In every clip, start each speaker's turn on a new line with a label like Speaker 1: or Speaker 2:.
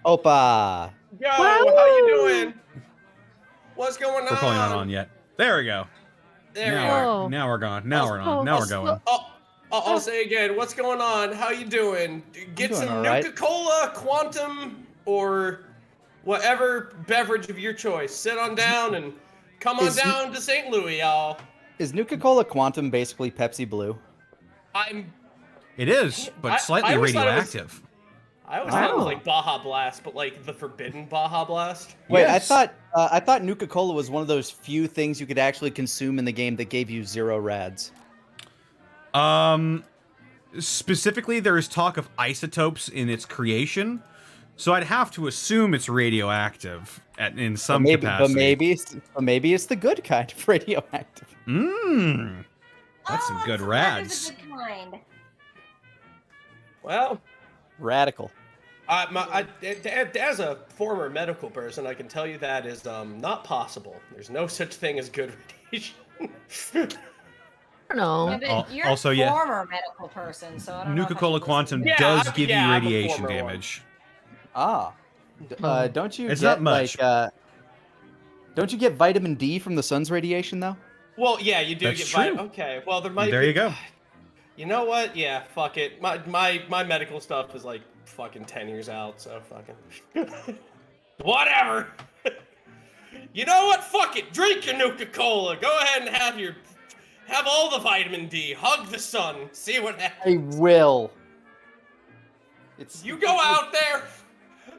Speaker 1: Opa!
Speaker 2: Yo, how you doing? What's going on?
Speaker 3: We're probably not on yet. There we go.
Speaker 2: There we
Speaker 3: now,
Speaker 2: are.
Speaker 3: now we're gone. Now we're on. Now
Speaker 2: I'll,
Speaker 3: we're going.
Speaker 2: I'll say again. What's going on? How you doing? Get
Speaker 1: doing
Speaker 2: some
Speaker 1: all right.
Speaker 2: Nuka-Cola, Quantum, or whatever beverage of your choice. Sit on down and come on down to St. Louis, y'all.
Speaker 1: Is Nuka-Cola Quantum basically Pepsi Blue?
Speaker 3: It is, but slightly
Speaker 2: I always thought it was-
Speaker 3: radioactive.
Speaker 2: I always thought it was like Baja Blast, but like the forbidden Baja Blast.
Speaker 1: Wait,
Speaker 3: Yes.
Speaker 1: I thought Nuka-Cola was one of those few things you could actually consume in the game that gave you 0 rads.
Speaker 3: Specifically, there is talk of isotopes in its creation, so I'd have to assume it's radioactive in some capacity.
Speaker 1: But maybe it's the good kind of radioactive.
Speaker 3: That's some good
Speaker 4: so
Speaker 3: rads.
Speaker 4: that is a good kind.
Speaker 2: Well,
Speaker 1: Radical.
Speaker 2: as a former medical person, I can tell you that is not possible. There's no such thing as good radiation.
Speaker 5: No.
Speaker 4: Yeah, but you're
Speaker 3: also,
Speaker 4: a
Speaker 3: yeah.
Speaker 4: former medical person, so I don't know.
Speaker 3: Nuka-Cola Quantum
Speaker 2: Yeah,
Speaker 3: does give you
Speaker 2: I'm a
Speaker 3: radiation
Speaker 2: former one.
Speaker 3: damage.
Speaker 1: Don't you
Speaker 3: It's
Speaker 1: get
Speaker 3: not much.
Speaker 1: don't you get vitamin D from the sun's radiation though?
Speaker 2: Well, yeah, you do
Speaker 3: That's
Speaker 2: get
Speaker 3: true.
Speaker 2: Okay, well there might
Speaker 3: There
Speaker 2: be.
Speaker 3: you go.
Speaker 2: You know what? Yeah, fuck it. My medical stuff is like fucking 10 years out, so fucking whatever. You know what? Fuck it. Drink your Nuka-Cola. Go ahead and have all the vitamin D. Hug the sun. See what happens.
Speaker 1: I will.
Speaker 2: You go out there.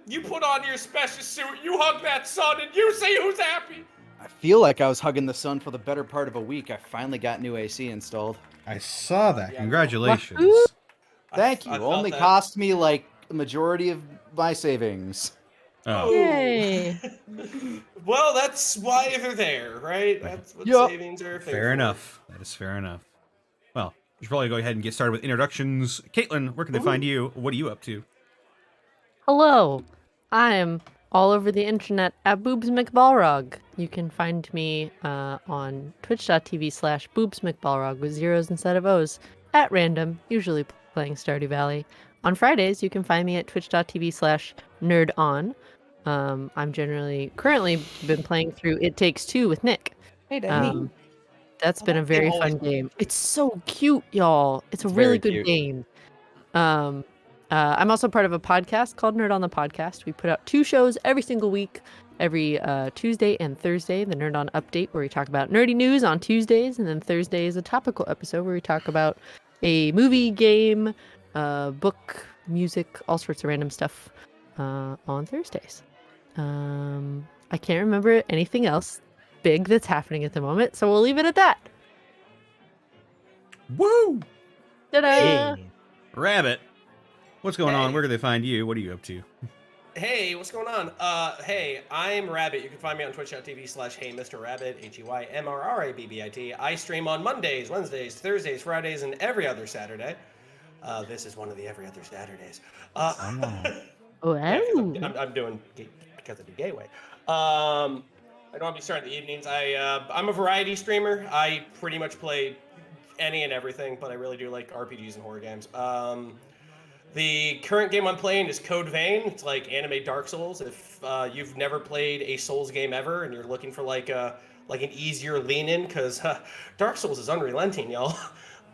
Speaker 2: You put on your special suit. You hug that sun, and you see who's happy.
Speaker 1: I feel like I was hugging the sun for the better part of a week. I finally got new AC installed.
Speaker 3: I saw that.
Speaker 2: Yeah.
Speaker 3: Congratulations.
Speaker 1: Thank you.
Speaker 2: I felt
Speaker 1: Only
Speaker 2: that.
Speaker 1: cost me like the majority of my savings.
Speaker 3: Oh.
Speaker 5: Yay.
Speaker 2: Well, that's why they're there, right? That's what
Speaker 1: Yup.
Speaker 2: savings are.
Speaker 3: Fair enough. That is fair enough. Well, we should probably go ahead and get started with introductions. Caitlin, where can they find you? What are you up to?
Speaker 5: Hello. I am all over the internet at Boobs McBalrog. You can find me on twitch.tv/Boobs McBalrog with zeros instead of O's at random, usually playing Stardew Valley. On Fridays, you can find me at twitch.tv/nerdon. I'm currently been playing through It Takes Two with Nick.
Speaker 1: Hey, Danny.
Speaker 5: That's been a
Speaker 2: that
Speaker 5: very
Speaker 2: game
Speaker 5: fun
Speaker 2: always-
Speaker 5: game. It's so cute, y'all. It's a
Speaker 1: It's
Speaker 5: really
Speaker 1: very
Speaker 5: good
Speaker 1: cute.
Speaker 5: game. I'm also part of a podcast called Nerd on the Podcast. We put out 2 shows every single week, every Tuesday and Thursday. The Nerd on Update, where we talk about nerdy news on Tuesdays, and then Thursday is a topical episode where we talk about a movie, game, book, music, all sorts of random stuff on Thursdays. I can't remember anything else big that's happening at the moment, so we'll leave it at that.
Speaker 3: Woo!
Speaker 5: Ta-da!
Speaker 3: Rabbit. What's going on?
Speaker 2: Hey.
Speaker 3: Where can they find you? What are you up to?
Speaker 2: Hey, what's going on? Hey, I'm Rabbit. You can find me on twitch.tv/Hey Mr. Rabbit, HeyMrRabbit. I stream on Mondays, Wednesdays, Thursdays, Fridays, and every other Saturday. This is one of the every other Saturdays.
Speaker 5: Oh,
Speaker 2: Yeah, 'cause I'm doing because I do Gateway. I don't be starting the evenings. I'm a variety streamer. I pretty much play any and everything, but I really do like RPGs and horror games. The current game I'm playing is Code Vein. It's like anime Dark Souls. If you've never played a Souls game ever and you're looking for like an easier lean-in, because Dark Souls is unrelenting, y'all.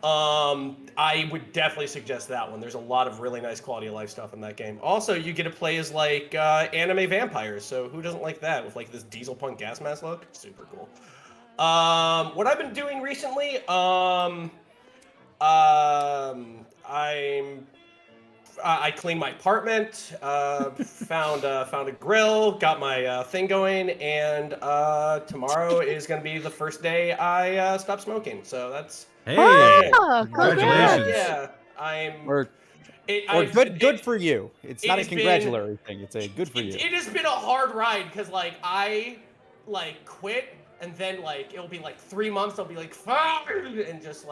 Speaker 2: I would definitely suggest that one. There's a lot of really nice quality of life stuff in that game. Also, you get to play as like anime vampires, so who doesn't like that with like this diesel punk gas mask look? Super cool. What I've been doing recently, I cleaned my apartment, found a grill, got my thing going, and tomorrow is gonna be the first day I stop smoking. So that's
Speaker 3: Hey!
Speaker 5: Ah,
Speaker 3: Congratulations.
Speaker 2: yeah.
Speaker 1: Good for you. It's
Speaker 2: it
Speaker 1: not a
Speaker 2: has been-
Speaker 1: congratulatory thing. It's a good for you.
Speaker 2: It has been a hard ride because like I quit and then like it'll be like 3 months. I'll be like fuck and just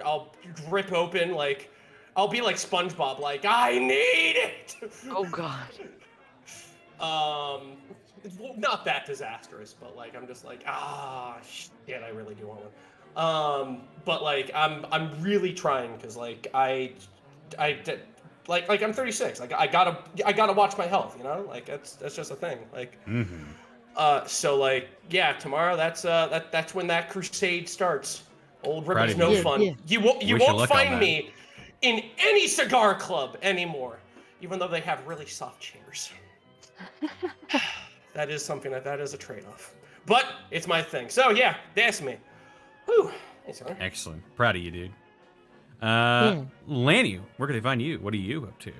Speaker 2: I'll rip open like. I'll be like SpongeBob, like, I need it!
Speaker 5: Oh, God.
Speaker 2: Well, not that disastrous, but like, I'm just like, shit, I really do want one. But like, I'm really trying, because like, like I'm 36. Like I gotta watch my health. You know, like that's just a thing. Like. So like tomorrow that's when that crusade starts. Old Ribbon's no
Speaker 5: Yeah,
Speaker 2: fun.
Speaker 5: yeah.
Speaker 2: You
Speaker 3: Wish you
Speaker 2: won't
Speaker 3: luck on
Speaker 2: find
Speaker 3: that.
Speaker 2: me in any cigar club anymore, even though they have really soft chairs. That is something that is a trade-off. But it's my thing. So yeah, that's me. Whew. Hey, sorry.
Speaker 3: Excellent. Proud of you, dude.
Speaker 5: Yeah.
Speaker 3: Lanny, where can they find you? What are you up to?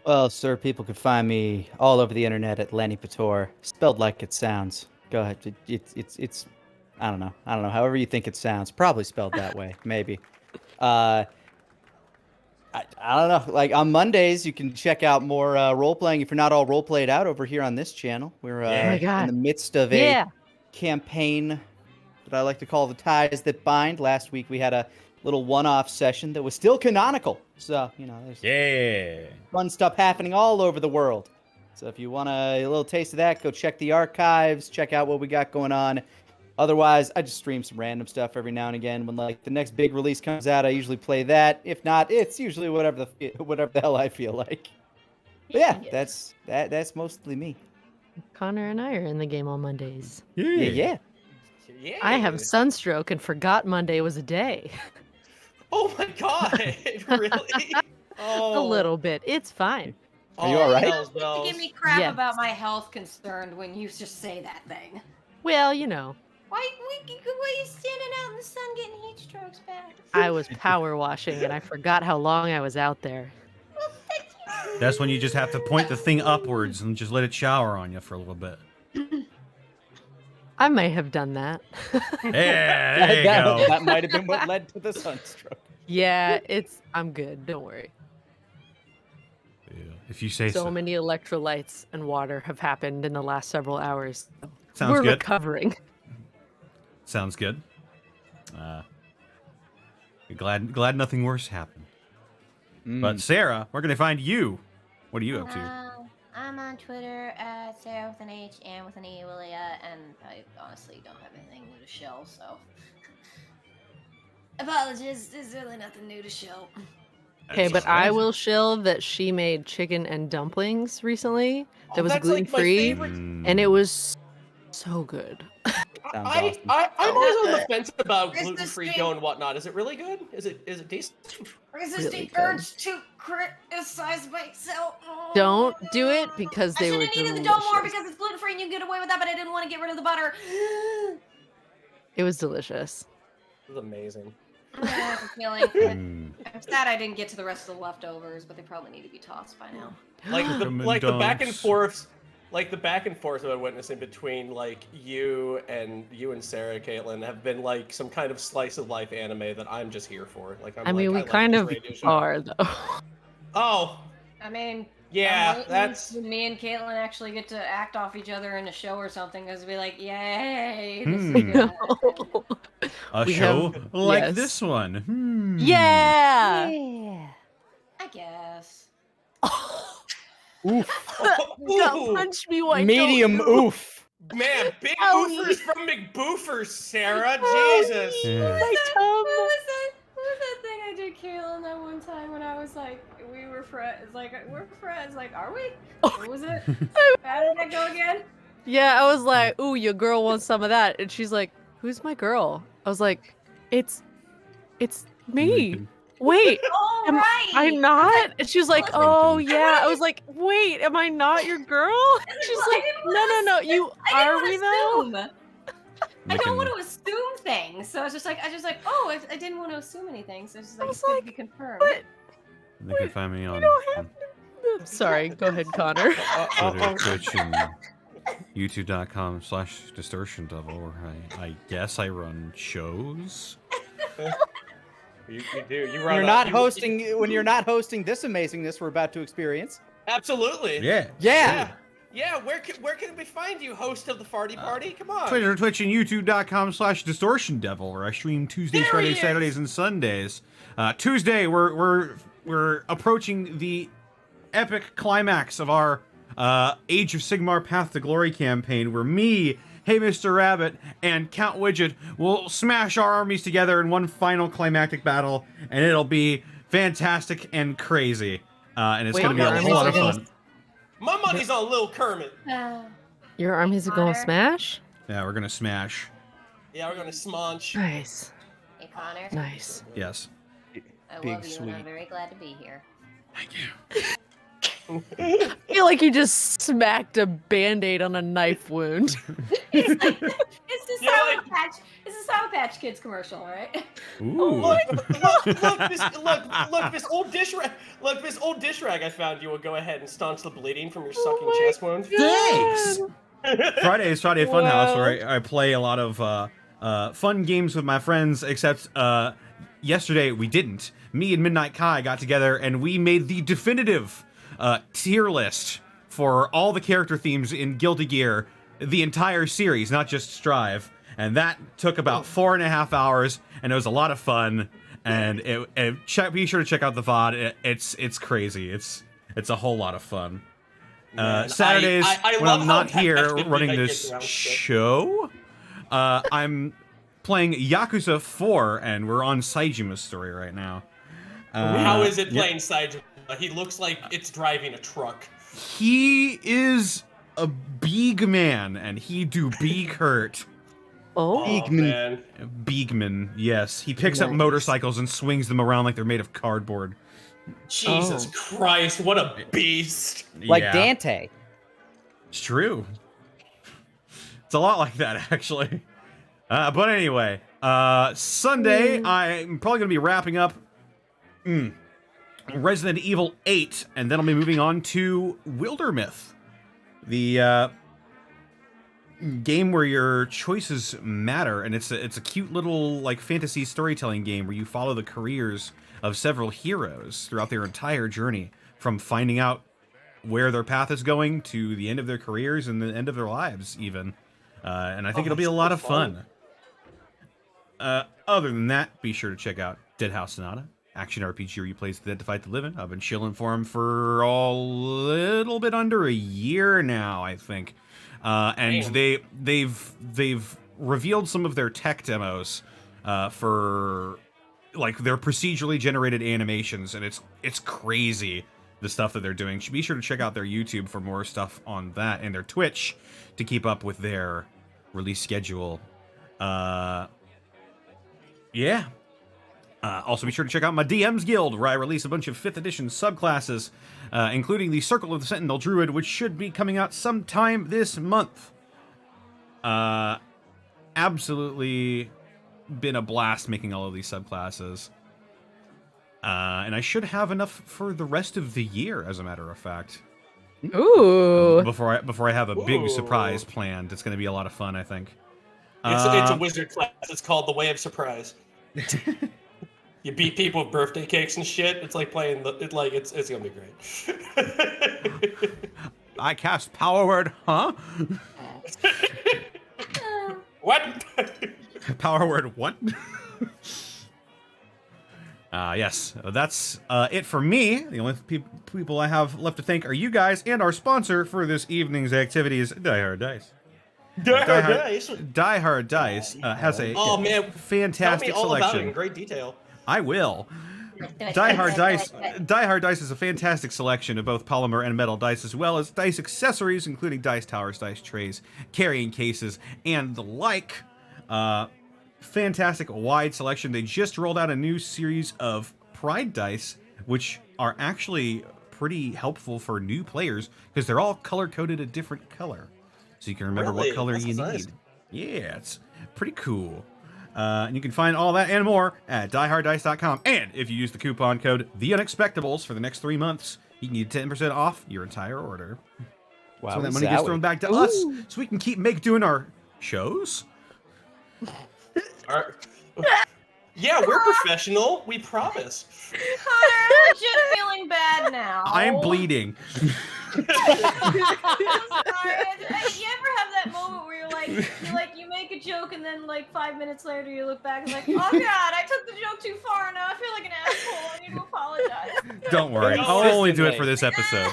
Speaker 1: Well, sir, people can find me all over the internet at Lenny Pator, spelled like it sounds. Go ahead. It's I don't know. However you think it sounds, probably spelled that way. Maybe. I don't know. Like on Mondays, you can check out more role playing. If you're not all role played out over here on this channel, we're
Speaker 5: Oh my
Speaker 1: in
Speaker 5: God.
Speaker 1: the midst of a campaign that I like to call the Ties That Bind. Last week we had a little one-off session that was still canonical. So there's fun stuff happening all over the world. So if you want a little taste of that, go check the archives, check out what we got going on. Otherwise, I just stream some random stuff every now and again. When like the next big release comes out, I usually play that. If not, it's usually whatever the hell I feel like. But yeah, that's mostly me.
Speaker 5: Connor and I are in the game on Mondays.
Speaker 1: Yeah.
Speaker 2: Yeah.
Speaker 5: I have sunstroke and forgot Monday was a day.
Speaker 2: Oh my god! Really? Oh.
Speaker 5: A little bit. It's fine.
Speaker 1: Are you all right?
Speaker 2: Bells,
Speaker 4: You
Speaker 2: bells.
Speaker 4: give me crap
Speaker 5: Yes.
Speaker 4: about my health concerned when you just say that thing.
Speaker 5: Well, you know,
Speaker 4: Why you standing out in the sun getting heat strokes back?
Speaker 5: I was power washing and I forgot how long I was out there.
Speaker 3: That's when you just have to point the thing upwards and just let it shower on you for a little bit.
Speaker 5: I may have done that.
Speaker 3: Yeah, there you go.
Speaker 1: That might have been what led to the sunstroke.
Speaker 5: Yeah, I'm good. Don't worry.
Speaker 3: If you say
Speaker 5: So
Speaker 3: so.
Speaker 5: many electrolytes and water have happened in the last several hours.
Speaker 3: Sounds
Speaker 5: We're
Speaker 3: good.
Speaker 5: recovering.
Speaker 3: Sounds good. Glad nothing worse happened. But Sarah, where can they find you? What are you up to?
Speaker 4: I'm on Twitter at Sarah with an H and with an E, Willia, and I honestly don't have anything new to show, so apologies. There's really nothing new to show.
Speaker 5: Okay, but I will shill that she made chicken and dumplings recently that was
Speaker 2: that's, like, my
Speaker 5: gluten-free,
Speaker 2: favorite.
Speaker 5: and it was so good.
Speaker 1: Sounds awesome.
Speaker 2: I'm always on the fence about
Speaker 4: Is this
Speaker 2: gluten-free
Speaker 4: thing-
Speaker 2: dough and whatnot. Is it really good? Is it decent?
Speaker 4: Resisting
Speaker 5: good.
Speaker 4: urge to criticize myself.
Speaker 5: Don't do it because
Speaker 4: I
Speaker 5: they were
Speaker 4: shouldn't have needed the dough more
Speaker 5: delicious.
Speaker 4: because it's gluten-free and you can get away with that, but I didn't want to get rid of the butter.
Speaker 5: It was delicious.
Speaker 2: This is amazing.
Speaker 4: I have a feeling. I'm sad I didn't get to the rest of the leftovers, but they probably need to be tossed by now.
Speaker 2: Like the
Speaker 3: Commandants.
Speaker 2: back and forth, I've been witnessing between like you and Sarah, Caitlin, have been like some kind of slice of life anime that I'm just here for. Like
Speaker 5: I mean, we
Speaker 2: like
Speaker 5: kind
Speaker 2: this
Speaker 5: of
Speaker 2: radio show.
Speaker 5: are, though.
Speaker 2: Oh,
Speaker 4: I mean,
Speaker 2: yeah,
Speaker 4: I'm waiting
Speaker 2: that's
Speaker 4: till me and Caitlin actually get to act off each other in a show or something, because be like, yay, this is
Speaker 3: Hmm.
Speaker 4: good.
Speaker 3: A
Speaker 5: We
Speaker 3: show
Speaker 5: have-
Speaker 3: like
Speaker 5: yes.
Speaker 3: this one.
Speaker 5: Yeah!
Speaker 4: Yeah, I guess.
Speaker 5: Don't
Speaker 2: Ooh,
Speaker 5: punch me, white
Speaker 1: Medium
Speaker 5: don't you?
Speaker 1: oof.
Speaker 2: man, big
Speaker 5: Owie.
Speaker 2: boofers from McBoofers, Sarah. Jesus.
Speaker 3: Yeah.
Speaker 5: My tongue.
Speaker 4: What was that thing I did, Caitlin, that one time when I was like, we were friends, like, we're friends, like, are we? What was it? How did that go again?
Speaker 5: Yeah, I was like, ooh, your girl wants some of that. And she's like, who's my girl? I was like, it's me. Wait,
Speaker 4: Oh,
Speaker 5: Am
Speaker 4: right!
Speaker 5: I'm not? And she was like,
Speaker 4: Listen,
Speaker 5: oh, yeah. I
Speaker 4: I
Speaker 5: was like, wait, am I not your girl? And she's
Speaker 4: Well, I
Speaker 5: like,
Speaker 4: didn't
Speaker 5: no,
Speaker 4: wanna
Speaker 5: no, you
Speaker 4: I
Speaker 5: are we
Speaker 4: didn't
Speaker 5: though?
Speaker 4: want to assume. I don't want to assume things, so I was just like, oh, I didn't want to assume anything, so it's just like,
Speaker 5: I was
Speaker 4: it's good
Speaker 5: like,
Speaker 4: to be confirmed.
Speaker 5: But
Speaker 3: They can find me on
Speaker 5: don't have sorry, go ahead, Connor.
Speaker 3: Twitter, Twitch, and youtube.com/distortion devil, where I guess I run shows.
Speaker 2: You do. You
Speaker 1: When
Speaker 2: run.
Speaker 1: you're not hosting this amazingness we're about to experience.
Speaker 2: Absolutely.
Speaker 3: Yeah.
Speaker 2: Yeah. Yeah. Where can we find you, host of the Farty Party? Come on.
Speaker 3: Twitter, Twitch, and youtube.com/distortion devil, where I stream Tuesdays,
Speaker 2: There he
Speaker 3: Fridays,
Speaker 2: is!
Speaker 3: Saturdays, and Sundays. Tuesday, we're approaching the epic climax of our Age of Sigmar Path to Glory campaign, where me, Hey Mr. Rabbit, and Count Widget will smash our armies together in one final climactic battle, and it'll be fantastic and crazy. and it's
Speaker 5: Wait,
Speaker 3: going to be a
Speaker 5: your
Speaker 3: whole lot of
Speaker 5: armies are
Speaker 3: fun.
Speaker 2: My money's on Lil Kermit.
Speaker 5: Your armies are going to
Speaker 4: Connor.
Speaker 5: smash?
Speaker 3: Yeah, we're going to smash.
Speaker 2: Yeah, we're gonna smunch.
Speaker 5: Nice.
Speaker 6: Hey, Connor.
Speaker 5: Nice.
Speaker 3: Yes.
Speaker 6: I
Speaker 1: Big
Speaker 6: love you, and I'm
Speaker 1: sweet.
Speaker 6: very glad to be here.
Speaker 3: Thank you.
Speaker 5: I feel like you just smacked a band-aid on a knife wound.
Speaker 4: It's the
Speaker 2: Yeah,
Speaker 4: Sour
Speaker 2: like-
Speaker 4: Patch. It's a Sour Patch Kids commercial, right?
Speaker 3: Ooh.
Speaker 2: Look, this old dish rag. Look, this old dish rag I found you will go ahead and staunch the bleeding from your sucking chest wound.
Speaker 3: Thanks. Friday is Friday Funhouse,
Speaker 5: Wow.
Speaker 3: where I play a lot of fun games with my friends. Except yesterday we didn't. Me and Midnight Kai got together and we made the definitive tier list for all the character themes in Guilty Gear, the entire series, not just Strive. And that took about 4.5 hours, and it was a lot of fun. And be sure to check out the VOD. It's crazy. It's a whole lot of fun.
Speaker 2: Man,
Speaker 3: Saturdays
Speaker 2: I
Speaker 3: when
Speaker 2: love
Speaker 3: I'm
Speaker 2: how
Speaker 3: not here
Speaker 2: passionately
Speaker 3: running
Speaker 2: I get
Speaker 3: this
Speaker 2: around shit.
Speaker 3: show, I'm playing Yakuza 4, and we're on Saijima's story right now.
Speaker 2: How is it
Speaker 3: yeah.
Speaker 2: playing Saijima? He looks like it's driving a truck.
Speaker 3: He is a big man, and he do big hurt.
Speaker 5: Oh.
Speaker 1: Eggman.
Speaker 2: Man.
Speaker 3: Beegman, yes. He picks up
Speaker 5: Nice.
Speaker 3: motorcycles and swings them around like they're made of cardboard.
Speaker 2: Jesus
Speaker 5: Oh.
Speaker 2: Christ, what a beast.
Speaker 1: Like
Speaker 3: Yeah,
Speaker 1: Dante.
Speaker 3: It's true. It's a lot like that, actually. But anyway, Sunday, I'm probably going to be wrapping up Resident Evil 8, and then I'll be moving on to Wildermyth, the game where your choices matter, and it's a cute little like fantasy storytelling game where you follow the careers of several heroes throughout their entire journey, from finding out where their path is going to the end of their careers and the end of their lives, even. And I think it'll be a lot of fun. Other than that, be sure to check out Dead House Sonata, action RPG where you play the dead to fight the living. I've been chilling for him for a little bit under a year now, I think. And
Speaker 2: Damn.
Speaker 3: they've revealed some of their tech demos for like their procedurally generated animations, and it's crazy the stuff that they're doing. Be sure to check out their YouTube for more stuff on that, and their Twitch to keep up with their release schedule. Yeah. Also, be sure to check out my DM's Guild, where I release a bunch of 5th edition subclasses, including the Circle of the Sentinel Druid, which should be coming out sometime this month. Absolutely been a blast making all of these subclasses. And I should have enough for the rest of the year, as a matter of fact.
Speaker 5: Ooh.
Speaker 3: Before I have a big
Speaker 2: Ooh.
Speaker 3: surprise planned. It's going to be a lot of fun, I think.
Speaker 2: It's a wizard class. It's called the Way of Surprise. You beat people with birthday cakes and shit. It's like playing it's gonna be great.
Speaker 3: I cast Power Word, huh?
Speaker 2: What?
Speaker 3: Power Word, what? Yes, that's it for me. The only people I have left to thank are you guys and our sponsor for this evening's activities, Die Hard Dice. Die Hard Dice has a fantastic
Speaker 2: Tell me all about it
Speaker 3: selection.
Speaker 2: in great detail.
Speaker 3: I will. Die Hard Dice is a fantastic selection of both polymer and metal dice, as well as dice accessories, including dice towers, dice trays, carrying cases, and the like. Fantastic wide selection. They just rolled out a new series of Pride dice, which are actually pretty helpful for new players because they're all color-coded a different color, so you can remember what color you need.
Speaker 2: Nice.
Speaker 3: Yeah, it's pretty cool. And you can find all that and more at dieharddice.com. And if you use the coupon code TheUnexpectables for the next 3 months, you can get 10% off your entire order.
Speaker 1: Wow,
Speaker 3: So that money gets thrown back to us, so we can keep doing our shows.
Speaker 2: Yeah, we're professional. We promise.
Speaker 4: I'm legit feeling bad now.
Speaker 3: I'm bleeding.
Speaker 4: I'm sorry. You ever have that moment where you're like, you make a joke and then like 5 minutes later you look back and like, oh god, I took the joke too far now. I feel like an asshole. I need to apologize.
Speaker 3: Don't worry, I'll only do it for this episode.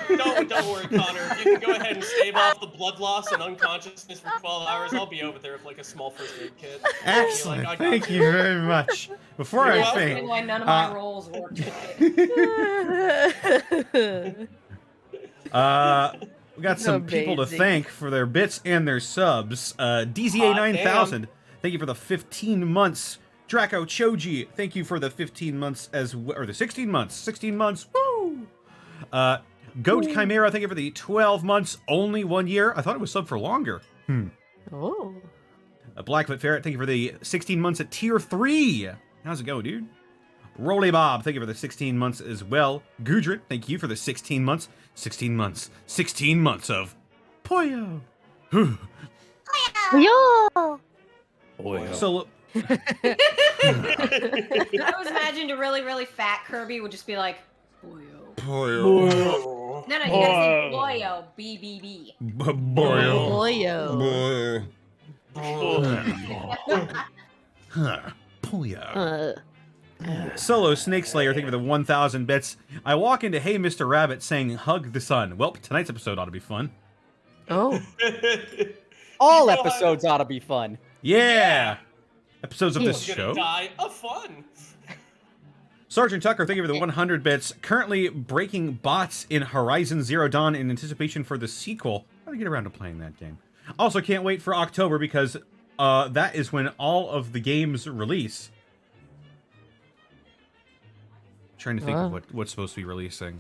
Speaker 2: Don't worry, Connor. You can go ahead and stave off the blood loss and unconsciousness for 12 hours. I'll be over there with like a small first aid kit.
Speaker 3: Excellent.
Speaker 2: Like,
Speaker 3: Thank you very much. Before
Speaker 2: You're
Speaker 3: I
Speaker 2: welcome.
Speaker 3: faint,
Speaker 4: Why none of my roles work
Speaker 3: we got some people to
Speaker 5: Amazing.
Speaker 3: thank for their bits and their subs. DZA9000, thank you for the 15 months. Draco Choji, thank you for the 15 months or the 16 months. 16 months, woo! Goat Chimera, thank you for the 12 months, only 1 year. I thought it was sub for longer.
Speaker 5: Oh.
Speaker 3: Blackfoot Ferret, thank you for the 16 months at tier 3. How's it going, dude? Roly Bob, thank you for the 16 months as well. Gudrit, thank you for the 16 months. 16 months. 16 months of Poyo.
Speaker 5: Yo.
Speaker 3: So,
Speaker 4: I always imagined a really, really fat Kirby would just be like, boyo.
Speaker 3: Poyo.
Speaker 4: No, you gotta say boyo, BBB.
Speaker 3: Boyo.
Speaker 5: Boyo.
Speaker 3: Poyo. Solo Snake Slayer, thank you for the 1,000 bits. I walk into Hey Mr. Rabbit saying hug the sun. Well, tonight's episode ought to be fun.
Speaker 5: Oh.
Speaker 1: All episodes ought to be fun.
Speaker 3: Yeah! Episodes of this
Speaker 2: Gonna
Speaker 3: show.
Speaker 2: die of fun.
Speaker 3: Sergeant Tucker, thank you for the 100 bits. Currently breaking bots in Horizon Zero Dawn in anticipation for the sequel. How do I get around to playing that game? Also, can't wait for October because that is when all of the games release. Trying to think of what's supposed to be releasing.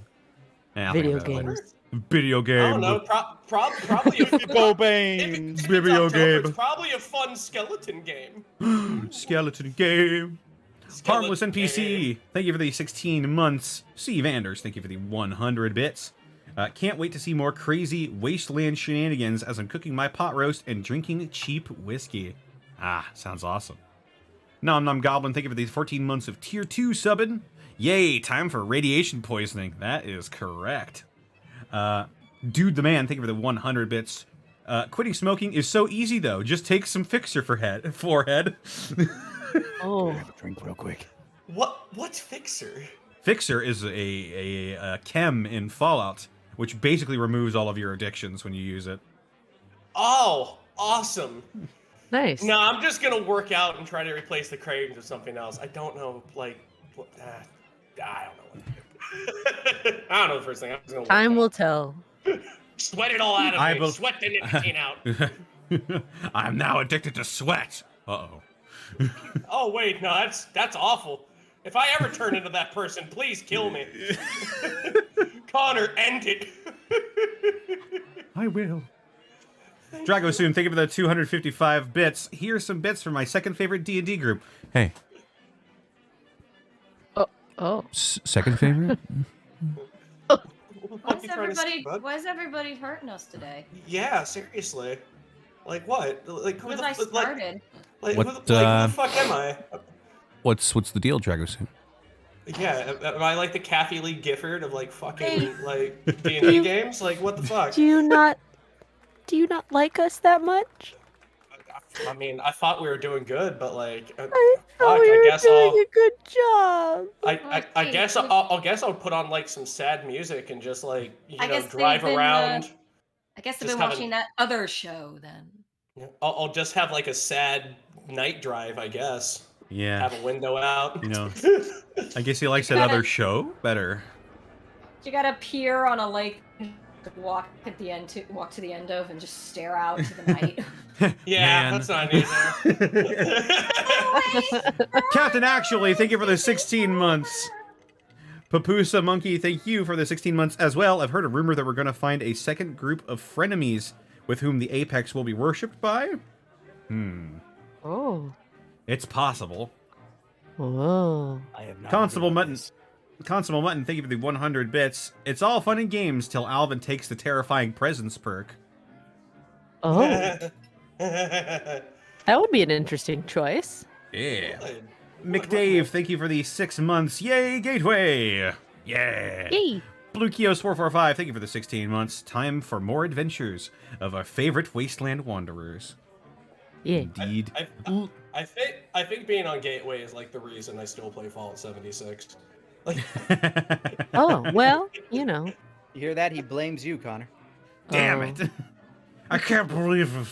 Speaker 5: Video games.
Speaker 3: Video game.
Speaker 2: I don't know. Probably a
Speaker 3: Video
Speaker 2: October,
Speaker 3: game.
Speaker 2: It's probably a fun skeleton game.
Speaker 3: Skeleton game. Harmless NPC.
Speaker 2: Game.
Speaker 3: Thank you for the 16 months. Steve Anders, thank you for the 100 bits. Can't wait to see more crazy wasteland shenanigans as I'm cooking my pot roast and drinking cheap whiskey. Ah, sounds awesome. Nom Nom Goblin, thank you for the 14 months of Tier 2 subbing. Yay, time for radiation poisoning. That is correct. Dude the Man, thank you for the 100 bits. Quitting smoking is so easy, though. Just take some Fixer for forehead.
Speaker 5: Oh.
Speaker 1: Grab a drink real quick.
Speaker 2: What's Fixer?
Speaker 3: Fixer is a chem in Fallout, which basically removes all of your addictions when you use it.
Speaker 2: Oh, awesome.
Speaker 5: Nice.
Speaker 2: No, I'm just gonna work out and try to replace the cravings with something else. I don't know, I don't know what to do. I don't know the first thing. I'm just gonna
Speaker 5: Time will tell.
Speaker 2: sweat it all out of me. Sweat the nicotine out.
Speaker 3: I'm now addicted to sweat. Uh-oh.
Speaker 2: Oh wait, no, that's awful. If I ever turn into that person, please kill me. Connor, end it.
Speaker 3: I will. Dragosoon, thank you for the 255 bits. Here's some bits from my second favorite D&D group. Hey.
Speaker 5: Oh.
Speaker 7: Second favorite?
Speaker 4: Why is everybody hurting us today?
Speaker 2: Yeah, seriously. Like what? Like who
Speaker 4: Because
Speaker 2: the
Speaker 4: I started.
Speaker 2: Like,
Speaker 7: What,
Speaker 2: who the fuck am I?
Speaker 7: What's the deal, Dragosoon?
Speaker 2: Yeah, am I like the Kathy Lee Gifford of like fucking like D&D games? Like what the fuck?
Speaker 5: Do you not like us that much?
Speaker 2: I mean, I thought we were doing good, but like,
Speaker 5: I
Speaker 2: fuck,
Speaker 5: we
Speaker 2: I
Speaker 5: were
Speaker 2: guess
Speaker 5: doing
Speaker 2: I'll.
Speaker 5: a good job.
Speaker 2: I guess I'll put on like some sad music and just like drive
Speaker 4: they've been,
Speaker 2: around.
Speaker 4: I guess
Speaker 2: Just
Speaker 4: they've been watching that other show then.
Speaker 2: I'll just have like a sad night drive, I guess.
Speaker 3: Yeah.
Speaker 2: Have a window out.
Speaker 3: You know, I guess he likes that other show better.
Speaker 4: You gotta peer on a lake, walk to the end of, and just stare out to the night.
Speaker 2: Yeah,
Speaker 3: Man.
Speaker 2: that's not easy.
Speaker 3: Captain Actually, thank you for the 16 months. Papusa Monkey, thank you for the 16 months as well. I've heard a rumor that we're going to find a second group of frenemies with whom the Apex will be worshipped by.
Speaker 5: Oh.
Speaker 3: It's possible.
Speaker 5: Whoa.
Speaker 1: I have not.
Speaker 3: Constable
Speaker 1: heard of
Speaker 3: Mutton.
Speaker 1: this.
Speaker 3: Constable Mutton, thank you for the 100 bits. It's all fun and games till Alvin takes the terrifying presence perk.
Speaker 5: Oh. That would be an interesting choice.
Speaker 3: Yeah. McDave, thank you for the 6 months. Yay, Gateway! Yeah.
Speaker 5: Yay.
Speaker 3: Blue Kios 445, thank you for the 16 months. Time for more adventures of our favorite wasteland wanderers.
Speaker 5: Yeah.
Speaker 3: Indeed.
Speaker 2: I think being on Gateway is like the reason I still play Fallout 76. Like,
Speaker 5: Oh, well, you know.
Speaker 1: You hear that? He blames you, Connor.
Speaker 3: Damn
Speaker 5: Oh.
Speaker 3: it. I can't believe it.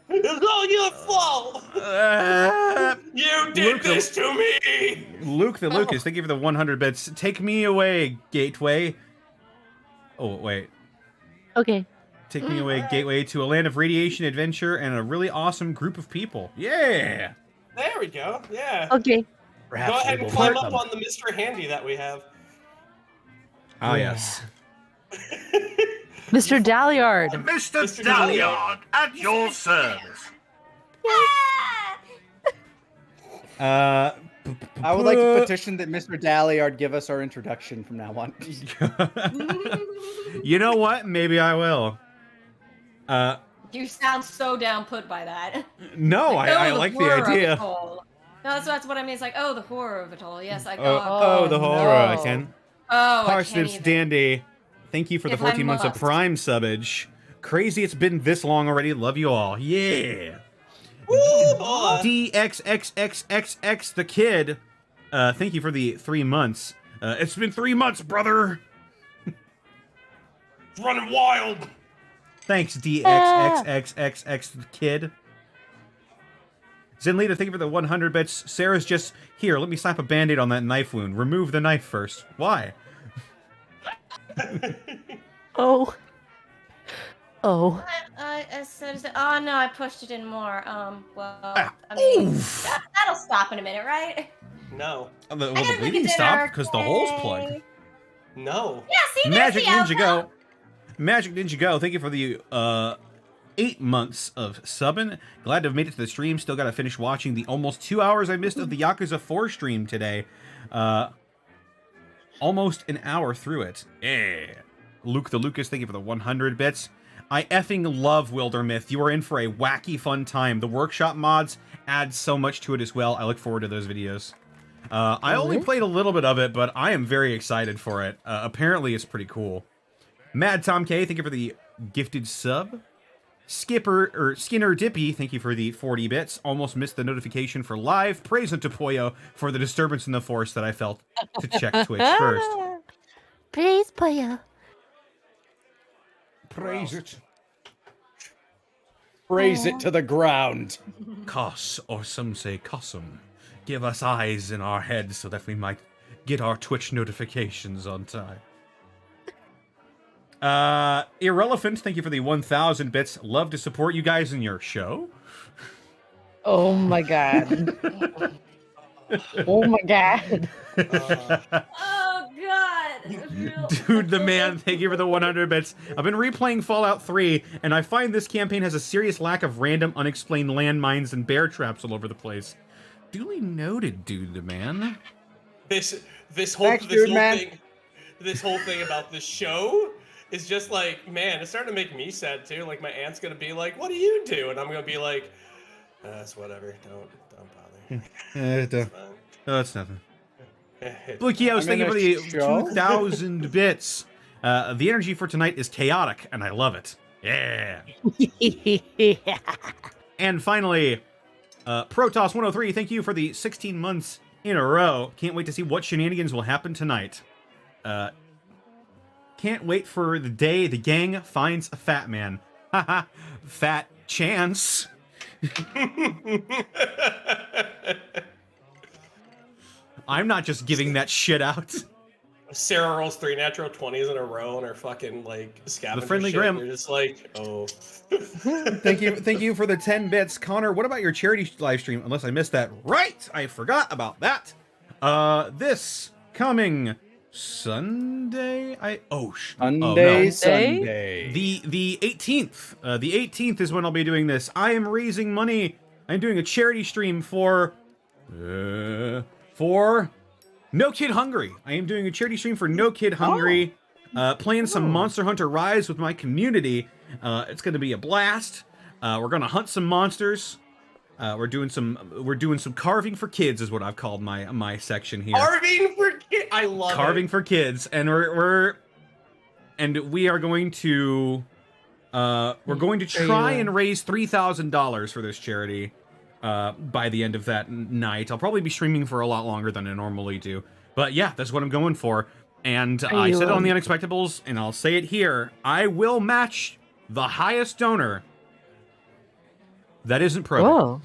Speaker 2: it's all your fault. You did
Speaker 3: Luke,
Speaker 2: this to me.
Speaker 3: Luke the Lucas, thank you for the 100 bits. Take me away, Gateway. Oh, wait.
Speaker 5: Okay.
Speaker 3: Take me away, Gateway, to a land of radiation, adventure, and a really awesome group of people. Yeah!
Speaker 2: There we go. Yeah.
Speaker 5: Okay.
Speaker 1: Perhaps
Speaker 2: Go ahead
Speaker 1: we
Speaker 2: and
Speaker 1: will
Speaker 2: climb
Speaker 1: hurt
Speaker 2: up
Speaker 1: them.
Speaker 2: on the Mr. Handy that we have.
Speaker 3: Ah, yes.
Speaker 5: Mr. Dalliard.
Speaker 3: Mr.
Speaker 2: Mr. Dalliard,
Speaker 3: at your service.
Speaker 1: I would like to petition that Mr. Dalliard give us our introduction from now on.
Speaker 3: You know what? Maybe I will.
Speaker 4: You sound so down put by that.
Speaker 3: No,
Speaker 4: Like,
Speaker 3: I
Speaker 4: the
Speaker 3: like the
Speaker 4: horror of
Speaker 3: idea.
Speaker 4: it all. No, that's what I mean. It's like, oh, the horror of it all. Yes, I
Speaker 3: Oh,
Speaker 4: got.
Speaker 3: the horror, I
Speaker 5: no.
Speaker 3: can.
Speaker 4: Oh, I can't
Speaker 3: Parsnips
Speaker 4: even.
Speaker 3: Dandy, thank you for the
Speaker 4: If I
Speaker 3: 14 months of
Speaker 4: must.
Speaker 3: Prime subbage. Crazy it's been this long already. Love you all. Yeah.
Speaker 2: Woo, boy.
Speaker 3: DXXXXX the kid. Thank you for the 3 months. It's been 3 months, brother.
Speaker 2: It's running wild.
Speaker 3: Thanks, DXXXXX the kid. Zenlita, thank you for the 100 bits. Sarah's just here. Let me slap a band-aid on that knife wound. Remove the knife first. Why?
Speaker 5: Oh. Oh.
Speaker 6: I said, oh no, I pushed it in more. Well,
Speaker 3: Ah,
Speaker 6: I mean,
Speaker 3: oof.
Speaker 6: that'll stop in a minute, right?
Speaker 2: No.
Speaker 3: Well,
Speaker 6: I
Speaker 3: the
Speaker 6: gotta make
Speaker 3: bleeding
Speaker 6: dinner,
Speaker 3: stopped because the hole's plugged.
Speaker 6: okay?
Speaker 2: No.
Speaker 6: Yeah, see, there's
Speaker 3: Magic
Speaker 6: the
Speaker 3: Ninja
Speaker 6: alpha.
Speaker 3: Go. Magic Ninja Go, thank you for the 8 months of subbing. Glad to have made it to the stream. Still got to finish watching the almost 2 hours I missed of the Yakuza 4 stream today. Almost an hour through it. Yeah. Luke the Lucas, thank you for the 100 bits. I effing love Wildermyth. You are in for a wacky fun time. The workshop mods add so much to it as well. I look forward to those videos. I only played a little bit of it, but I am very excited for it. Apparently, it's pretty cool. Mad Tom K, thank you for the gifted sub. Skinner Dippy, thank you for the 40 bits. Almost missed the notification for live. Praise unto Poyo for the disturbance in the force that I felt to check Twitch first.
Speaker 5: Praise Poyo.
Speaker 3: Praise it.
Speaker 1: Praise it to the ground.
Speaker 3: Cos, or some say Cossum. Give us eyes in our heads so that we might get our Twitch notifications on time. Irrelevant, thank you for the 1,000 bits. Love to support you guys in your show.
Speaker 5: Oh my god. Oh my god.
Speaker 4: Oh God.
Speaker 3: Dude, the man, thank you for the 100 bits. I've been replaying Fallout 3, and I find this campaign has a serious lack of random, unexplained landmines and bear traps all over the place. Duly noted, dude, the man.
Speaker 2: This whole
Speaker 1: Thanks, dude, man.
Speaker 2: thing about this show is just like, man, it's starting to make me sad too. Like my aunt's gonna be like, "What do you do?" And I'm gonna be like, "It's whatever. Don't bother." It's fine.
Speaker 3: No, that's nothing.
Speaker 2: It's
Speaker 3: Blukios, thank you for the
Speaker 1: show.
Speaker 3: 2,000 bits. The energy for tonight is chaotic, and I love it. Yeah. And finally, Protoss103, thank you for the 16 months in a row. Can't wait to see what shenanigans will happen tonight. Can't wait for the day the gang finds a fat man. Haha, fat chance. I'm not just giving that shit out.
Speaker 2: Sarah rolls 3 natural 20s in a row on her fucking like scavenger
Speaker 3: friendly
Speaker 2: shit.
Speaker 3: Grim.
Speaker 2: You're just like, oh.
Speaker 3: Thank you for the 10 bits. Connor, what about your charity live stream? Unless I missed that. Right! I forgot about that. This coming Sunday?
Speaker 1: Sunday.
Speaker 3: The 18th. The 18th is when I'll be doing this. I am raising money. I'm doing a charity stream for No Kid Hungry. I am doing a charity stream for No Kid Hungry. Playing some Monster Hunter Rise with my community. It's going to be a blast. We're going to hunt some monsters. We're doing some carving for kids is what I've called my section here.
Speaker 2: Carving for kids. I love
Speaker 3: carving for kids, and we are going to try and raise $3,000 for this charity by the end of that night. I'll probably be streaming for a lot longer than I normally do, but yeah, that's what I'm going for. And I said it on the Unexpectables, and I'll say it here: I will match the highest donor that isn't probate.
Speaker 5: Whoa.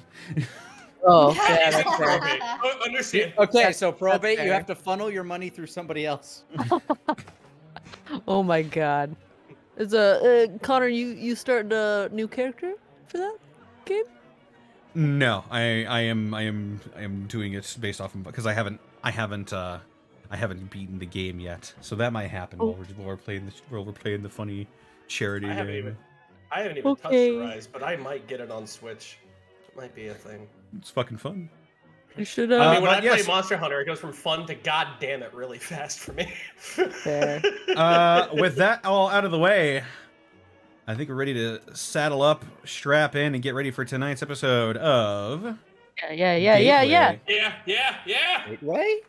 Speaker 5: Oh,
Speaker 2: That
Speaker 5: yeah,
Speaker 2: isn't
Speaker 5: that's fair.
Speaker 2: probate. Understand?
Speaker 1: Okay, so probate,
Speaker 5: fair.
Speaker 1: you have to funnel your money through somebody else.
Speaker 5: Oh my god. Is Connor, you starting a new character for that game?
Speaker 3: No, I am doing it based off of, because I haven't beaten the game yet, so that might happen while we're playing the funny charity game.
Speaker 2: I haven't even touched Rise, but I might get it on Switch. It might be a thing.
Speaker 3: It's fucking fun.
Speaker 5: You should.
Speaker 2: I mean, when I play Monster Hunter, it goes from fun to goddamn it really fast for me.
Speaker 5: Fair.
Speaker 3: With that all out of the way, I think we're ready to saddle up, strap in, and get ready for tonight's episode of
Speaker 5: Yeah.
Speaker 2: Yeah.
Speaker 1: Gateway?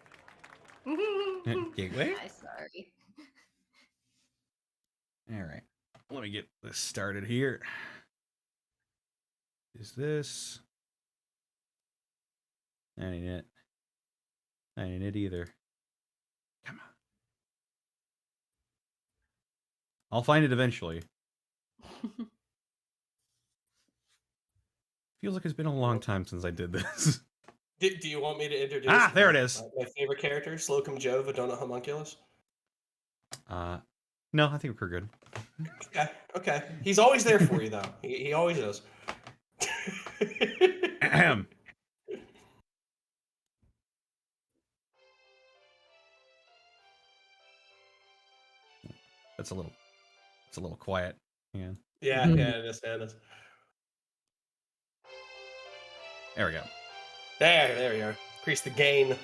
Speaker 3: Gateway.
Speaker 6: I'm sorry.
Speaker 3: All right, let me get this started here. Is this? That ain't it. That ain't it either. Come on. I'll find it eventually. Feels like it's been a long time since I did this.
Speaker 2: Do you want me to introduce?
Speaker 3: There it is.
Speaker 2: My favorite character, Slocum Joe, Vadona Homunculus.
Speaker 3: No, I think we're good.
Speaker 2: Okay. He's always there for you, though. He always is.
Speaker 3: Ahem. It's a little quiet.
Speaker 2: Yeah, it is. It is.
Speaker 3: There we go.
Speaker 2: There we are. Increase the gain.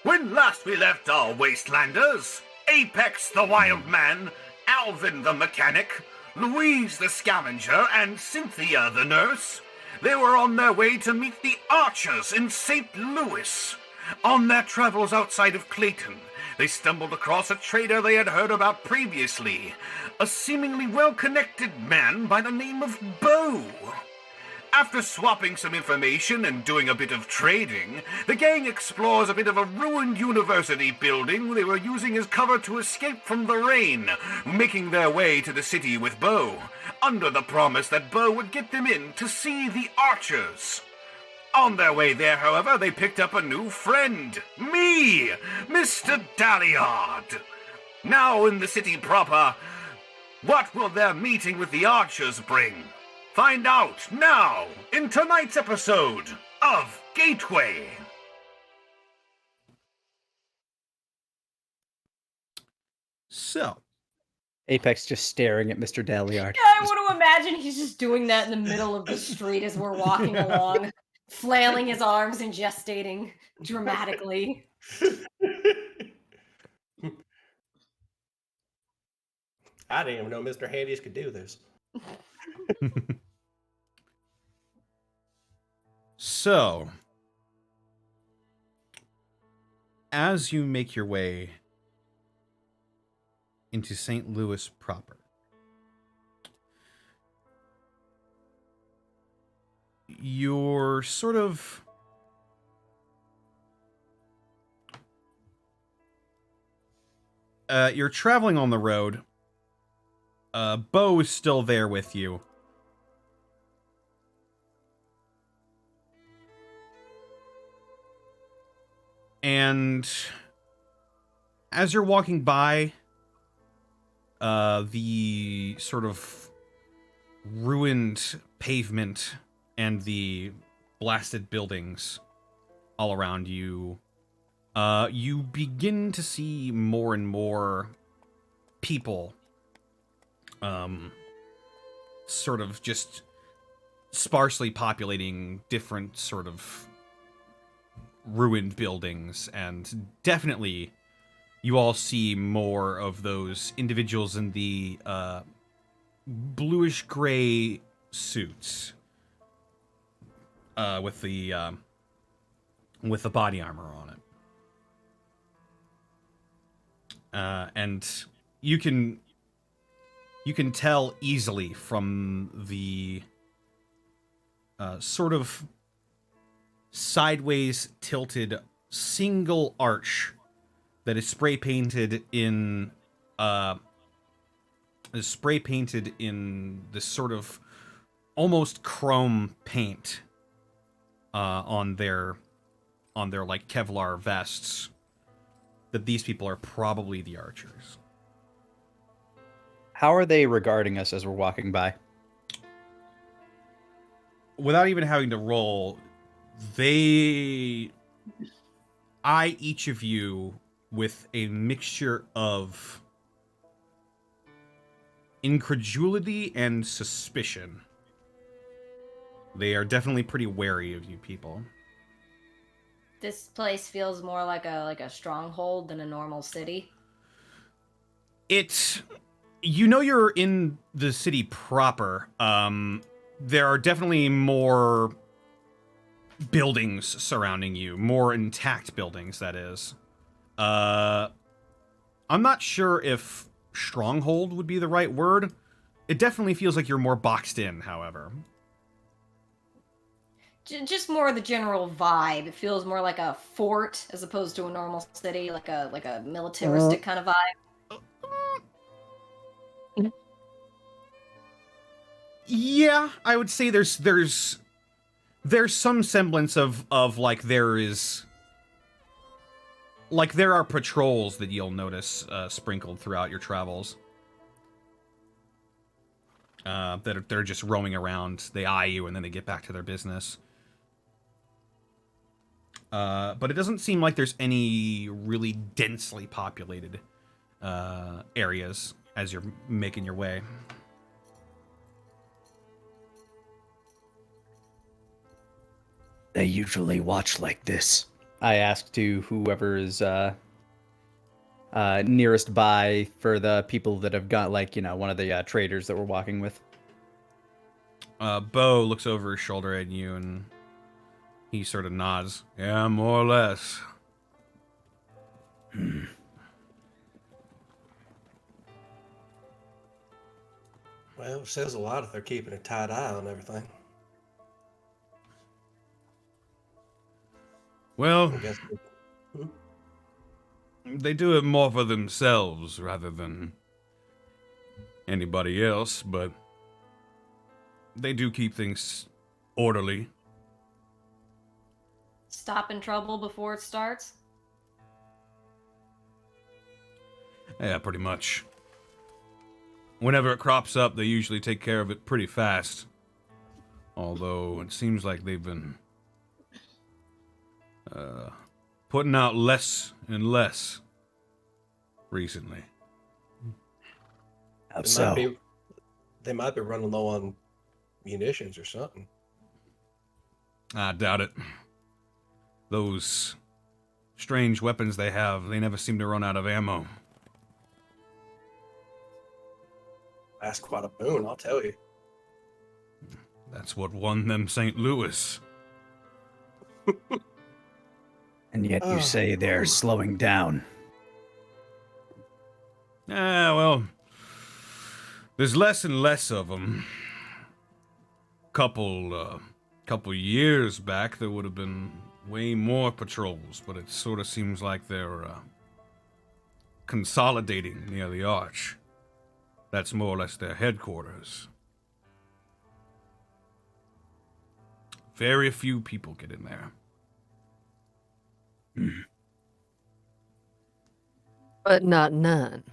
Speaker 8: When last we left our wastelanders, Apex the wild man, Alvin the mechanic, Louise the scavenger, and Cynthia the nurse, they were on their way to meet the Archers in St. Louis. On their travels outside of Clayton, they stumbled across a trader they had heard about previously, a seemingly well-connected man by the name of Beau. After swapping some information and doing a bit of trading, the gang explores a bit of a ruined university building they were using as cover to escape from the rain, making their way to the city with Beau, under the promise that Beau would get them in to see the Archers. On their way there, however, they picked up a new friend, me, Mr. Dalliard. Now in the city proper, what will their meeting with the Archers bring? Find out now in tonight's episode of Gateway.
Speaker 3: So,
Speaker 1: Apex just staring at Mr. Dalliard.
Speaker 4: Yeah, I want to imagine he's just doing that in the middle of the street as we're walking along, flailing his arms and gestating dramatically.
Speaker 2: I didn't even know Mr. Handies could do this.
Speaker 3: So, as you make your way into St. Louis proper, you're sort of you're traveling on the road. Beau is still there with you. And as you're walking by the sort of ruined pavement and the blasted buildings all around you, you begin to see more and more people sort of just sparsely populating different sort of ruined buildings, and definitely you all see more of those individuals in the bluish gray suits with the with the body armor on it. And you can tell easily from the sort of sideways tilted single arch that is spray painted in this sort of almost chrome paint on their like Kevlar vests, that these people are probably the archers.
Speaker 1: How are they regarding us as we're walking by?
Speaker 3: Without even having to roll, they eye each of you with a mixture of incredulity and suspicion. They are definitely pretty wary of you people.
Speaker 6: This place feels more like a stronghold than a normal city.
Speaker 3: You know, you're in the city proper. There are definitely more buildings surrounding you, more intact buildings, that is. I'm not sure if stronghold would be the right word. It definitely feels like you're more boxed in, however.
Speaker 6: Just more the general vibe. It feels more like a fort as opposed to a normal city, like a militaristic kind of vibe.
Speaker 3: Yeah, I would say there's some semblance of like there are patrols that you'll notice sprinkled throughout your travels. They're just roaming around. They eye you and then they get back to their business. But it doesn't seem like there's any really densely populated areas as you're making your way.
Speaker 1: They usually watch like this, I asked to whoever is nearest by for the people that have got, like, you know, one of the traders that we're walking with.
Speaker 3: Beau looks over his shoulder at you and he sort of nods. Yeah, more or less.
Speaker 2: Well, it says a lot if they're keeping a tight eye on everything.
Speaker 3: Well,
Speaker 2: I guess
Speaker 3: they do it more for themselves rather than anybody else, but they do keep things orderly.
Speaker 6: Stopping trouble before it starts?
Speaker 3: Yeah, pretty much. Whenever it crops up, they usually take care of it pretty fast. Although it seems like they've been putting out less and less recently.
Speaker 1: How so?
Speaker 2: They might be running low on munitions or something.
Speaker 3: I doubt it. Those strange weapons they have, they never seem to run out of ammo.
Speaker 2: That's quite a boon, I'll tell you.
Speaker 3: That's what won them St. Louis.
Speaker 1: And yet you say they're slowing down.
Speaker 3: Well, there's less and less of them. Couple years back, there would have been way more patrols, but it sort of seems like they're consolidating near the arch. That's more or less their headquarters. Very few people get in there.
Speaker 5: But not none.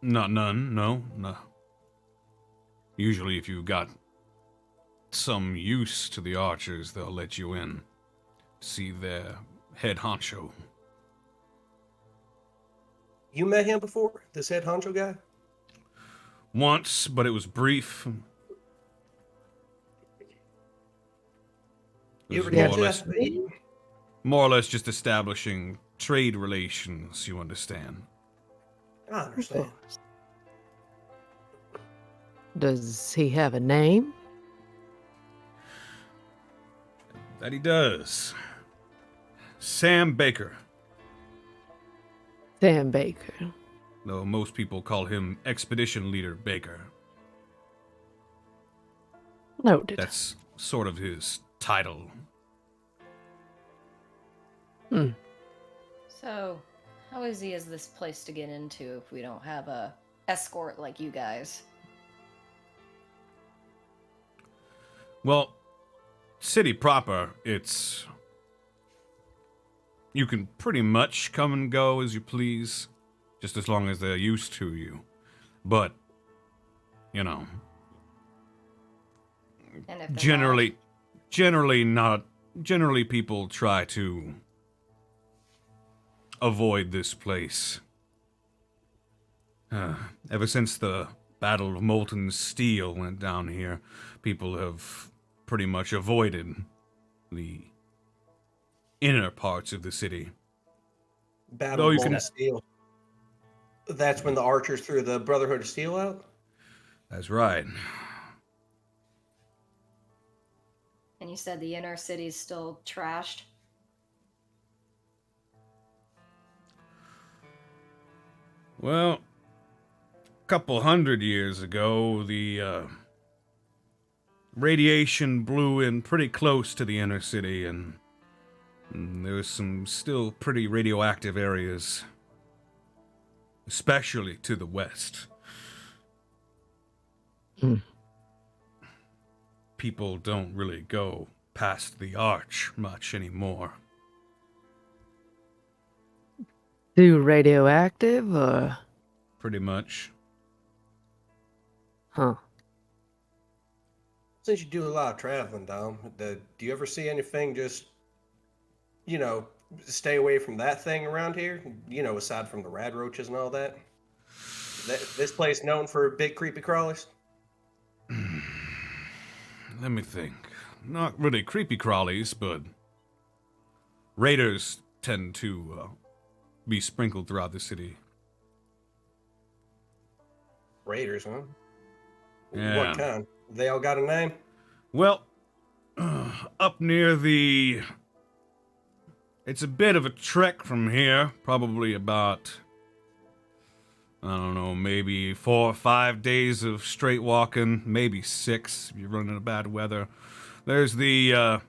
Speaker 3: Not none, no. Usually if you've got some use to the archers, they'll let you in. See their head honcho.
Speaker 2: You met him before? This head honcho guy?
Speaker 3: Once, but it was brief.
Speaker 2: You ever
Speaker 3: more
Speaker 2: catch
Speaker 3: or less,
Speaker 2: that?
Speaker 3: more or less just establishing trade relations, you understand.
Speaker 2: I understand.
Speaker 5: Does he have a name?
Speaker 3: That he does. Sam Baker.
Speaker 5: Sam Baker.
Speaker 3: Though most people call him Expedition Leader Baker.
Speaker 5: Noted.
Speaker 3: That's sort of his title.
Speaker 6: So, how easy is this place to get into if we don't have a escort like you guys?
Speaker 3: Well, city proper, it's... You can pretty much come and go as you please, just as long as they're used to you. But, you know...
Speaker 6: And if they're
Speaker 3: Generally people try to avoid this place. Ever since the Battle of Molten Steel went down here, people have pretty much avoided the inner parts of the city.
Speaker 2: Battle of Molten Steel. That's when the archers threw the Brotherhood of Steel out?
Speaker 3: That's right.
Speaker 6: And you said the inner city's still trashed?
Speaker 3: Well, a couple hundred years ago, the radiation blew in pretty close to the inner city, and there was some still pretty radioactive areas, especially to the west. People don't really go past the arch much anymore.
Speaker 5: Too radioactive, or?
Speaker 3: Pretty much.
Speaker 5: Huh.
Speaker 2: Since you do a lot of traveling, Dom, do you ever see anything just, stay away from that thing around here? Aside from the rad roaches and all that? This place known for big creepy crawlers?
Speaker 3: Let me think. Not really creepy crawlies, but raiders tend to be sprinkled throughout the city.
Speaker 2: Raiders, huh?
Speaker 3: Yeah.
Speaker 2: What kind? They all got a name?
Speaker 3: Well, up near the... It's a bit of a trek from here. Probably about, I don't know, maybe 4 or 5 days of straight walking. Maybe 6 if you're running into bad weather. There's the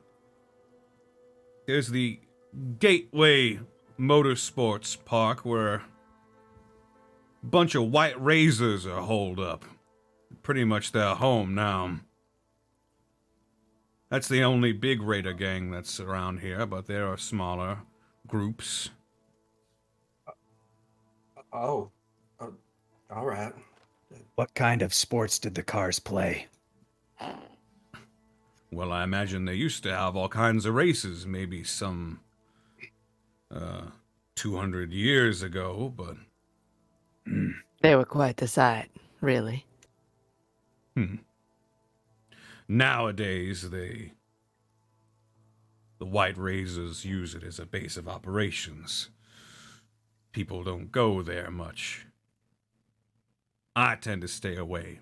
Speaker 3: Gateway Motorsports Park where a bunch of white razors are holed up. Pretty much their home now. That's the only big raider gang that's around here, but there are smaller groups.
Speaker 2: All right.
Speaker 1: What kind of sports did the cars play?
Speaker 3: Well, I imagine they used to have all kinds of races, maybe some 200 years ago, but...
Speaker 5: They were quite the sight, really.
Speaker 3: Nowadays, the White Razors use it as a base of operations. People don't go there much. I tend to stay away.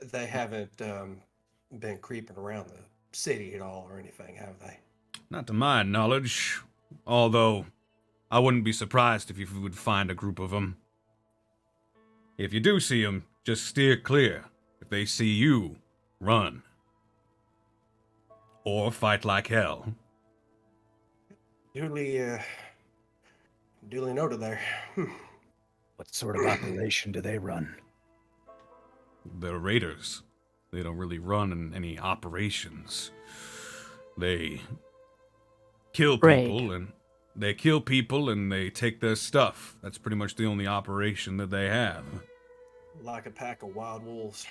Speaker 2: They haven't been creeping around the city at all or anything, have they?
Speaker 3: Not to my knowledge, although I wouldn't be surprised if you would find a group of them. If you do see them, just steer clear. If they see you, run. Or fight like hell.
Speaker 2: Duly noted there.
Speaker 1: What sort of operation do they run?
Speaker 3: They're raiders. They don't really run any operations. They kill people and they take their stuff. That's pretty much the only operation that they have.
Speaker 2: Like a pack of wild wolves.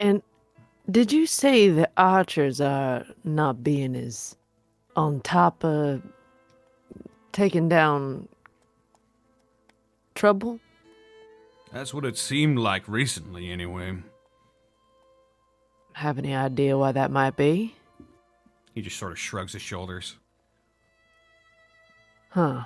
Speaker 5: And did you say the archers are not being as on top of taking down trouble?
Speaker 3: That's what it seemed like recently, anyway.
Speaker 5: Have any idea why that might be?
Speaker 3: He just sort of shrugs his shoulders.
Speaker 5: Huh.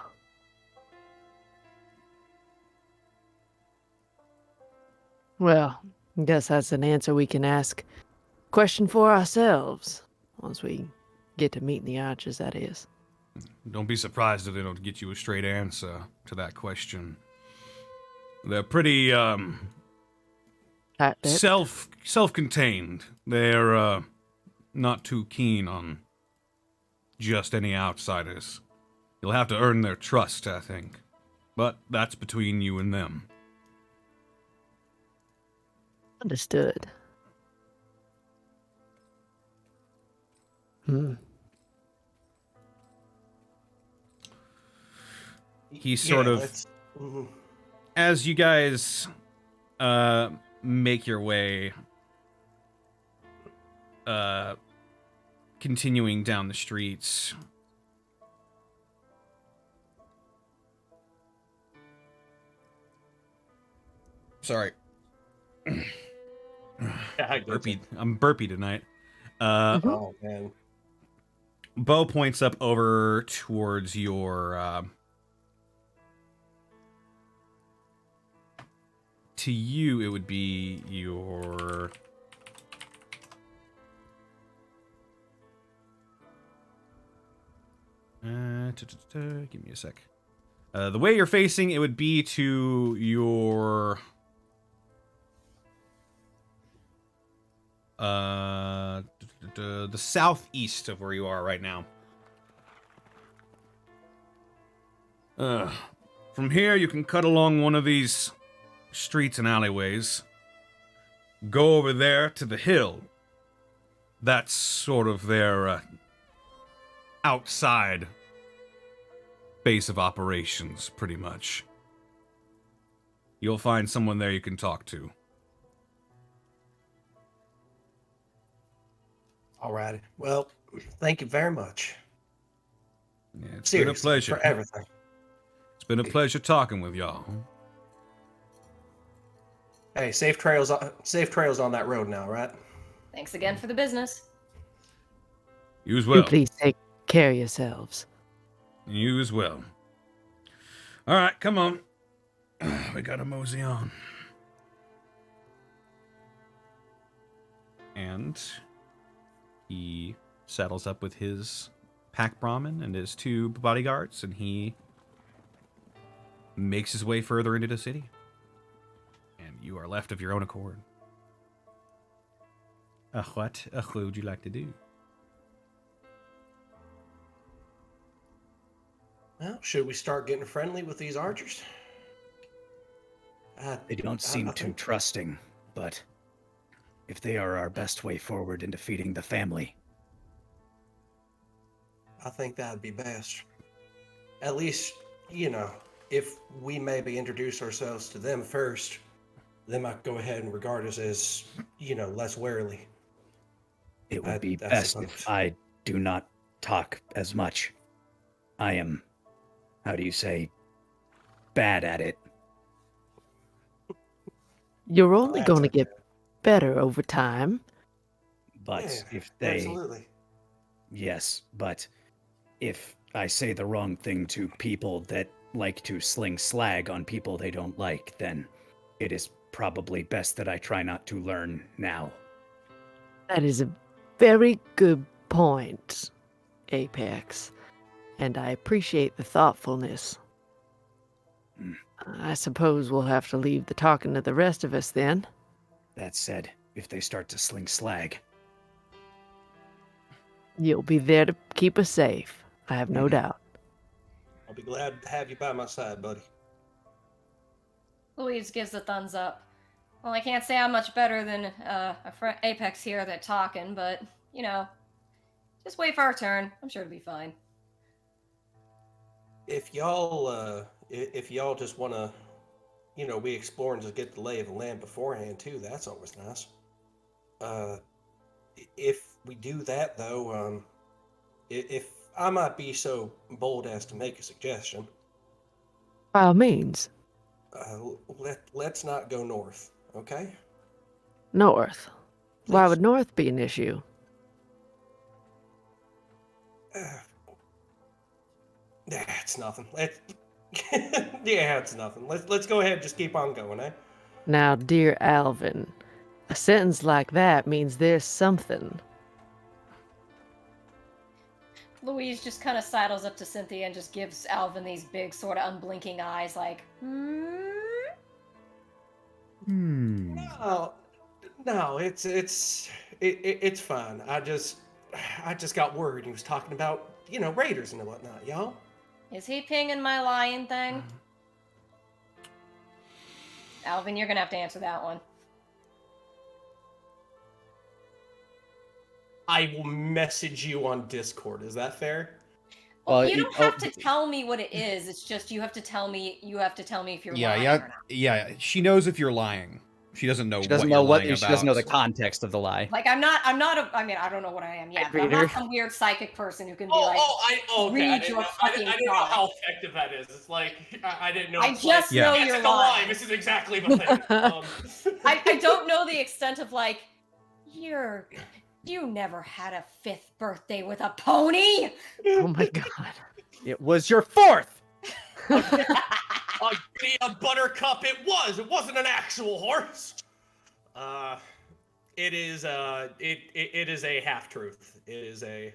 Speaker 5: Well, I guess that's an answer we can ask. Question for ourselves. Once we get to meeting the archers, that is.
Speaker 3: Don't be surprised if they don't get you a straight answer to that question. They're pretty, self-contained. They're, not too keen on just any outsiders. You'll have to earn their trust, I think. But that's between you and them.
Speaker 5: Understood.
Speaker 3: He sort of, as you guys make your way, continuing down the streets, sorry. I'm burpy tonight.
Speaker 2: Oh man.
Speaker 3: Beau points up over towards your to you, it would be your give me a sec. The way you're facing, it would be to your the southeast of where you are right now. From here, you can cut along one of these streets and alleyways. Go over there to the hill. That's sort of their outside base of operations, pretty much. You'll find someone there you can talk to.
Speaker 2: All right. Well, thank you very much.
Speaker 3: Yeah, it's
Speaker 2: Seriously,
Speaker 3: been a pleasure.
Speaker 2: for everything.
Speaker 3: It's been a pleasure talking with y'all.
Speaker 2: Hey, safe trails on that road now, right?
Speaker 6: Thanks again for the business.
Speaker 3: You as
Speaker 5: You
Speaker 3: well.
Speaker 5: please take care of yourselves.
Speaker 3: You as well. All right, come on. We gotta mosey on. And he saddles up with his pack Brahmin and his 2 bodyguards, and he makes his way further into the city. And you are left of your own accord. What would you like to do?
Speaker 2: Well, should we start getting friendly with these archers?
Speaker 1: They don't seem too trusting, but if they are our best way forward in defeating the family,
Speaker 2: I think that'd be best. At least, you know, if we maybe introduce ourselves to them first, they might go ahead and regard us as, you know, less warily.
Speaker 1: it would be best if I do not talk as much. I am, how do you say, bad at it.
Speaker 5: You're only going to get better over time.
Speaker 1: But
Speaker 2: Yeah,
Speaker 1: if they...
Speaker 2: Absolutely.
Speaker 1: Yes, but if I say the wrong thing to people that like to sling slag on people they don't like, then it is probably best that I try not to learn now.
Speaker 5: That is a very good point, Apex. And I appreciate the thoughtfulness. I suppose we'll have to leave the talking to the rest of us then.
Speaker 1: That said, if they start to sling slag...
Speaker 5: You'll be there to keep us safe. I have no doubt.
Speaker 2: I'll be glad to have you by my side, buddy.
Speaker 6: Louise gives the thumbs up. Well, I can't say I'm much better than a friend Apex here that's talking, but, you know, just wait for our turn. I'm sure it'll be fine.
Speaker 2: If y'all just want to, you know, we explore and just get the lay of the land beforehand too, that's always nice. If we do that though, if I might be so bold as to make a suggestion,
Speaker 5: By all means.
Speaker 2: let's not go north, okay?
Speaker 5: North. Why
Speaker 2: Please.
Speaker 5: would north be an issue?
Speaker 2: It's nothing. Yeah, it's nothing. Let's go ahead and just keep on going, eh?
Speaker 5: Now, dear Alvin, a sentence like that means there's something.
Speaker 6: Louise just kind of sidles up to Cynthia and just gives Alvin these big, sort of unblinking eyes, like,
Speaker 2: No, no, it's fine. I just got worried. He was talking about, raiders and whatnot, y'all.
Speaker 6: Is he pinging my lion thing? Alvin, you're gonna have to answer that one.
Speaker 2: I will message you on Discord. Is that fair?
Speaker 6: Well, you don't have to tell me what it is. It's just you have to tell me. You have to tell me if you're lying or not.
Speaker 3: Yeah. She knows if you're lying. She doesn't know.
Speaker 1: She doesn't know what. She doesn't know the context of the lie.
Speaker 6: Like I'm not. I mean, I don't know what I am yet. But I'm not some weird psychic person who can be like. Read your fucking
Speaker 2: I didn't know how effective that is. It's like I didn't know.
Speaker 6: I just know you're lying.
Speaker 2: This is exactly the thing.
Speaker 6: I don't know the extent of like you never had a 5th birthday with a pony.
Speaker 5: Oh my god.
Speaker 1: It was your 4th.
Speaker 2: A buttercup. It wasn't an actual horse. It is a half truth. It is a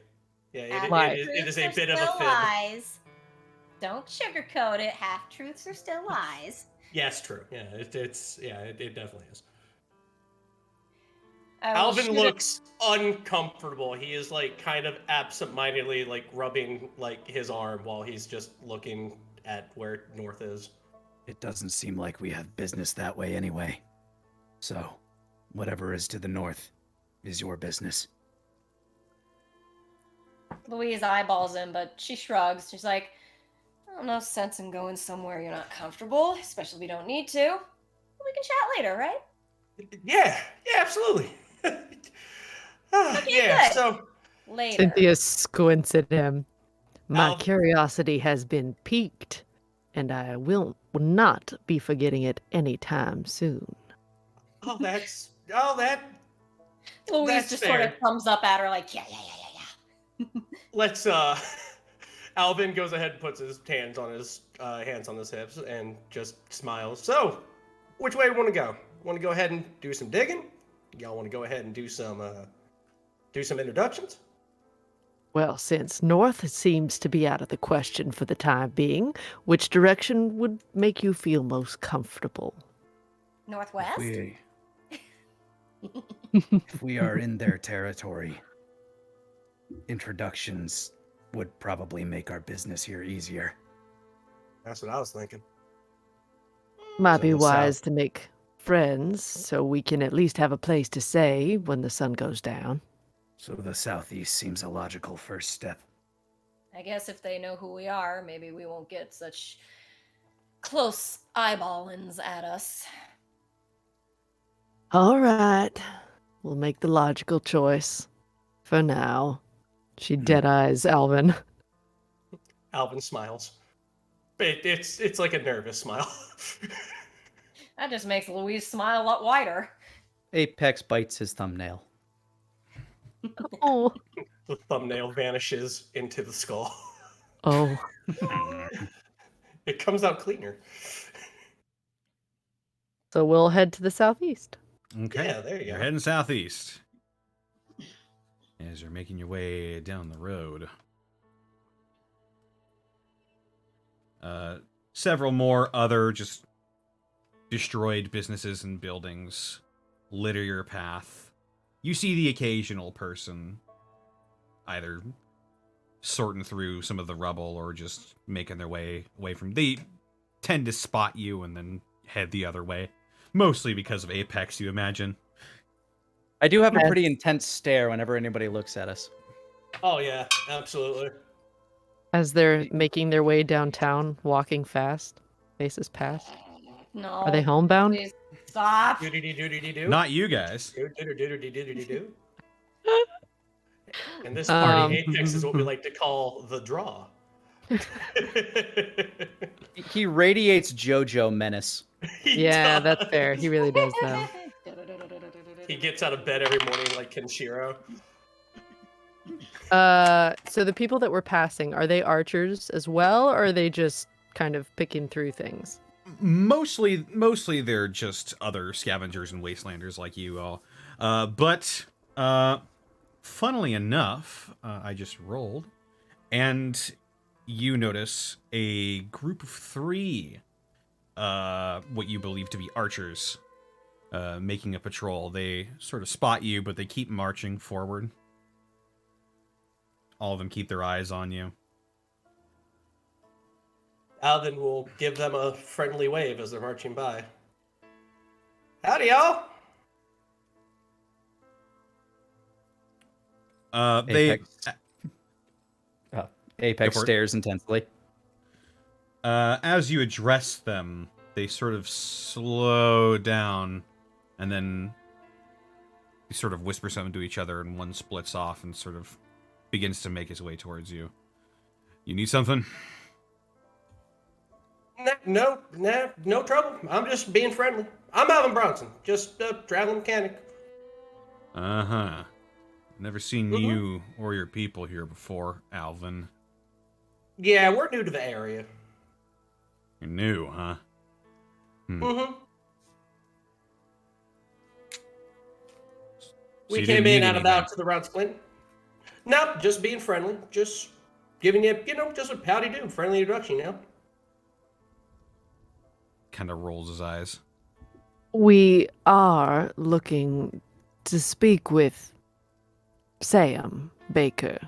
Speaker 2: it is a bit of a fib.
Speaker 6: Lies. Don't sugarcoat it. Half truths are still lies.
Speaker 2: Yes, true. Yeah, it definitely is. Alvin looks uncomfortable. He is like kind of absentmindedly like rubbing like his arm while he's just looking at where north is.
Speaker 9: It doesn't seem like we have business that way anyway. So, whatever is to the north is your business.
Speaker 6: Louise eyeballs him, but she shrugs. She's like, no sense in going somewhere you're not comfortable, especially if we don't need to. We can chat later, right?
Speaker 2: Yeah, absolutely.
Speaker 6: Good.
Speaker 2: So
Speaker 6: later.
Speaker 5: Cynthia squints at him. My curiosity has been piqued, and I will not be forgetting it anytime soon.
Speaker 6: Louise
Speaker 2: that's
Speaker 6: just
Speaker 2: fair.
Speaker 6: sort of thumbs up at her like, yeah.
Speaker 2: Let's Alvin goes ahead and puts his hands on his hips and just smiles. So, which way do we want to go? Want to go ahead and do some digging? Y'all want to go ahead and do some introductions?
Speaker 5: Well, since north seems to be out of the question for the time being, which direction would make you feel most comfortable?
Speaker 6: Northwest?
Speaker 9: If we are in their territory, introductions would probably make our business here easier.
Speaker 2: That's what I was thinking.
Speaker 5: Might be wise to make friends so we can at least have a place to stay when the sun goes down.
Speaker 9: So the southeast seems a logical first step.
Speaker 6: I guess if they know who we are, maybe we won't get such close eyeballings at us.
Speaker 5: All right. We'll make the logical choice. For now. She dead-eyes Alvin.
Speaker 2: Alvin smiles. It's like a nervous smile.
Speaker 6: That just makes Louise smile a lot wider.
Speaker 1: Apex bites his thumbnail.
Speaker 5: Oh.
Speaker 2: The thumbnail vanishes into the skull.
Speaker 5: Oh.
Speaker 2: It comes out cleaner.
Speaker 5: So we'll head to the southeast.
Speaker 3: Okay.
Speaker 2: Yeah, there you go.
Speaker 3: You're heading southeast. As you're making your way down the road. Several more other just destroyed businesses and buildings litter your path. You see the occasional person either sorting through some of the rubble or just making their way away from. They tend to spot you and then head the other way. Mostly because of Apex, you imagine.
Speaker 1: I do have a pretty intense stare whenever anybody looks at us.
Speaker 2: Oh yeah, absolutely.
Speaker 5: As they're making their way downtown, walking fast, faces past.
Speaker 6: No.
Speaker 5: Are they homebound?
Speaker 6: Please stop.
Speaker 3: Not you guys.
Speaker 2: And this party, Apex is what we like to call the draw.
Speaker 1: He radiates JoJo menace.
Speaker 5: Yeah, that's fair. He really does, though.
Speaker 2: He gets out of bed every morning like Kenshiro.
Speaker 5: So the people that we're passing, are they archers as well, or are they just kind of picking through things?
Speaker 3: Mostly they're just other scavengers and wastelanders like you all. But funnily enough, I just rolled, And you notice a group of 3, what you believe to be archers, making a patrol. They sort of spot you, but they keep marching forward. All of them keep their eyes on you.
Speaker 2: Alvin will give them a friendly wave as they're marching by. Howdy, y'all!
Speaker 1: Apex stares intensely.
Speaker 3: As you address them, they sort of slow down, and then you sort of whisper something to each other, and one splits off and sort of begins to make his way towards you. You need something?
Speaker 2: No trouble. I'm just being friendly. I'm Alvin Bronson, just a traveling mechanic.
Speaker 3: Uh-huh. Never seen you or your people here before, Alvin.
Speaker 2: Yeah, we're new to the area.
Speaker 3: You're new, huh?
Speaker 2: We came in and about to the Rounds Clinton. No, just being friendly. Just giving you, just a howdy do, friendly introduction,
Speaker 3: Kind of rolls his eyes.
Speaker 5: We are looking to speak with Sam Baker,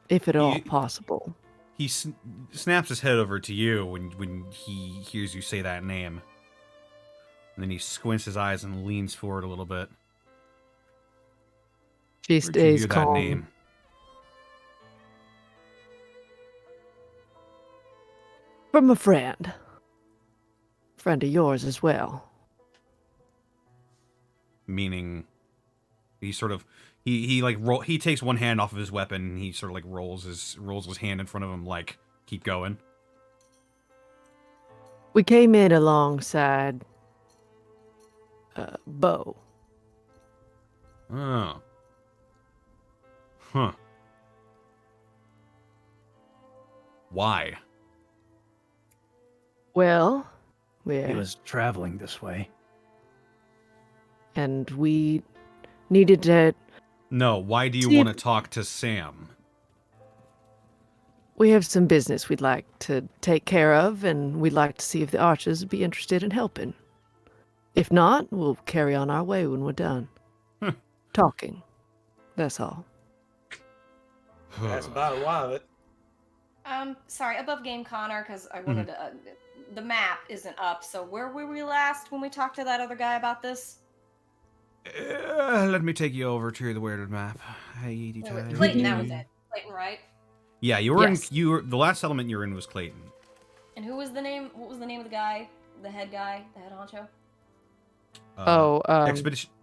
Speaker 5: if at all possible.
Speaker 3: He snaps his head over to you when he hears you say that name. And then he squints his eyes and leans forward a little bit.
Speaker 5: She
Speaker 3: Where'd you
Speaker 5: stays
Speaker 3: hear
Speaker 5: calm.
Speaker 3: that name?
Speaker 5: From a friend. Friend of yours as well.
Speaker 3: Meaning, he sort of he takes one hand off of his weapon and he sort of like rolls his hand in front of him like, keep going.
Speaker 5: We came in alongside Beau.
Speaker 3: Oh. Huh. Why?
Speaker 5: Well,
Speaker 9: He was traveling this way.
Speaker 5: And we needed to...
Speaker 3: No, why do you want to talk to Sam?
Speaker 5: We have some business we'd like to take care of, and we'd like to see if the archers would be interested in helping. If not, we'll carry on our way when we're done. Talking. That's all.
Speaker 2: That's about a lot of it.
Speaker 6: Sorry, above game, Connor, because I wanted to. The map isn't up, so where were we last when we talked to that other guy about this?
Speaker 3: Let me take you over to the weirded map.
Speaker 6: Clayton, that was it. Clayton, right?
Speaker 3: Yeah, you were the last element you were in was Clayton.
Speaker 6: And who was the name? What was the name of the guy? The head guy? The head honcho?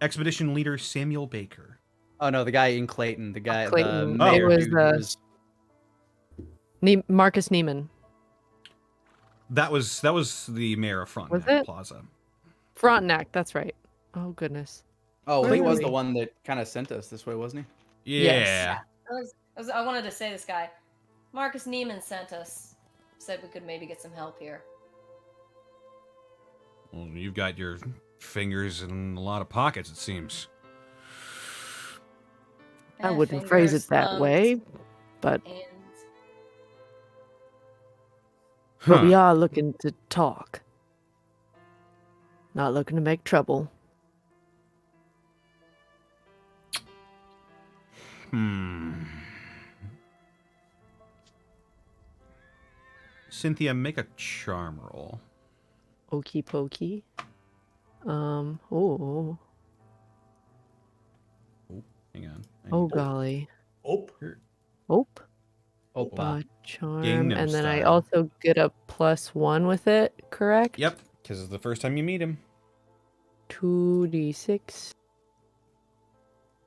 Speaker 3: Expedition leader Samuel Baker.
Speaker 1: Oh no, the guy in Clayton. The guy.
Speaker 5: Clayton.
Speaker 1: The mayor
Speaker 5: It was
Speaker 1: dude who was
Speaker 5: Marcus Neiman.
Speaker 3: That was the mayor of Frontenac Plaza.
Speaker 5: Frontenac, that's right. Oh goodness.
Speaker 1: Oh, he was the one that kind of sent us this way, wasn't he?
Speaker 3: Yeah.
Speaker 6: Yes. I wanted to say this guy. Marcus Neiman sent us. Said we could maybe get some help here.
Speaker 3: Well, you've got your fingers in a lot of pockets, it seems.
Speaker 5: I wouldn't phrase it that way, but we are looking to talk. Not looking to make trouble.
Speaker 3: Cynthia, make a charm roll.
Speaker 5: Okie pokey. Oh,
Speaker 3: hang on.
Speaker 5: Oh golly. Charm, and then I also get a +1 with it, correct?
Speaker 3: Yep, because it's the first time you meet him.
Speaker 5: 2d6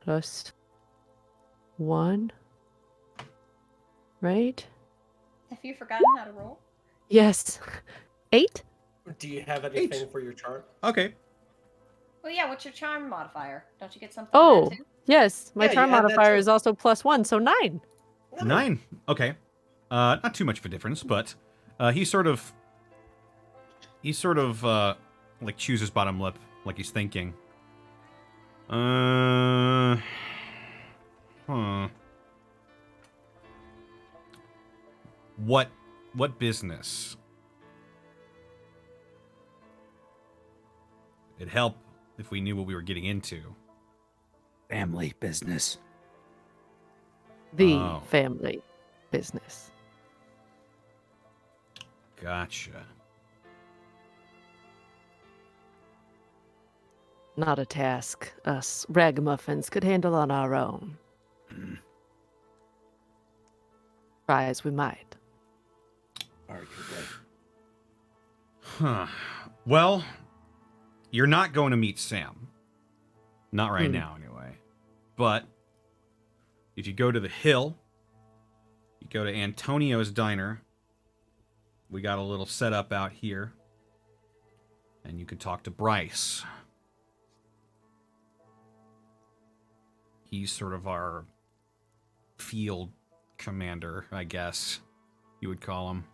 Speaker 5: +1, right?
Speaker 6: Have you forgotten how to roll?
Speaker 5: Yes. 8?
Speaker 2: Do you have anything for your charm?
Speaker 3: Okay.
Speaker 6: Well, yeah, what's your charm modifier? Don't you get something
Speaker 5: Oh,
Speaker 6: for that too?
Speaker 5: yes. My
Speaker 2: Yeah,
Speaker 5: charm
Speaker 2: you add that
Speaker 5: modifier
Speaker 2: too.
Speaker 5: is also +1, so 9.
Speaker 3: 9. Okay. Not too much of a difference, but he sort of like chews his bottom lip, like he's thinking. What business? It'd help if we knew what we were getting into.
Speaker 9: Family business.
Speaker 5: The family business.
Speaker 3: Gotcha.
Speaker 5: Not a task us ragamuffins could handle on our own. Try as we might.
Speaker 9: Arguably.
Speaker 3: Huh. Well, you're not going to meet Sam. Not right now, anyway. But if you go to the hill, you go to Antonio's Diner. We got a little setup out here. And you can talk to Bryce. He's sort of our field commander, I guess you would call him.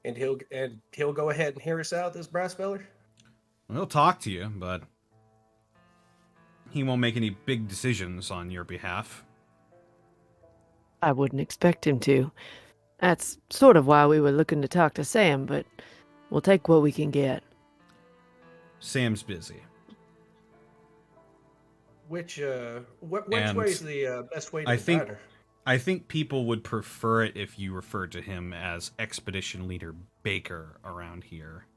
Speaker 2: And he'll go ahead and hear us out, this brass feller?
Speaker 3: He'll talk to you, but he won't make any big decisions on your behalf.
Speaker 5: I wouldn't expect him to. That's sort of why we were looking to talk to Sam, but we'll take what we can get.
Speaker 3: Sam's busy.
Speaker 2: Which way is the best way to the diner?
Speaker 3: I think people would prefer it if you referred to him as Expedition Leader Baker around here.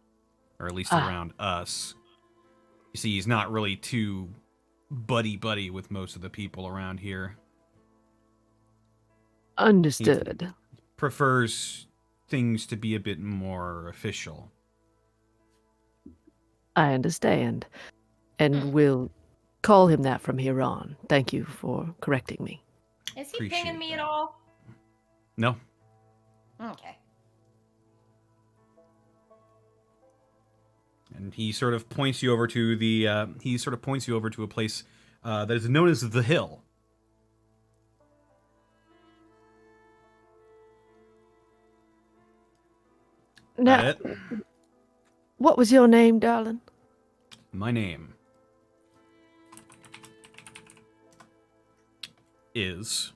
Speaker 3: Or at least around us. You see, he's not really too buddy-buddy with most of the people around here.
Speaker 5: Understood.
Speaker 3: He prefers things to be a bit more official.
Speaker 5: I understand. And we'll call him that from here on. Thank you for correcting me.
Speaker 6: Is he pinging me at all?
Speaker 3: No.
Speaker 6: Okay.
Speaker 3: And he sort of points you over to the a place that is known as the Hill.
Speaker 5: Now, what was your name, darling?
Speaker 3: My name is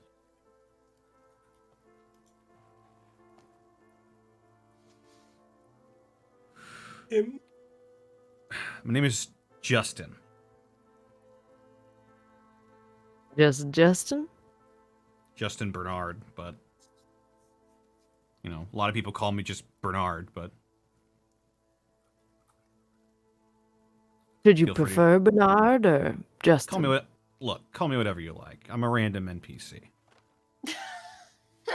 Speaker 2: him.
Speaker 3: My name is Justin.
Speaker 5: Just Justin?
Speaker 3: Justin Bernard, but you know, a lot of people call me just Bernard, but
Speaker 5: Did you prefer Bernard or Justin?
Speaker 3: Call me whatever you like. I'm a random NPC.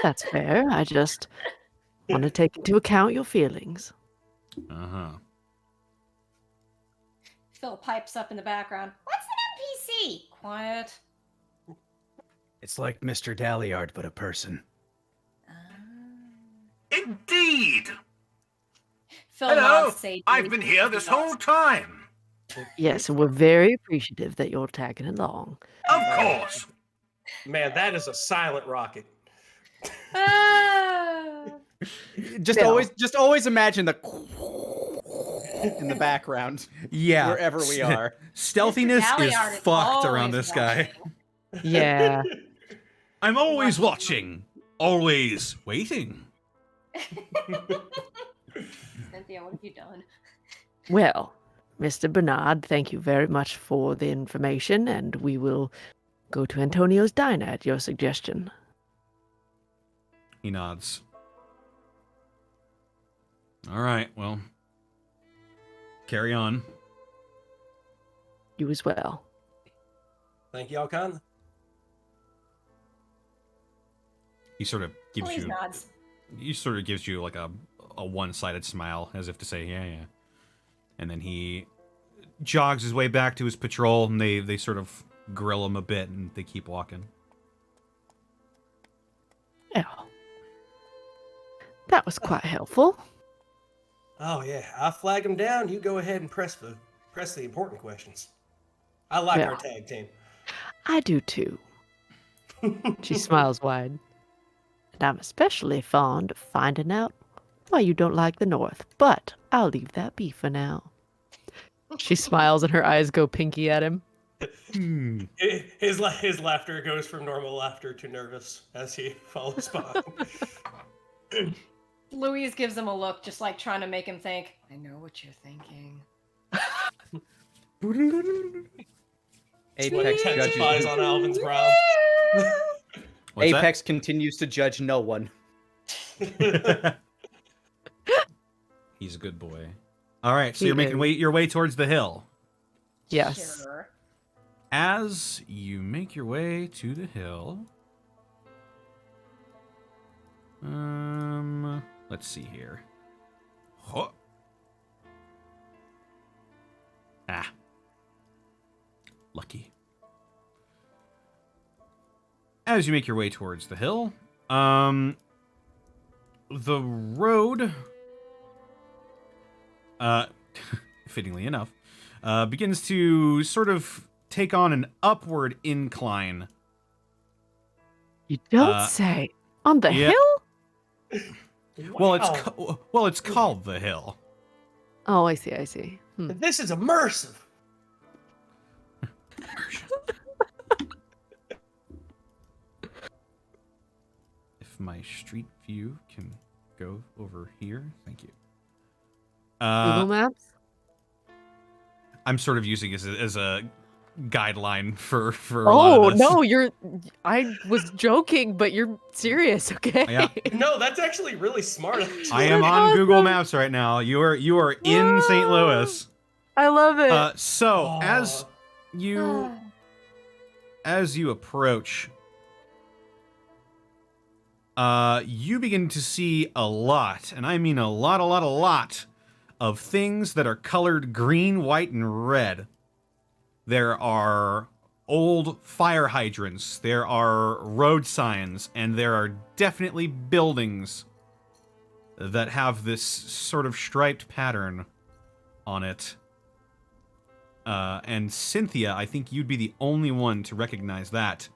Speaker 5: That's fair. I just want to take into account your feelings.
Speaker 3: Uh-huh.
Speaker 6: Phil pipes up in the background. What's an NPC? Quiet.
Speaker 9: It's like Mr. Dalliard, but a person.
Speaker 8: Indeed!
Speaker 6: Phil
Speaker 8: Hello!
Speaker 6: nods sagely.
Speaker 8: I've been here this whole time!
Speaker 5: Yes, and we're very appreciative that you're tagging along.
Speaker 8: Of course!
Speaker 2: Man, that is a silent rocket.
Speaker 1: Just always imagine the in the background.
Speaker 3: Yeah.
Speaker 1: Wherever we are.
Speaker 3: Stealthiness is fucked around this guy.
Speaker 5: Yeah.
Speaker 3: I'm always watching. Always waiting.
Speaker 6: Cynthia, what have you done?
Speaker 5: Well, Mr. Bernard, thank you very much for the information, and we will go to Antonio's Diner at your suggestion.
Speaker 3: He nods. All right, well, carry on.
Speaker 5: You as well.
Speaker 2: Thank you all kindly.
Speaker 3: He sort of gives
Speaker 6: Please nods.
Speaker 3: you like a one-sided smile, as if to say, yeah. And then he jogs his way back to his patrol, and they sort of grill him a bit, and they keep walking.
Speaker 5: Yeah. That was quite helpful.
Speaker 2: Oh yeah, I flag them down. You go ahead and press the important questions. I like our tag team.
Speaker 5: I do too. She smiles wide. And I'm especially fond of finding out why you don't like the North, but I'll leave that be for now. She smiles and her eyes go pinky at him.
Speaker 2: His laughter goes from normal laughter to nervous as he follows behind.
Speaker 6: Louise gives him a look, just like trying to make him think, I know what you're thinking.
Speaker 1: Apex
Speaker 2: intensifies
Speaker 1: judges.
Speaker 2: on Alvin's brow.
Speaker 3: What's
Speaker 1: Apex continues to judge no one.
Speaker 3: He's a good boy. All right, so
Speaker 5: He
Speaker 3: you're making
Speaker 5: is.
Speaker 3: your way towards the hill.
Speaker 5: Yes.
Speaker 6: Sure.
Speaker 3: As you make your way to the hill, let's see here. Huh. Ah, lucky. As you make your way towards the hill, the road, fittingly enough, begins to sort of take on an upward incline.
Speaker 5: You don't say. On the
Speaker 3: yeah.
Speaker 5: hill?
Speaker 3: Well, it's called the hill.
Speaker 5: Oh, I see.
Speaker 2: This is immersive.
Speaker 3: If my street view can go over here, thank you.
Speaker 5: Google Maps?
Speaker 3: I'm sort of using it as a guideline for a
Speaker 5: Oh,
Speaker 3: lot of this.
Speaker 5: no, I was joking, but you're serious, okay?
Speaker 3: Yeah.
Speaker 2: No, that's actually really smart. Actually.
Speaker 3: I am on Google Maps right now. You are in St. Louis.
Speaker 5: I love it.
Speaker 3: So as you approach, you begin to see a lot, and I mean a lot of things that are colored green, white, and red. There are old fire hydrants, there are road signs, and there are definitely buildings that have this sort of striped pattern on it. And Cynthia, I think you'd be the only one to recognize that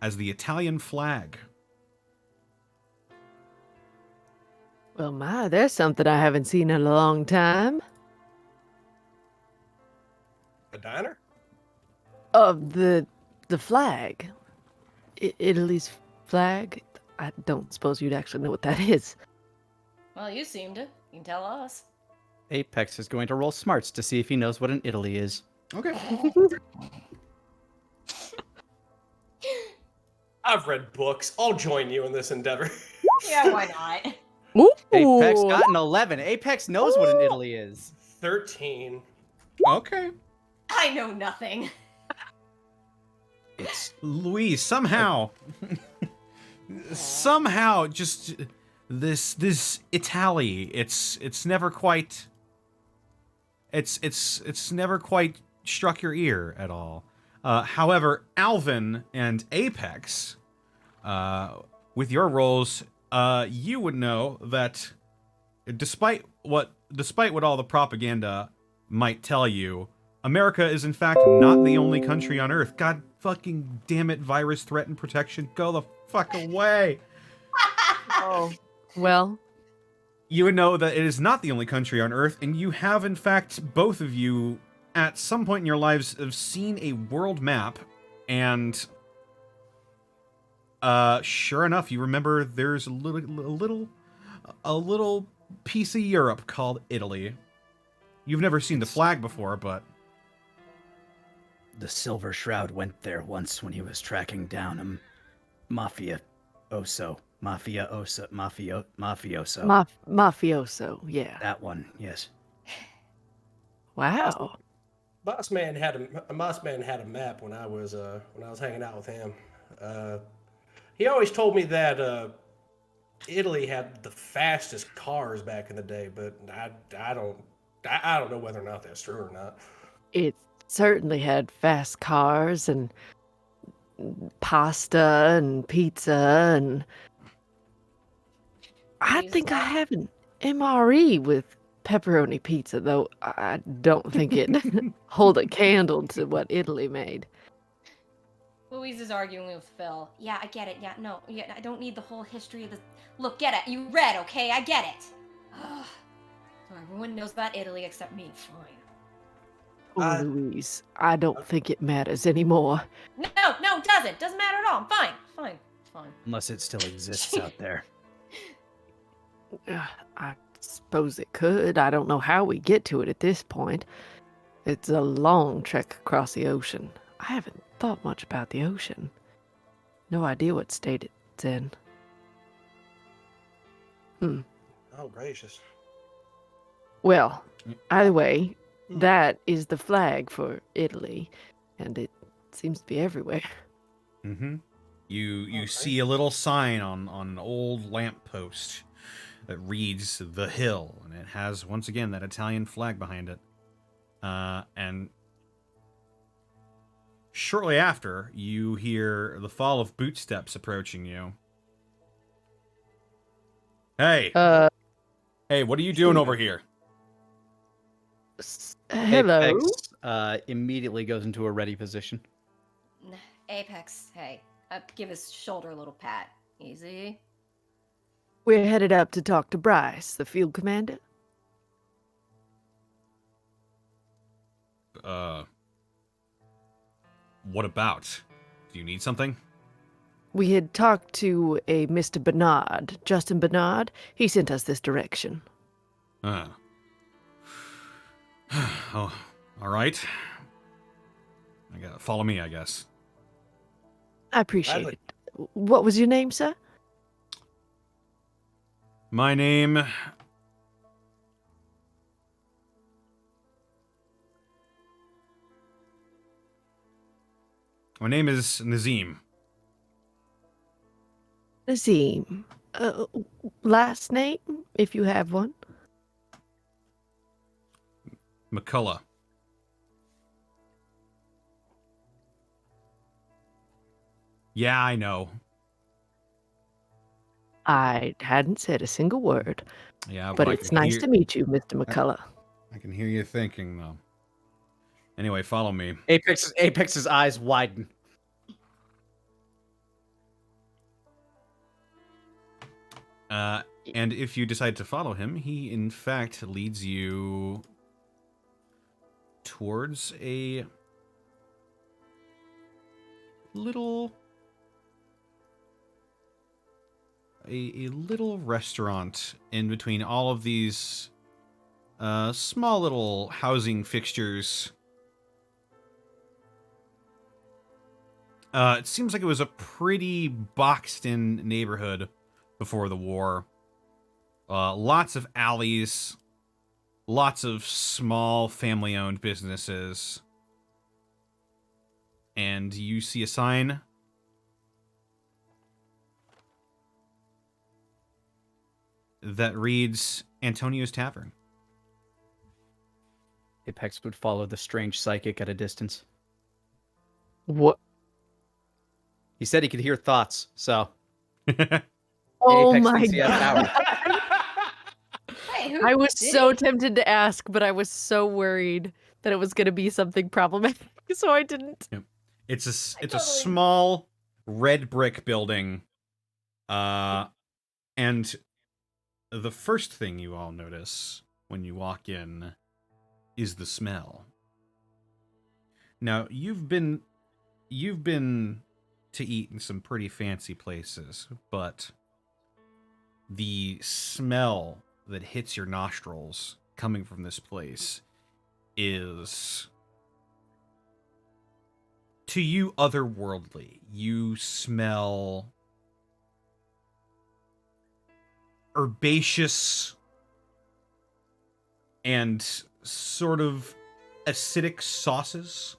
Speaker 3: as the Italian flag.
Speaker 5: Well, there's something I haven't seen in a long time.
Speaker 2: A diner?
Speaker 5: Of the flag. Italy's flag. I don't suppose you'd actually know what that is.
Speaker 6: Well, you seem to. You can tell us.
Speaker 1: Apex is going to roll smarts to see if he knows what an Italy is.
Speaker 3: Okay.
Speaker 2: I've read books. I'll join you in this endeavor.
Speaker 6: Yeah, why not?
Speaker 5: Ooh.
Speaker 1: Apex got an 11. Apex knows what an Italy is.
Speaker 2: 13.
Speaker 3: Okay.
Speaker 6: I know nothing.
Speaker 1: It's
Speaker 3: Louise, somehow just this Italy, it's never quite it's never quite struck your ear at all. However, Alvin and Apex, with your roles, you would know that despite what all the propaganda might tell you, America is in fact not the only country on Earth. God fucking damn it, virus threat and protection, go the fuck away.
Speaker 5: Oh. Well,
Speaker 3: You would know that it is not the only country on Earth, and you have in fact, both of you, at some point in your lives, have seen a world map, and sure enough, you remember there's a little piece of Europe called Italy. You've never seen the flag before, but
Speaker 9: The Silver Shroud went there once when he was tracking down a mafioso.
Speaker 5: mafioso, yeah.
Speaker 9: That one, yes.
Speaker 5: Wow.
Speaker 2: Boss man had a map when I was hanging out with him. He always told me that Italy had the fastest cars back in the day, but I don't know whether or not that's true or not.
Speaker 5: It certainly had fast cars and pasta and pizza, and I think I have an MRE with pepperoni pizza, though I don't think it hold a candle to what Italy made.
Speaker 6: Louise is arguing with Phil. Yeah, I get it. Yeah, no. Yeah, I don't need the whole history of the... Look, get it. You read, okay? I get it. So everyone knows about Italy except me. Fine.
Speaker 2: Uh,
Speaker 5: Louise, I don't
Speaker 2: okay.
Speaker 5: think it matters anymore.
Speaker 6: No, it doesn't. Doesn't matter at all. I'm fine. It's fine.
Speaker 9: Unless it still exists out there.
Speaker 5: I suppose it could. I don't know how we get to it at this point. It's a long trek across the ocean. I haven't thought much about the ocean. No idea what state it's in.
Speaker 2: Oh, gracious.
Speaker 5: Well, either way, that is the flag for Italy, and it seems to be everywhere.
Speaker 3: Mm-hmm. You see a little sign on an old lamppost that reads "The Hill," and it has once again that Italian flag behind it. And shortly after, you hear the fall of bootsteps approaching you. Hey, hey, what are you doing over here?
Speaker 5: Hello.
Speaker 1: Apex immediately goes into a ready position.
Speaker 6: Apex, hey, give his shoulder a little pat. Easy.
Speaker 5: We're headed up to talk to Bryce, the field commander.
Speaker 3: What about? Do you need something?
Speaker 5: We had talked to a Mr. Bernard, Justin Bernard. He sent us this direction.
Speaker 3: Oh, all right. Follow me, I guess.
Speaker 5: I appreciate it. What was your name, sir?
Speaker 3: My name... My name is Nazim.
Speaker 5: Nazim. Last name, if you have one.
Speaker 3: McCullough. Yeah, I know.
Speaker 5: I hadn't said a single word.
Speaker 3: Yeah,
Speaker 5: but it's nice to meet you, Mr. McCullough.
Speaker 3: I can hear you thinking, though. Anyway, follow me.
Speaker 1: Apex's eyes widen.
Speaker 3: And if you decide to follow him, he in fact leads you towards a little restaurant in between all of these small little housing fixtures. It seems like it was a pretty boxed-in neighborhood before the war. Lots of alleys, lots of small family-owned businesses. And you see a sign that reads Antonio's Tavern.
Speaker 1: Apex would follow the strange psychic at a distance.
Speaker 5: What?
Speaker 1: He said he could hear thoughts, so...
Speaker 5: Oh
Speaker 1: Apex
Speaker 5: my
Speaker 1: thinks he has
Speaker 5: god.
Speaker 1: power.
Speaker 6: Hey,
Speaker 5: I was so tempted to ask, but I was so worried that it was going to be something problematic, so I didn't.
Speaker 3: Yep. It's a small red brick building, and the first thing you all notice when you walk in is the smell. Now, you've been to eat in some pretty fancy places, but the smell that hits your nostrils coming from this place is, to you, otherworldly. You smell herbaceous and sort of acidic sauces.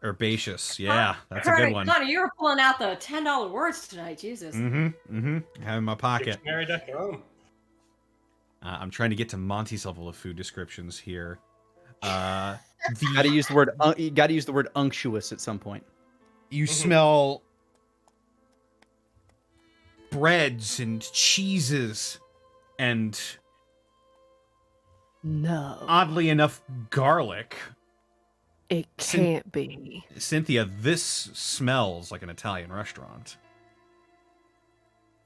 Speaker 3: Herbaceous, yeah, that's a good one.
Speaker 6: Connor, you were pulling out the $10 words tonight, Jesus.
Speaker 3: I have in my pocket.
Speaker 2: Dictionary.com.
Speaker 3: I'm trying to get to Monty's level of food descriptions here.
Speaker 1: Gotta use the word. You gotta use the word unctuous at some point.
Speaker 3: You smell breads and cheeses and,
Speaker 5: No.
Speaker 3: oddly enough, garlic.
Speaker 5: It can't be.
Speaker 3: Cynthia, this smells like an Italian restaurant.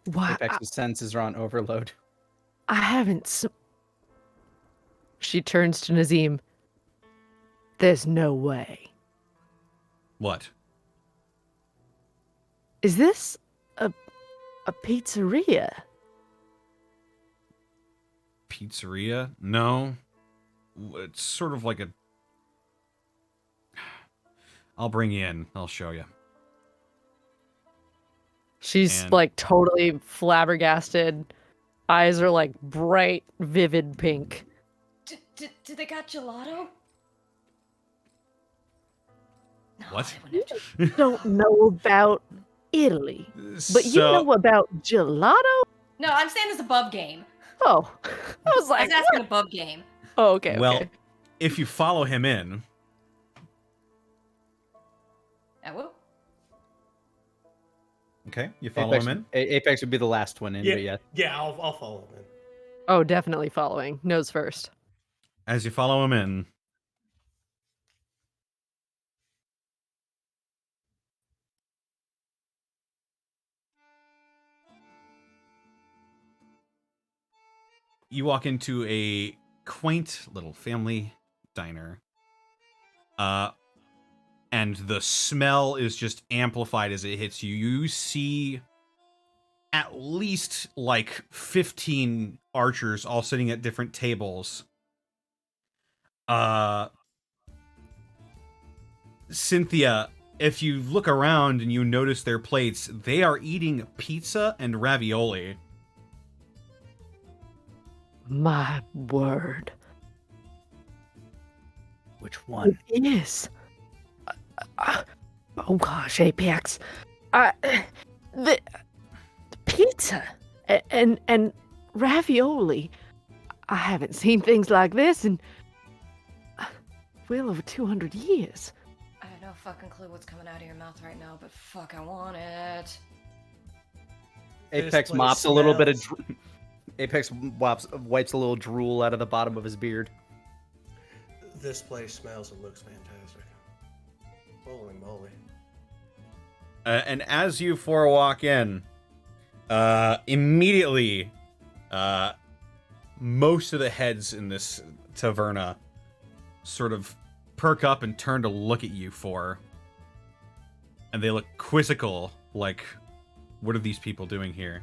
Speaker 5: Why?
Speaker 1: Apex's senses are on overload.
Speaker 5: I haven't. She turns to Nazim. There's no way.
Speaker 3: What?
Speaker 5: Is this a pizzeria?
Speaker 3: Pizzeria? No. It's sort of like a... I'll bring you in. I'll show you.
Speaker 5: She's
Speaker 3: And-
Speaker 5: like totally flabbergasted. Eyes are like bright, vivid pink.
Speaker 6: Do they got gelato? No,
Speaker 3: What?
Speaker 6: they wouldn't have
Speaker 5: You don't know about Italy, but you know about gelato?
Speaker 6: No, I'm saying this above game.
Speaker 5: Oh, I was
Speaker 6: I
Speaker 5: like,
Speaker 6: was asking above game.
Speaker 5: oh, okay,
Speaker 3: Well,
Speaker 5: okay.
Speaker 3: if you follow him in...
Speaker 6: I will.
Speaker 3: Okay, you follow him in?
Speaker 1: Apex would be the last one in, but yeah.
Speaker 2: Yeah, I'll follow him in.
Speaker 5: Oh, definitely following. Nose first.
Speaker 3: As you follow him in... You walk into a quaint little family diner. And the smell is just amplified as it hits you. You see at least like 15 archers all sitting at different tables. Cynthia, if you look around and you notice their plates, they are eating pizza and ravioli.
Speaker 5: My word.
Speaker 9: Which one?
Speaker 5: It is. Oh gosh, Apex. The pizza and ravioli. I haven't seen things like this in well over 200 years.
Speaker 6: I have no fucking clue what's coming out of your mouth right now, but fuck, I want it.
Speaker 1: Apex
Speaker 2: place
Speaker 1: mops a little bit of.
Speaker 2: smells-
Speaker 1: Apex wipes a little drool out of the bottom of his beard.
Speaker 2: This place smells and looks fantastic. Holy moly.
Speaker 3: And as you four walk in, immediately, most of the heads in this taverna sort of perk up and turn to look at you four. And they look quizzical, like, what are these people doing here?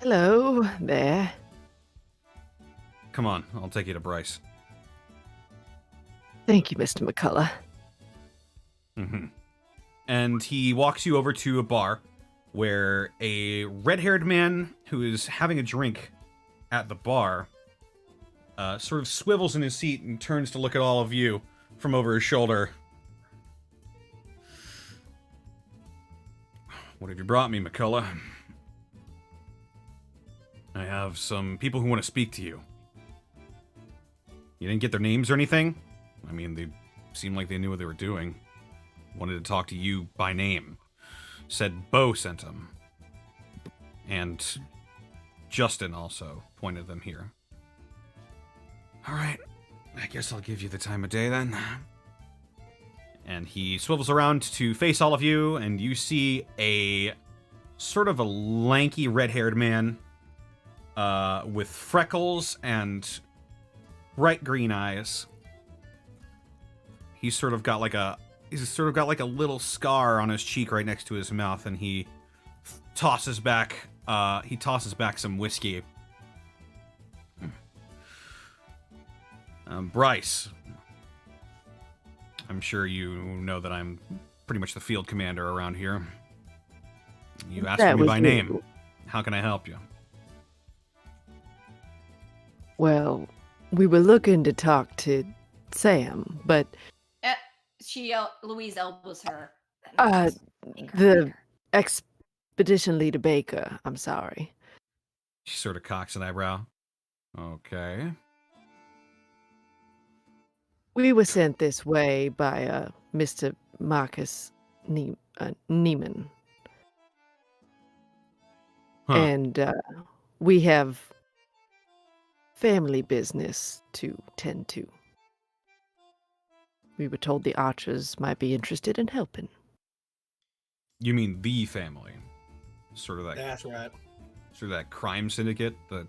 Speaker 5: Hello there.
Speaker 3: Come on, I'll take you to Bryce.
Speaker 5: Thank you, Mr. McCullough.
Speaker 3: Mm-hmm. And he walks you over to a bar where a red-haired man who is having a drink at the bar sort of swivels in his seat and turns to look at all of you from over his shoulder. What have you brought me, McCullough? I have some people who want to speak to you. You didn't get their names or anything? I mean, they seemed like they knew what they were doing. Wanted to talk to you by name. Said Beau sent them. And Justin also pointed them here. Alright, I guess I'll give you the time of day then. And he swivels around to face all of you, and you see a sort of a lanky red-haired man with freckles and bright green eyes. He's sort of got like a little scar on his cheek right next to his mouth, and he tosses back some whiskey. Bryce, I'm sure you know that I'm pretty much the field commander around here. You asked
Speaker 5: That
Speaker 3: for me
Speaker 5: was
Speaker 3: by
Speaker 5: you.
Speaker 3: name. How can I help you?
Speaker 5: Well, we were looking to talk to Sam, but
Speaker 6: Louise elbows her.
Speaker 5: the expedition leader Baker, I'm sorry.
Speaker 3: She sort of cocks an eyebrow. Okay.
Speaker 5: We were sent this way by Mr. Marcus Neiman.
Speaker 3: Huh.
Speaker 5: And we have family business to tend to. We were told the Archers might be interested in helping.
Speaker 3: You mean the family? Sort of
Speaker 2: That's right.
Speaker 3: that crime syndicate that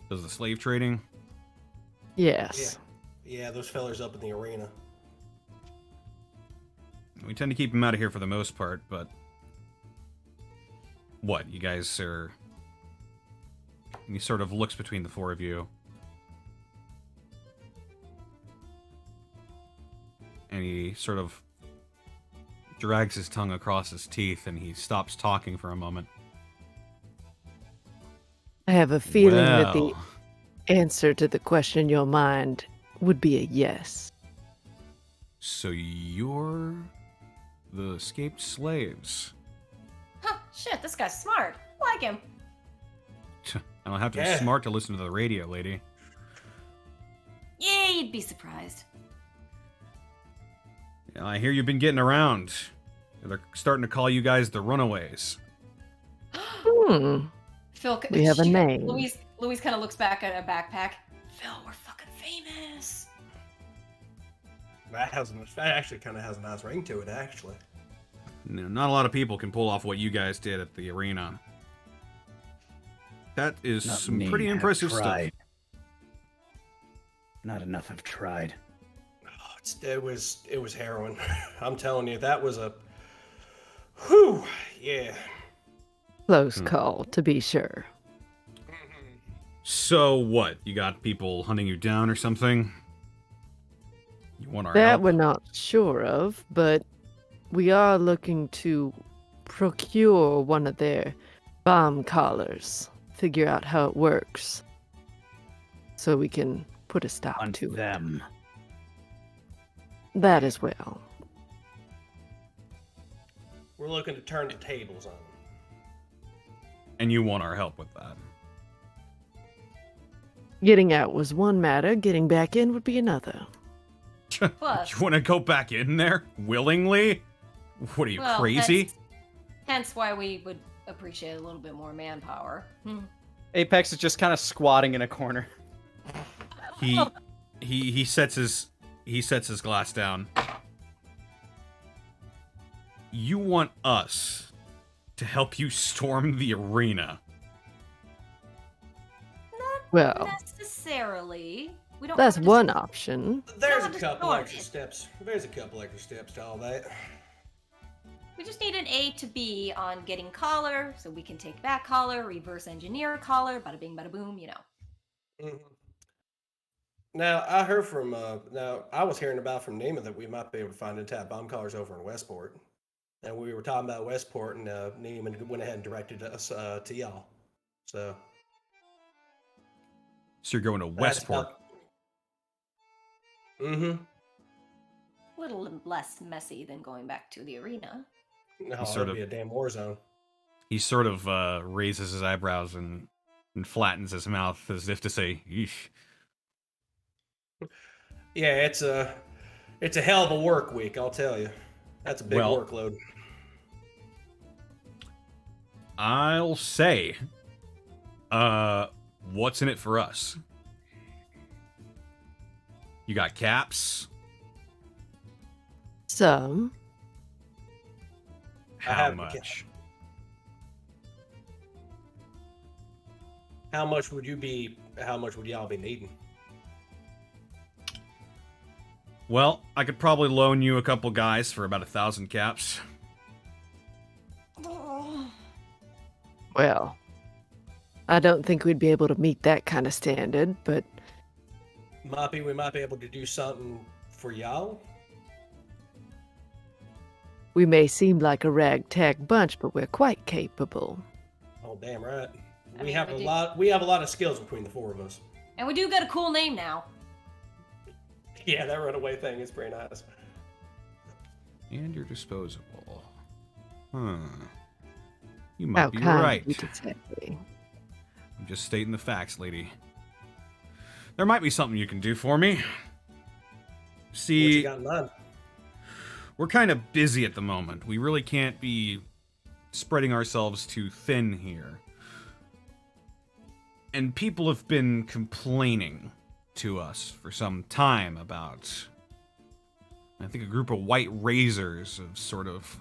Speaker 3: Does the slave trading?
Speaker 5: Yes.
Speaker 2: Yeah, those fellers up in the arena.
Speaker 3: We tend to keep them out of here for the most part, but... What, you guys are... And he sort of looks between the four of you. And he sort of drags his tongue across his teeth, and he stops talking for a moment.
Speaker 5: I have a feeling that the
Speaker 3: Well.
Speaker 5: answer to the question in your mind would be a yes.
Speaker 3: So you're the escaped slaves.
Speaker 6: Huh, shit, this guy's smart. I like him.
Speaker 3: I don't have to be
Speaker 2: Yeah.
Speaker 3: smart to listen to the radio, lady.
Speaker 6: Yeah, you'd be surprised.
Speaker 3: Yeah, I hear you've been getting around. They're starting to call you guys the Runaways.
Speaker 6: Phil,
Speaker 5: We have a
Speaker 6: shit.
Speaker 5: name.
Speaker 6: Louise kind of looks back at a backpack. Phil, we're fucking famous.
Speaker 2: That actually kind of has a nice ring to it, actually.
Speaker 3: No, not a lot of people can pull off what you guys did at the arena. That is
Speaker 9: Not
Speaker 3: some
Speaker 9: me,
Speaker 3: pretty
Speaker 9: have
Speaker 3: impressive stuff.
Speaker 9: tried. Not enough have tried.
Speaker 2: Oh, it was heroin. I'm telling you, that was a... Whew, yeah.
Speaker 5: Close call, to be sure.
Speaker 3: So what? You got people hunting you down or something? You want our
Speaker 5: That
Speaker 3: help?
Speaker 5: we're not sure of, but we are looking to procure one of their bomb collars, figure out how it works, so we can put a stop
Speaker 9: On
Speaker 5: to
Speaker 9: them.
Speaker 5: that as well.
Speaker 2: We're looking to turn the tables on them.
Speaker 3: And you want our help with that.
Speaker 5: Getting out was one matter, getting back in would be another.
Speaker 6: Plus,
Speaker 3: You want to go back in there? Willingly? What are you,
Speaker 6: well,
Speaker 3: crazy?
Speaker 6: hence why we would appreciate a little bit more manpower.
Speaker 1: Apex is just kind of squatting in a corner.
Speaker 3: He sets his glass down. You want us to help you storm the arena?
Speaker 5: Well,
Speaker 6: Necessarily. We don't
Speaker 5: that's
Speaker 6: have to
Speaker 5: one option.
Speaker 2: There's a
Speaker 6: just
Speaker 2: couple
Speaker 6: storm
Speaker 2: extra
Speaker 6: it.
Speaker 2: steps. There's a couple extra steps to all that.
Speaker 6: We just need an A to B on getting collar, so we can take back collar, reverse engineer collar, bada bing, bada boom, you know.
Speaker 2: Mhm. Now, I heard from, I was hearing about from Neiman that we might be able to find intact bomb collars over in Westport. And we were talking about Westport, and Neiman went ahead and directed us to y'all. So
Speaker 3: So you're going to Westport.
Speaker 2: Mm-hmm.
Speaker 6: A little less messy than going back to the arena.
Speaker 2: No,
Speaker 3: sort
Speaker 2: it'd
Speaker 3: of-
Speaker 2: be a damn war zone.
Speaker 3: He sort of raises his eyebrows and flattens his mouth as if to say, "Yeesh."
Speaker 2: Yeah, it's a hell of a work week, I'll tell you. That's a big
Speaker 3: Well-
Speaker 2: workload.
Speaker 3: I'll say, what's in it for us? You got caps?
Speaker 5: Some.
Speaker 2: I
Speaker 3: How
Speaker 2: have the
Speaker 3: much?
Speaker 2: How much would y'all be needing?
Speaker 3: Well, I could probably loan you a couple guys for about 1,000 caps.
Speaker 5: Well, I don't think we'd be able to meet that kind of standard, but
Speaker 2: We might be able to do something for y'all.
Speaker 5: we may seem like a ragtag bunch, but we're quite capable.
Speaker 2: Oh, damn right.
Speaker 6: I
Speaker 2: We
Speaker 6: mean,
Speaker 2: have
Speaker 6: we
Speaker 2: a
Speaker 6: do-
Speaker 2: lot. We have a lot of skills between the four of us.
Speaker 6: And we do got a cool name now.
Speaker 2: Yeah, that runaway thing is pretty nice.
Speaker 3: And you're disposable. Huh. You
Speaker 5: How
Speaker 3: might be
Speaker 5: kind
Speaker 3: right.
Speaker 5: of you to say.
Speaker 3: I'm just stating the facts, lady. There might be something you can do for me.
Speaker 2: What you
Speaker 3: See,
Speaker 2: got in mind?
Speaker 3: we're kind of busy at the moment. We really can't be spreading ourselves too thin here. And people have been complaining to us for some time about... I think a group of white razors have sort of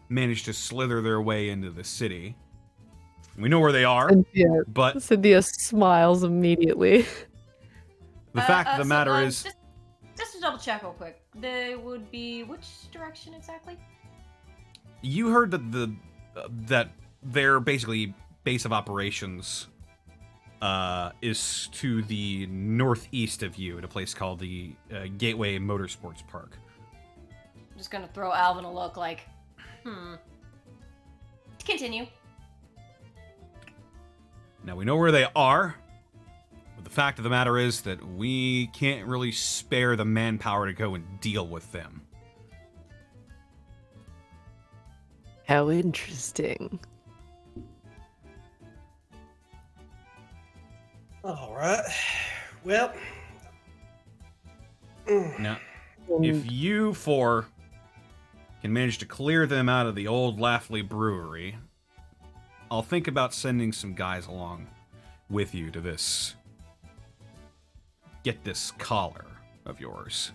Speaker 3: managed to slither their way into the city. We know where they are,
Speaker 5: Cynthia,
Speaker 3: but
Speaker 5: Cynthia smiles immediately.
Speaker 3: the fact of the matter is...
Speaker 6: Just to double check real quick, they would be which direction exactly?
Speaker 3: You heard that that their basically base of operations is to the northeast of you, at a place called the Gateway Motorsports Park.
Speaker 6: I'm just gonna throw Alvin a look like, Continue.
Speaker 3: Now, we know where they are, but the fact of the matter is that we can't really spare the manpower to go and deal with them.
Speaker 5: How interesting.
Speaker 2: All right. Well.
Speaker 3: Now, if you four can manage to clear them out of the old Laughley Brewery, I'll think about sending some guys along with you to get this collar of yours.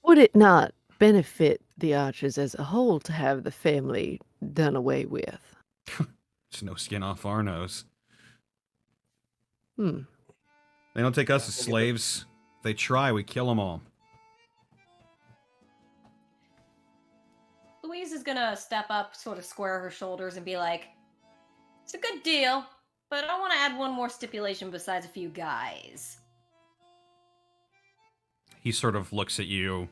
Speaker 5: Would it not benefit the Archers as a whole to have the family done away with?
Speaker 3: It's no skin off our nose.
Speaker 5: Hmm.
Speaker 3: They don't take us as slaves. If they try, we kill them all.
Speaker 6: Louise is gonna step up, sort of square her shoulders, and be like, "It's a good deal, but I want to add one more stipulation besides a few guys."
Speaker 3: He sort of looks at you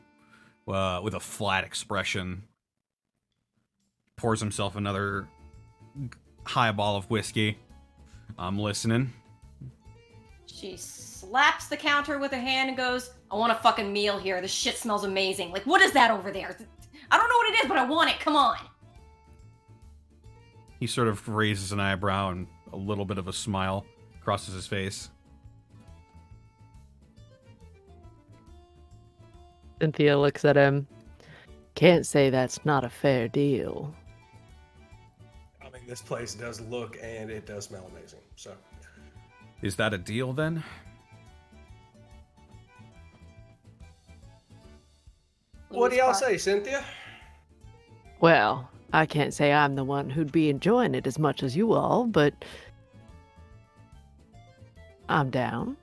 Speaker 3: with a flat expression, pours himself another highball of whiskey. I'm listening.
Speaker 6: She slaps the counter with her hand and goes, "I want a fucking meal here. This shit smells amazing. Like, what is that over there? I don't know what it is, but I want it. Come on."
Speaker 3: He sort of raises an eyebrow and a little bit of a smile crosses his face.
Speaker 5: Cynthia looks at him. Can't say that's not a fair deal.
Speaker 2: I mean, this place does look and it does smell amazing. So,
Speaker 3: Is that a deal then?
Speaker 2: what do y'all say, Cynthia?
Speaker 5: Well, I can't say I'm the one who'd be enjoying it as much as you all, but I'm down.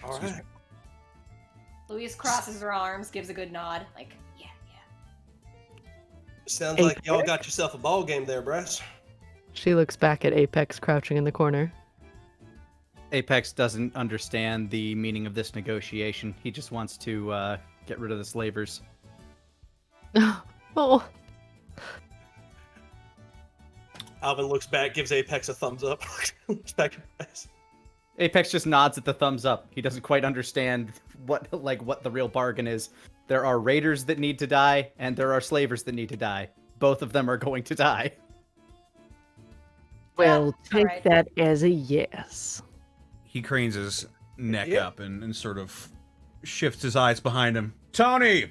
Speaker 2: All right.
Speaker 6: Louise crosses her arms, gives a good nod, like, yeah.
Speaker 2: Sounds like y'all got yourself a ball game there, Bryce.
Speaker 5: She looks back at Apex crouching in the corner.
Speaker 1: Apex doesn't understand the meaning of this negotiation. He just wants to get rid of the slavers.
Speaker 5: Oh.
Speaker 2: Alvin looks back, gives Apex a thumbs up. Looks back at Bryce.
Speaker 1: Apex just nods at the thumbs up. He doesn't quite understand what the real bargain is. There are raiders that need to die, and there are slavers that need to die. Both of them are going to die.
Speaker 5: Well, take
Speaker 6: alright.
Speaker 5: that as a yes.
Speaker 3: He cranes his neck up and sort of shifts his eyes behind him. Tony!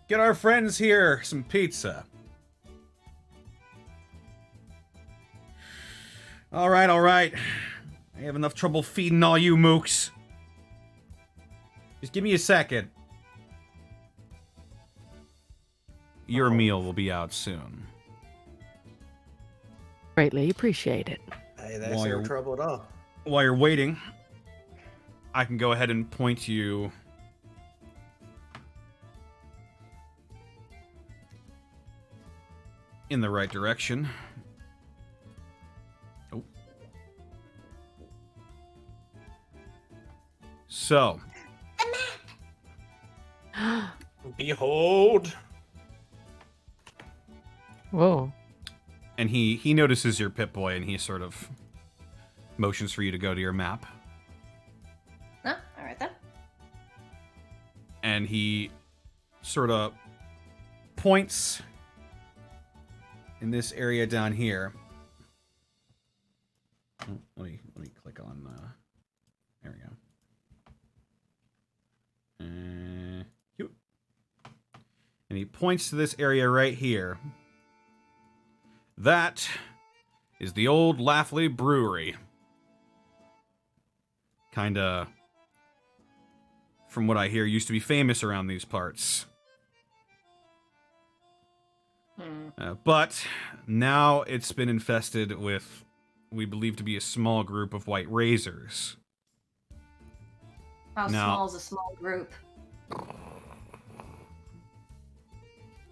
Speaker 3: Get our friends here some pizza. All right. I have enough trouble feeding all you mooks. Just give me a second. Your meal will be out soon.
Speaker 5: Greatly appreciate it.
Speaker 2: Hey, that's
Speaker 3: While
Speaker 2: no
Speaker 3: you're-
Speaker 2: trouble at all.
Speaker 3: While you're waiting, I can go ahead and point you in the right direction. Oh. So,
Speaker 2: Behold.
Speaker 5: Whoa.
Speaker 3: and he notices your Pip-Boy and he sort of motions for you to go to your map.
Speaker 6: Huh? Alright then.
Speaker 3: And he sort of points in this area down here. Oh, let me click on there we go. And he points to this area right here. That is the old Laughley Brewery. Kinda, from what I hear, used to be famous around these parts. But now it's been infested with, we believe to be a small group of white razors.
Speaker 6: How
Speaker 3: Now-
Speaker 6: small is a small group?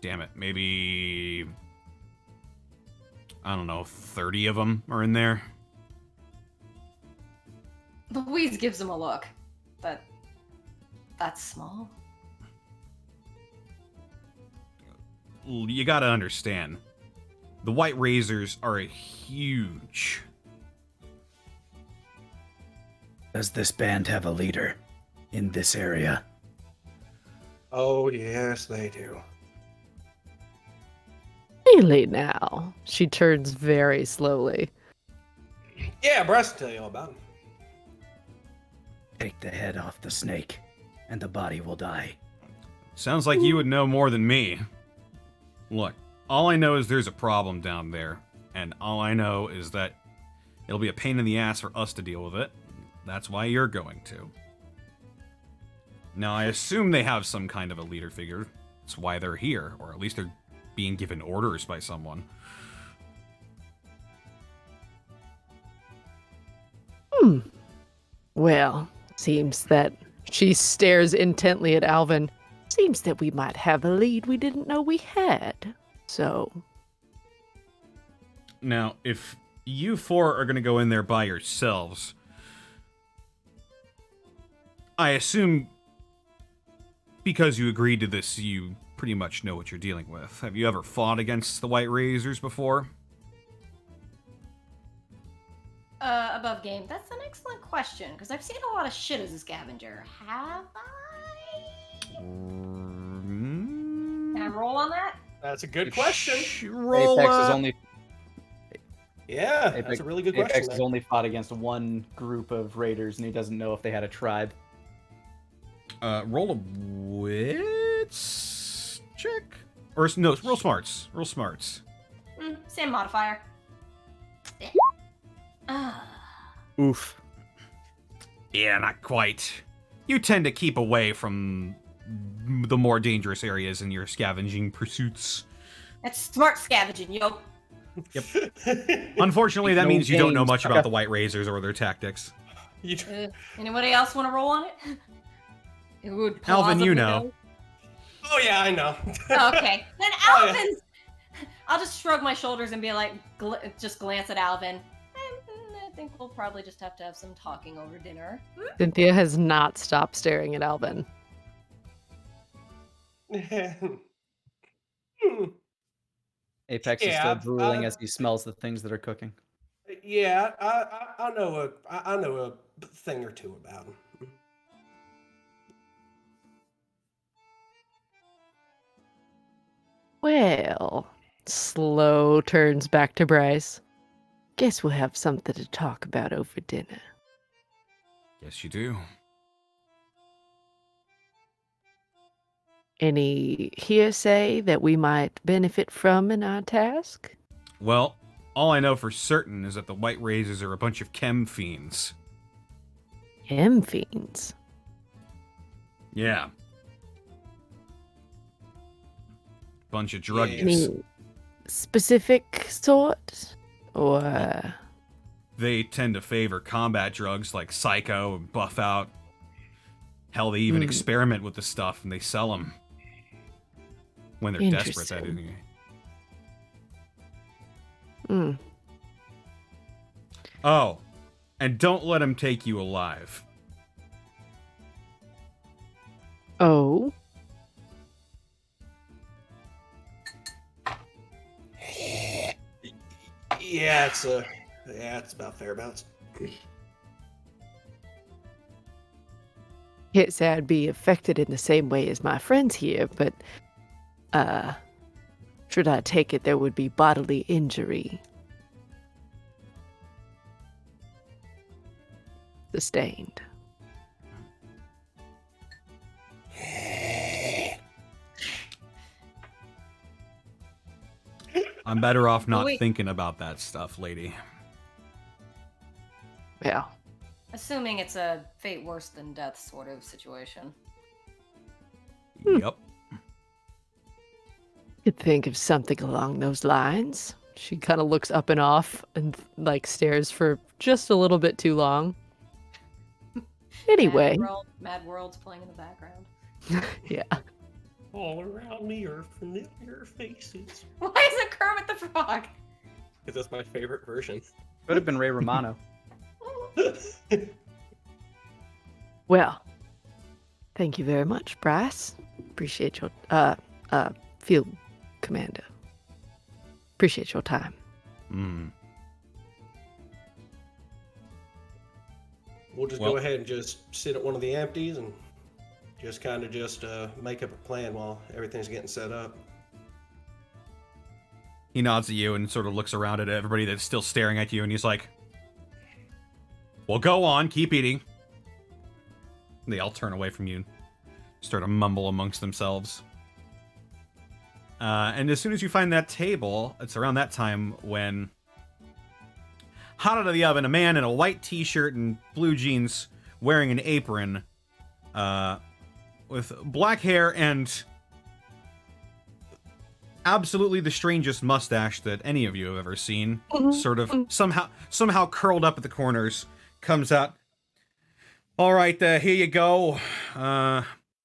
Speaker 3: Damn it, maybe, I don't know, 30 of them are in there.
Speaker 6: Louise gives him a look. That's small.
Speaker 3: You gotta understand, the white razors are a huge.
Speaker 9: Does this band have a leader in this area?
Speaker 2: Oh, yes, they do.
Speaker 5: Really now? She turns very slowly.
Speaker 2: Yeah, Bryce will tell you all about him.
Speaker 9: Take the head off the snake, and the body will die.
Speaker 3: Sounds like you would know more than me. Look, all I know is there's a problem down there, and all I know is that it'll be a pain in the ass for us to deal with it. That's why you're going to. Now, I assume they have some kind of a leader figure. That's why they're here, or at least they're being given orders by someone.
Speaker 5: Well, seems that she stares intently at Alvin. Seems that we might have a lead we didn't know we had. So,
Speaker 3: Now, if you four are going to go in there by yourselves, I assume because you agreed to this, you pretty much know what you're dealing with. Have you ever fought against the White Razors before?
Speaker 6: Above game. That's an excellent question, because I've seen a lot of shit as a scavenger. Have I? Can I roll on that?
Speaker 2: That's a good question.
Speaker 3: Roll
Speaker 1: Apex is
Speaker 3: up.
Speaker 1: only
Speaker 2: Yeah,
Speaker 1: Apex,
Speaker 2: that's a really good
Speaker 1: Apex
Speaker 2: question.
Speaker 1: has
Speaker 2: there.
Speaker 1: only fought against one group of raiders, and he doesn't know if they had a tribe.
Speaker 3: Roll a wits check, or no, roll smarts. Roll smarts.
Speaker 6: Same modifier. Ah.
Speaker 1: Oof.
Speaker 3: Yeah, not quite. You tend to keep away from the more dangerous areas in your scavenging pursuits.
Speaker 6: That's smart scavenging, yo.
Speaker 3: Yep. Unfortunately, that
Speaker 1: No
Speaker 3: means you don't know
Speaker 1: games.
Speaker 3: much about the White Razors or their tactics.
Speaker 2: You-
Speaker 6: Anybody else want to roll on it? It would
Speaker 3: Alvin, you
Speaker 6: plausibly
Speaker 3: know.
Speaker 2: Oh yeah, I know.
Speaker 6: go. Okay, then
Speaker 2: Oh, yeah.
Speaker 6: Alvin's. I'll just shrug my shoulders and be like, just glance at Alvin. I think we'll probably just have to have some talking over dinner.
Speaker 5: Cynthia has not stopped staring at Alvin.
Speaker 1: Apex is
Speaker 2: Yeah,
Speaker 1: still
Speaker 2: I've-
Speaker 1: drooling
Speaker 2: I've-
Speaker 1: as he smells the things that are cooking.
Speaker 2: Yeah, I know a thing or two about him.
Speaker 5: Well, slow turns back to Bryce. Guess we'll have something to talk about over dinner.
Speaker 3: Yes, you do.
Speaker 5: Any hearsay that we might benefit from in our task?
Speaker 3: Well, all I know for certain is that the White Razors are a bunch of chem fiends.
Speaker 5: Chem fiends.
Speaker 3: Yeah. Bunch of druggies.
Speaker 5: Any specific sort? Or
Speaker 3: They tend to favor combat drugs like Psycho and Buff Out. Hell, they even experiment with the stuff and they sell them. When they're desperate, that is.
Speaker 5: Interesting. Hmm.
Speaker 3: Oh, and don't let them take you alive.
Speaker 5: Oh,
Speaker 2: Yeah, it's about fairabouts.
Speaker 5: can't say I'd be affected in the same way as my friends here, but should I take it there would be bodily injury sustained.
Speaker 3: I'm better off not
Speaker 6: Wait.
Speaker 3: thinking about that stuff, lady.
Speaker 5: Yeah.
Speaker 6: Assuming it's a fate worse than death sort of situation.
Speaker 3: Yep.
Speaker 5: Could think of something along those lines. She kind of looks up and off and like stares for just a little bit too long. Anyway.
Speaker 6: Mad World's playing in the background.
Speaker 5: Yeah.
Speaker 2: All around me are familiar faces.
Speaker 6: Why is it Kermit the Frog?
Speaker 2: Because that's my favorite version.
Speaker 1: Could have been Ray Romano.
Speaker 5: Well, thank you very much, Bryce. Appreciate your field commander. Appreciate your time.
Speaker 2: We'll just go ahead and just sit at one of the empties and just kind of make up a plan while everything's getting set up.
Speaker 3: He nods at you and sort of looks around at everybody that's still staring at you, and he's like, well, go on, keep eating. And they all turn away from you and start to mumble amongst themselves. And as soon as you find that table, it's around that time when, hot out of the oven, a man in a white t-shirt and blue jeans wearing an apron, with black hair and absolutely the strangest mustache that any of you have ever seen, sort of somehow curled up at the corners, comes out. All right, here you go.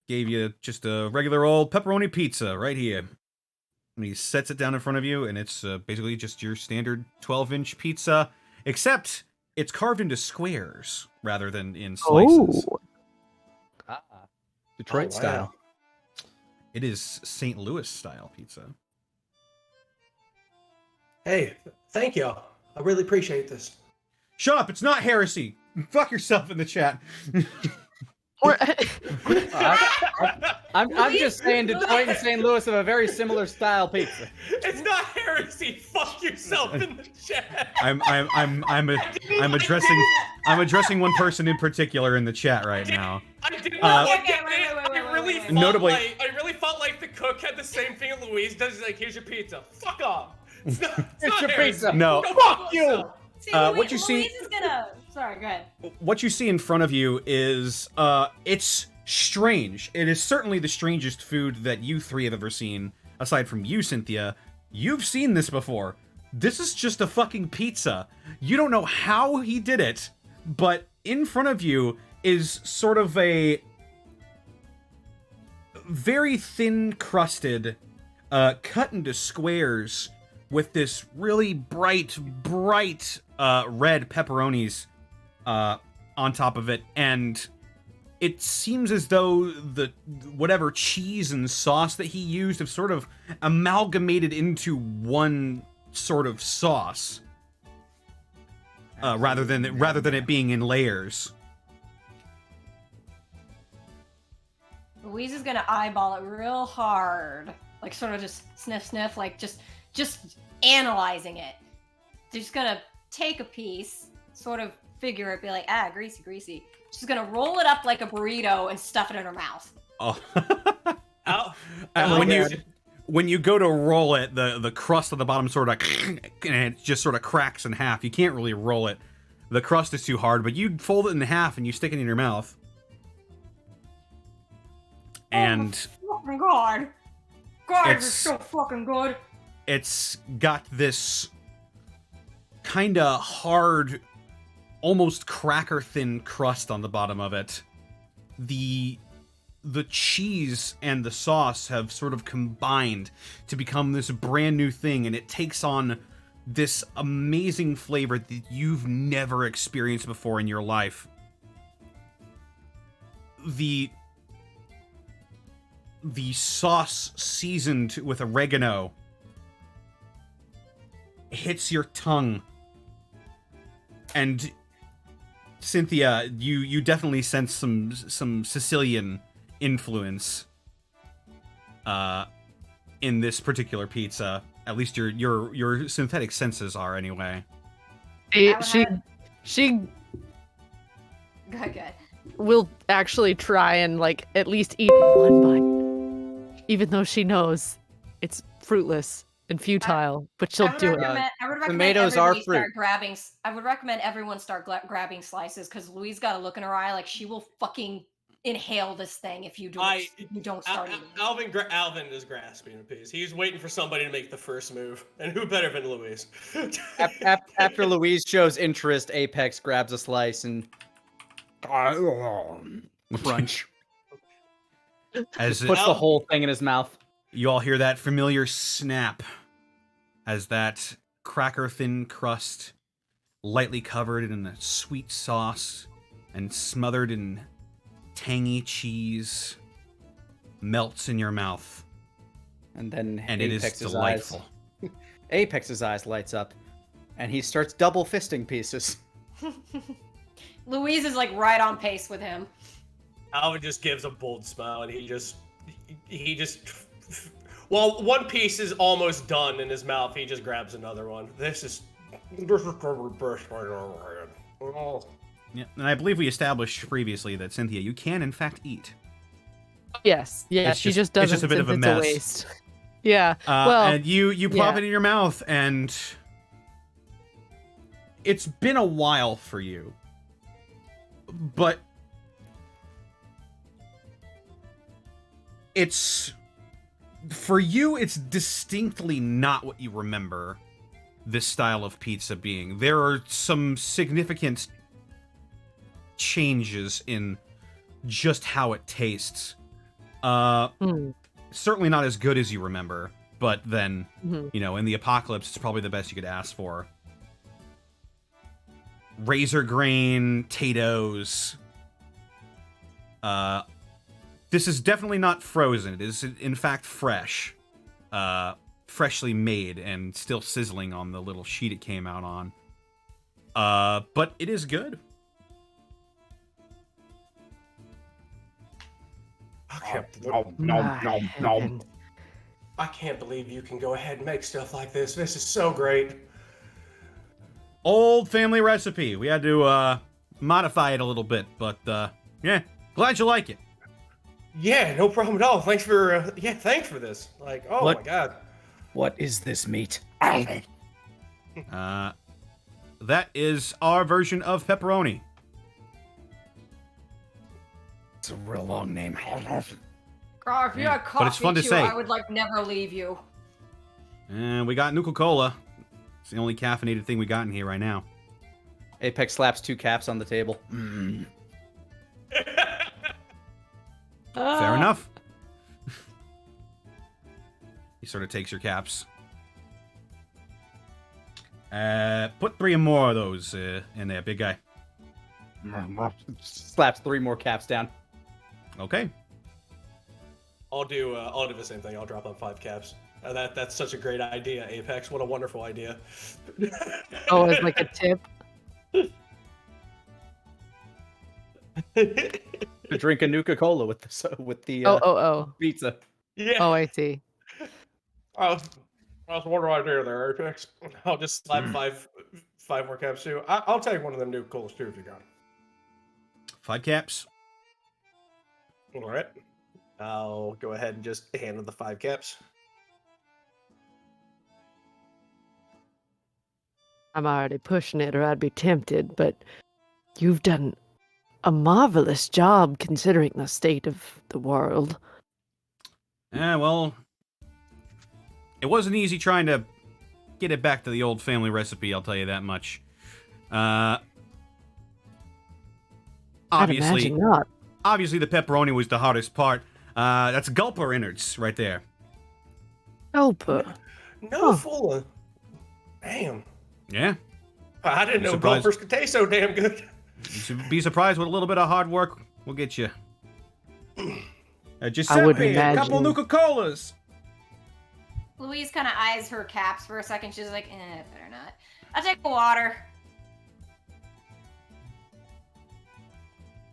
Speaker 3: Gave you just a regular old pepperoni pizza right here. And he sets it down in front of you, and it's basically just your standard 12-inch pizza, except it's carved into squares rather than in slices.
Speaker 1: Oh. Detroit style.
Speaker 3: It is St. Louis style pizza.
Speaker 2: Hey, thank you. I really appreciate this.
Speaker 3: Shut up! It's not heresy. Fuck yourself in the chat.
Speaker 1: I'm just saying Detroit and St. Louis have a very similar style pizza.
Speaker 2: It's not heresy. Fuck yourself in the chat.
Speaker 3: I'm addressing one person in particular in the chat right now.
Speaker 2: I did not get it. I really felt like the cook had the same thing Louise does. He's like, here's your pizza. Fuck off. It's not
Speaker 1: your
Speaker 2: heresy.
Speaker 1: pizza.
Speaker 3: No.
Speaker 1: Fuck you.
Speaker 6: See,
Speaker 3: What you see?
Speaker 6: Louise is gonna. Sorry, go ahead.
Speaker 3: What you see in front of you is it's strange. It is certainly the strangest food that you three have ever seen, aside from you, Cynthia. You've seen this before. This is just a fucking pizza. You don't know how he did it, but in front of you is sort of a very thin crusted, cut into squares with this really bright red pepperonis on top of it, and it seems as though the whatever cheese and sauce that he used have sort of amalgamated into one sort of sauce, rather than it being in layers.
Speaker 6: Louise is gonna eyeball it real hard, like sort of just sniff, like just analyzing it. They're just gonna take a piece, sort of figure it, be like, greasy. She's gonna roll it up like a burrito and stuff it in her mouth.
Speaker 3: Oh.
Speaker 2: Oh.
Speaker 3: When you go to roll it, the crust on the bottom sort of and it just sort of cracks in half. You can't really roll it. The crust is too hard, but you fold it in half and you stick it in your mouth. And
Speaker 6: oh my God, it's so fucking good.
Speaker 3: It's got this kind of hard, almost cracker thin crust on the bottom of it. The cheese and the sauce have sort of combined to become this brand new thing, and it takes on this amazing flavor that you've never experienced before in your life. The sauce seasoned with oregano hits your tongue, and Cynthia, you definitely sense some Sicilian influence in this particular pizza. At least your synthetic senses are, anyway.
Speaker 5: She
Speaker 6: Good.
Speaker 5: will actually try and like at least eat one bite, even though she knows it's fruitless and futile, but she'll do it.
Speaker 6: I would recommend
Speaker 1: tomatoes are
Speaker 6: everybody
Speaker 1: fruit.
Speaker 6: start grabbing. I would recommend everyone start grabbing slices because Louise got a look in her eye like she will fucking inhale this thing if you don't start eating.
Speaker 2: Alvin is grasping a piece. He's waiting for somebody to make the first move, and who better than Louise?
Speaker 1: After Louise shows interest, Apex grabs a slice and crunch.
Speaker 3: As
Speaker 1: Puts the whole thing in his mouth.
Speaker 3: You all hear that familiar snap as that cracker-thin crust, lightly covered in a sweet sauce and smothered in tangy cheese, melts in your mouth.
Speaker 1: And then
Speaker 3: it is delightful.
Speaker 1: Apex's eyes lights up, and he starts double fisting pieces.
Speaker 6: Louise is like right on pace with him.
Speaker 2: Alvin just gives a bold smile, and he just while one piece is almost done in his mouth, he just grabs another one. This is
Speaker 3: Yeah, and I believe we established previously that Cynthia, you can in fact eat.
Speaker 5: Yes, yeah,
Speaker 3: It's
Speaker 5: she
Speaker 3: just-
Speaker 5: just doesn't.
Speaker 3: it's just a bit of a
Speaker 5: since
Speaker 3: mess.
Speaker 5: It's a waste. Yeah. Well,
Speaker 3: and you plop
Speaker 5: yeah.
Speaker 3: it in your mouth, and it's been a while for you, but it's for you. It's distinctly not what you remember this style of pizza being. There are some significant changes in just how it tastes. Certainly not as good as you remember, but then, you know, in the apocalypse, it's probably the best you could ask for. Razor grain, potatoes. This is definitely not frozen. It is, in fact, fresh. Freshly made and still sizzling on the little sheet it came out on. But it is good.
Speaker 2: I can't believe you can go ahead and make stuff like this. This is so great.
Speaker 3: Old family recipe. We had to modify it a little bit, but yeah, glad you like it.
Speaker 2: Yeah, no problem at all. Thanks for thanks for this. Like, oh
Speaker 9: What?
Speaker 2: my god.
Speaker 9: What is this meat?
Speaker 3: That is our version of pepperoni.
Speaker 9: It's a real long name.
Speaker 6: Carl, if you had coffee
Speaker 3: But it's fun to
Speaker 6: too,
Speaker 3: say.
Speaker 6: I would like never leave you.
Speaker 3: And we got Nuka-Cola. It's the only caffeinated thing we got in here right now.
Speaker 1: Apex slaps 2 caps on the table.
Speaker 3: Fair enough. He sort of takes your caps. Put 3 more of those in there, big guy.
Speaker 1: Slaps 3 more caps down.
Speaker 3: Okay.
Speaker 2: I'll do the same thing. I'll drop on 5 caps. That's such a great idea, Apex. What a wonderful idea.
Speaker 5: oh, as like a tip.
Speaker 1: To drink a Nuka-Cola with the pizza.
Speaker 2: Yeah.
Speaker 5: Oh, I see.
Speaker 2: I was wondering what idea there, Apex. I'll just slap 5 more caps too. I'll take one of them Nuka-Colas too if you got it.
Speaker 3: 5 caps.
Speaker 2: All right. I'll go ahead and just hand him the 5 caps.
Speaker 5: I'm already pushing it, or I'd be tempted, but you've done a marvelous job considering the state of the world.
Speaker 3: Well, it wasn't easy trying to get it back to the old family recipe, I'll tell you that much. Obviously,
Speaker 5: I'd imagine not.
Speaker 3: Obviously, the pepperoni was the hardest part. That's gulper innards right there.
Speaker 5: Gulper.
Speaker 2: No full. Damn.
Speaker 3: Yeah.
Speaker 2: I didn't know gulpers could taste so damn good.
Speaker 3: You should be surprised what a little bit of hard work will get you. Giuseppe,
Speaker 5: I would
Speaker 3: a couple
Speaker 5: imagine.
Speaker 3: Nuka-Colas.
Speaker 6: Louise kind of eyes her caps for a second. She's like, better not. I'll take the water.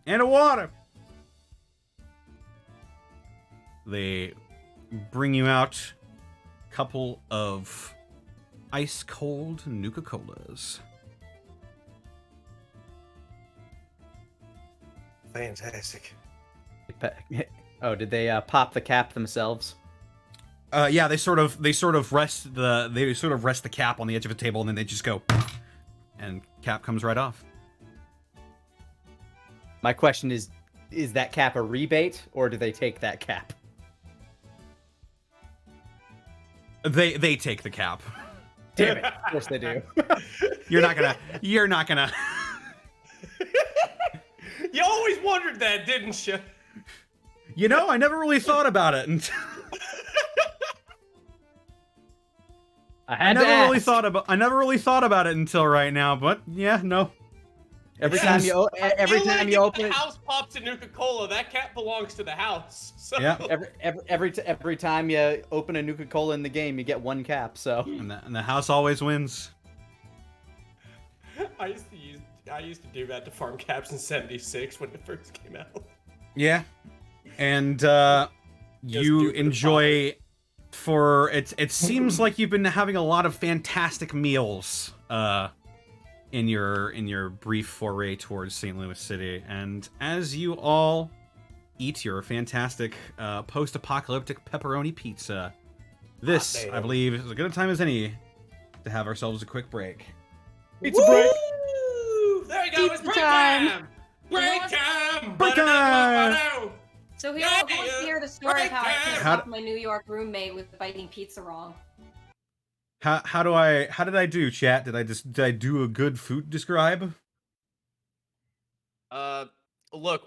Speaker 3: And a water. They bring you out a couple of ice cold Nuka-Colas.
Speaker 2: Fantastic.
Speaker 1: Oh, did they pop the cap themselves?
Speaker 3: Yeah, they sort of rest the cap on the edge of a table, and then they just go, and cap comes right off.
Speaker 1: My question is is that cap a rebate, or do they take that cap?
Speaker 3: They take the cap.
Speaker 1: Damn it! Of course they do.
Speaker 3: You're not gonna.
Speaker 2: You always wondered that, didn't you?
Speaker 3: You know, I never really thought about it until. I never really thought about it until right now, but yeah, no.
Speaker 1: Every time you open
Speaker 2: the house pops a Nuka-Cola, that cap belongs to the house. So.
Speaker 3: Yeah.
Speaker 1: Every time you open a Nuka-Cola in the game, you get one cap. So.
Speaker 3: And the house always wins.
Speaker 2: I used to do that to farm caps in '76 when it first came out.
Speaker 3: Yeah, and you enjoy. It seems like you've been having a lot of fantastic meals in your brief foray towards St. Louis City, and as you all eat your fantastic post-apocalyptic pepperoni pizza, this I believe is as good a time as any to have ourselves a quick break.
Speaker 1: Pizza break.
Speaker 2: There you go. It's break time. Break time.
Speaker 3: Break time.
Speaker 6: So here, I want to hear the story of how I pissed off my New York roommate with biting pizza wrong.
Speaker 3: How did I do, chat? Did I do a good food describe?
Speaker 2: Look,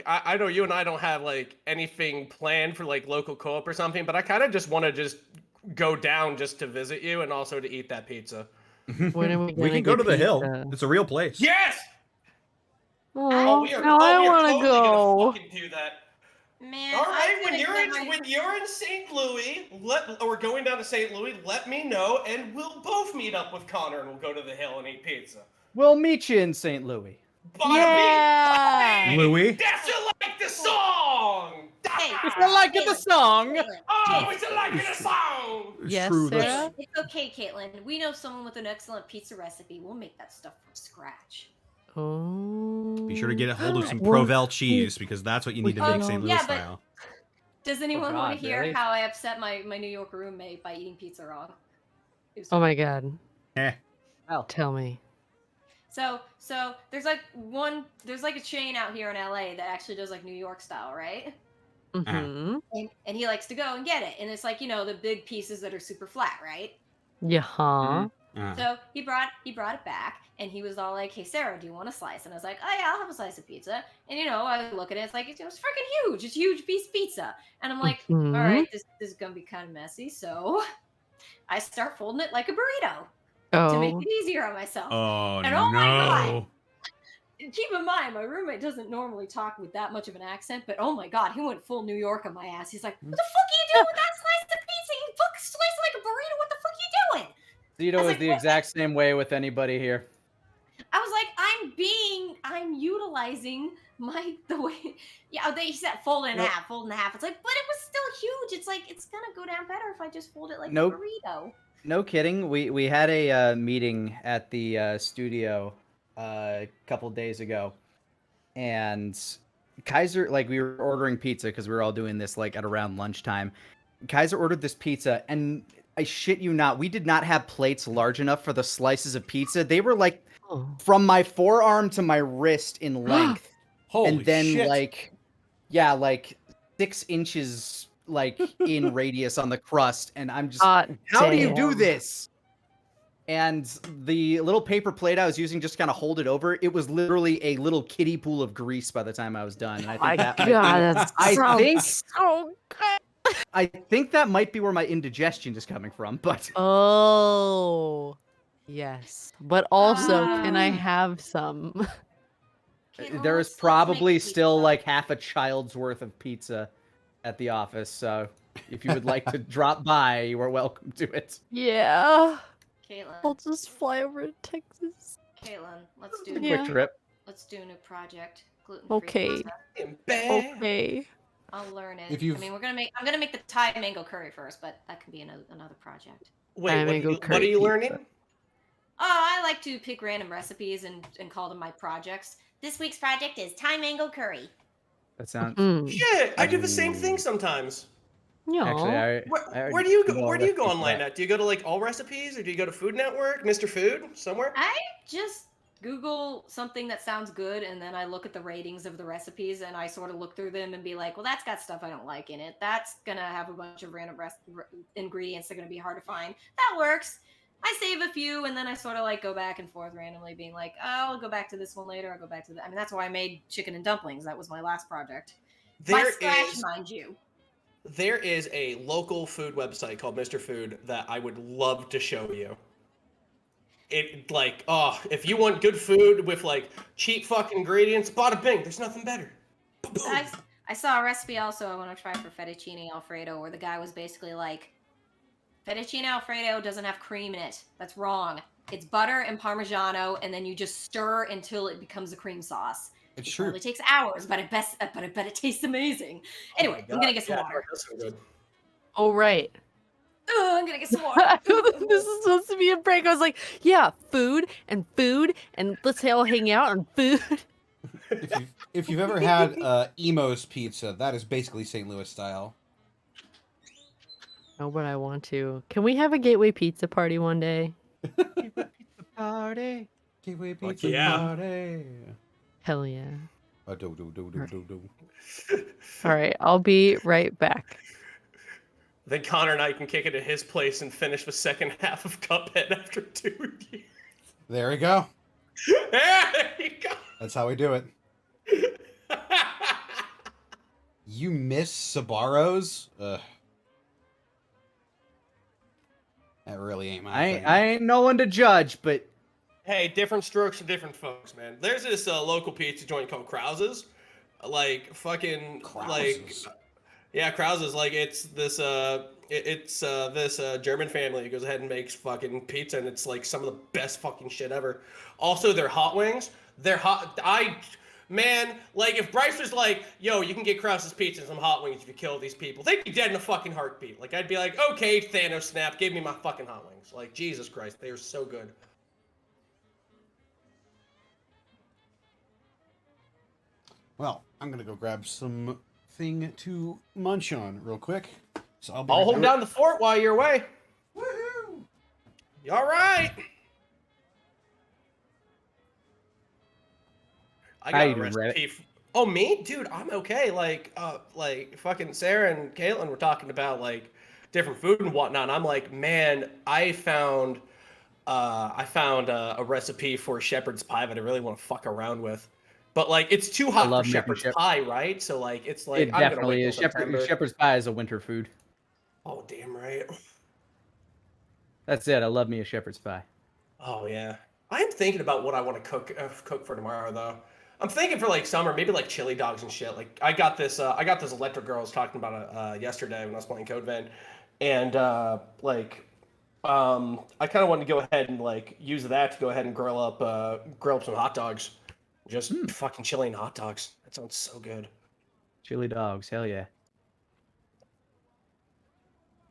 Speaker 2: I know you and I don't have like anything planned for like local co-op or something, but I kind of just want to just go down just to visit you and also to eat that pizza.
Speaker 5: When are
Speaker 3: We can go to the hill. It's a real place.
Speaker 2: Yes.
Speaker 5: Oh, now I want to go.
Speaker 2: Do that.
Speaker 6: Man,
Speaker 2: all right, when you're in St. Louis, or going down to St. Louis, let me know, and we'll both meet up with Connor, and we'll go to the hill and eat pizza.
Speaker 1: We'll meet you in St. Louis.
Speaker 5: Yeah,
Speaker 3: Louis.
Speaker 2: That's like the song.
Speaker 6: Hey,
Speaker 1: It's not like the song.
Speaker 2: Oh, it's like the song.
Speaker 5: Yes,
Speaker 3: True,
Speaker 5: Sarah?
Speaker 6: It's okay, Caitlin. We know someone with an excellent pizza recipe. We'll make that stuff from scratch.
Speaker 5: Oh.
Speaker 3: Be sure to get a hold of some Provel cheese because that's what you need to make St. Louis
Speaker 6: yeah,
Speaker 3: style.
Speaker 6: Does anyone want to hear
Speaker 1: really?
Speaker 6: how I upset my New York roommate by eating pizza wrong?
Speaker 5: Oh my god.
Speaker 1: Well,
Speaker 5: Tell me.
Speaker 6: So there's like a chain out here in LA that actually does like New York style, right?
Speaker 5: Mm-hmm.
Speaker 6: And he likes to go and get it. And it's like, you know, the big pieces that are super flat, right?
Speaker 5: Yeah. Huh.
Speaker 6: So he brought it back, and he was all like, "Hey Sarah, do you want a slice?" And I was like, "Oh yeah, I'll have a slice of pizza." And you know, I look at it, it's like it's freaking huge. It's a huge piece of pizza, and I'm like,
Speaker 5: Mhm.
Speaker 6: "All right, this is gonna be kind of messy." So I start folding it like a burrito to make
Speaker 5: Oh.
Speaker 6: it easier on myself.
Speaker 3: Oh,
Speaker 6: And
Speaker 3: no.
Speaker 6: oh my God. Keep in mind, my roommate doesn't normally talk with that much of an accent, but oh my God, he went full New York on my ass. He's like, "What the fuck are you doing with that slice of pizza? You fucking slice it like a burrito. What the fuck are you doing?"
Speaker 1: Zito is
Speaker 6: like,
Speaker 1: the
Speaker 6: what?
Speaker 1: exact same way with anybody here.
Speaker 6: I was like, I'm utilizing the way. Yeah, he said fold it in half, fold it in half. It's like, but it was still huge. It's like, it's gonna go down better if I just fold it like a burrito.
Speaker 1: No kidding. We had a meeting at the studio a couple days ago, and Kaiser, like, we were ordering pizza because we were all doing this like at around lunchtime. Kaiser ordered this pizza, and I shit you not, we did not have plates large enough for the slices of pizza. They were like from my forearm to my wrist in length.
Speaker 3: Holy shit.
Speaker 1: like 6 inches like in radius on the crust. And I'm just, how do you do this? And the little paper plate I was using just kind of hold it over. It was literally a little kiddie pool of grease by the time I was done. And I think that might be where my indigestion is coming from, but
Speaker 5: Oh, yes. But also, can I have some?
Speaker 1: there is probably still like half a child's worth of pizza at the office. So if you would like to drop by, you are welcome to it.
Speaker 5: Yeah.
Speaker 6: Caitlin,
Speaker 5: I'll just fly over to Texas.
Speaker 6: Caitlin, let's do
Speaker 1: Quick trip.
Speaker 6: Let's do a new project. Gluten-free
Speaker 5: Okay.
Speaker 6: pizza.
Speaker 5: Okay.
Speaker 6: I'll learn it.
Speaker 3: If you've-
Speaker 6: I mean, I'm gonna make the Thai mango curry first, but that can be another project.
Speaker 2: Wait, what are you learning?
Speaker 6: Oh, I like to pick random recipes and call them my projects. This week's project is Thai mango curry.
Speaker 1: That sounds.
Speaker 2: Shit, I do the same thing sometimes.
Speaker 5: Yeah.
Speaker 1: Actually,
Speaker 2: Where do you go? Where do you go online at? Do you go to like All Recipes or do you go to Food Network, Mr. Food, somewhere?
Speaker 6: I just Google something that sounds good, and then I look at the ratings of the recipes, and I sort of look through them and be like, well, that's got stuff I don't like in it. That's gonna have a bunch of random ingredients that are gonna be hard to find. That works. I save a few, and then I sort of like go back and forth randomly, being like, oh, I'll go back to this one later. I'll go back to that. I mean, that's why I made chicken and dumplings. That was my last project. By scratch, mind you.
Speaker 2: There is a local food website called Mr. Food that I would love to show you. It like, oh, if you want good food with like cheap fucking ingredients, bada bing, there's nothing better.
Speaker 6: I saw a recipe also I want to try for fettuccine alfredo, where the guy was basically like, fettuccine alfredo doesn't have cream in it. That's wrong. It's butter and Parmigiano, and then you just stir until it becomes a cream sauce.
Speaker 3: It
Speaker 6: It probably takes hours, but I bet it tastes amazing. Anyway, I'm gonna get some water.
Speaker 5: Oh, right.
Speaker 6: I'm gonna get some water.
Speaker 5: This is supposed to be a break. I was like, yeah, food, and let's all hang out on food.
Speaker 3: If you've ever had Emo's pizza, that is basically St. Louis style.
Speaker 5: Oh, but I want to. Can we have a Gateway Pizza party one day?
Speaker 3: Pizza party. Gateway pizza party.
Speaker 5: Hell yeah.
Speaker 3: Do.
Speaker 5: All right, I'll be right back.
Speaker 2: Then Connor and I can kick it at his place and finish the second half of Cuphead after 2 years.
Speaker 3: There we go.
Speaker 2: There you go.
Speaker 3: That's how we do it. You miss Sabaros? Ugh. That really ain't my thing.
Speaker 1: I ain't no one to judge, but
Speaker 2: Hey, different strokes for different folks, man. There's this local pizza joint called Krause's. Like fucking
Speaker 3: Krause's.
Speaker 2: Yeah, Krause's, like it's this German family who goes ahead and makes fucking pizza, and it's like some of the best fucking shit ever. Also, their hot wings, man, like if Bryce was like, yo, you can get Krause's pizza and some hot wings if you kill these people, they'd be dead in a fucking heartbeat. Like I'd be like, okay, Thanos snap, give me my fucking hot wings. Like Jesus Christ, they are so good.
Speaker 3: Well, I'm gonna go grab some thing to munch on real quick. So I'll
Speaker 2: hold down the fort while you're away.
Speaker 3: Woohoo!
Speaker 2: You all right? I got a recipe. Oh, me, dude, I'm okay. Like fucking Sarah and Caitlin were talking about like different food and whatnot. And I'm like, man, I found a recipe for shepherd's pie that I really want to fuck around with. But like, it's too hot for shepherd's pie, right? So like, it's like
Speaker 1: it definitely is. Shepherd's pie is a winter food.
Speaker 2: Oh, damn right.
Speaker 1: That's it. I love me a shepherd's pie.
Speaker 2: Oh yeah, I am thinking about what I want to cook for tomorrow though. I'm thinking for like summer, maybe like chili dogs and shit. Like I got this electric girl I was talking about it yesterday when I was playing Code Vein, and I kind of wanted to go ahead and like use that to go ahead and grill up some hot dogs. Just fucking chili and hot dogs. That sounds so good.
Speaker 1: Chili dogs, hell yeah.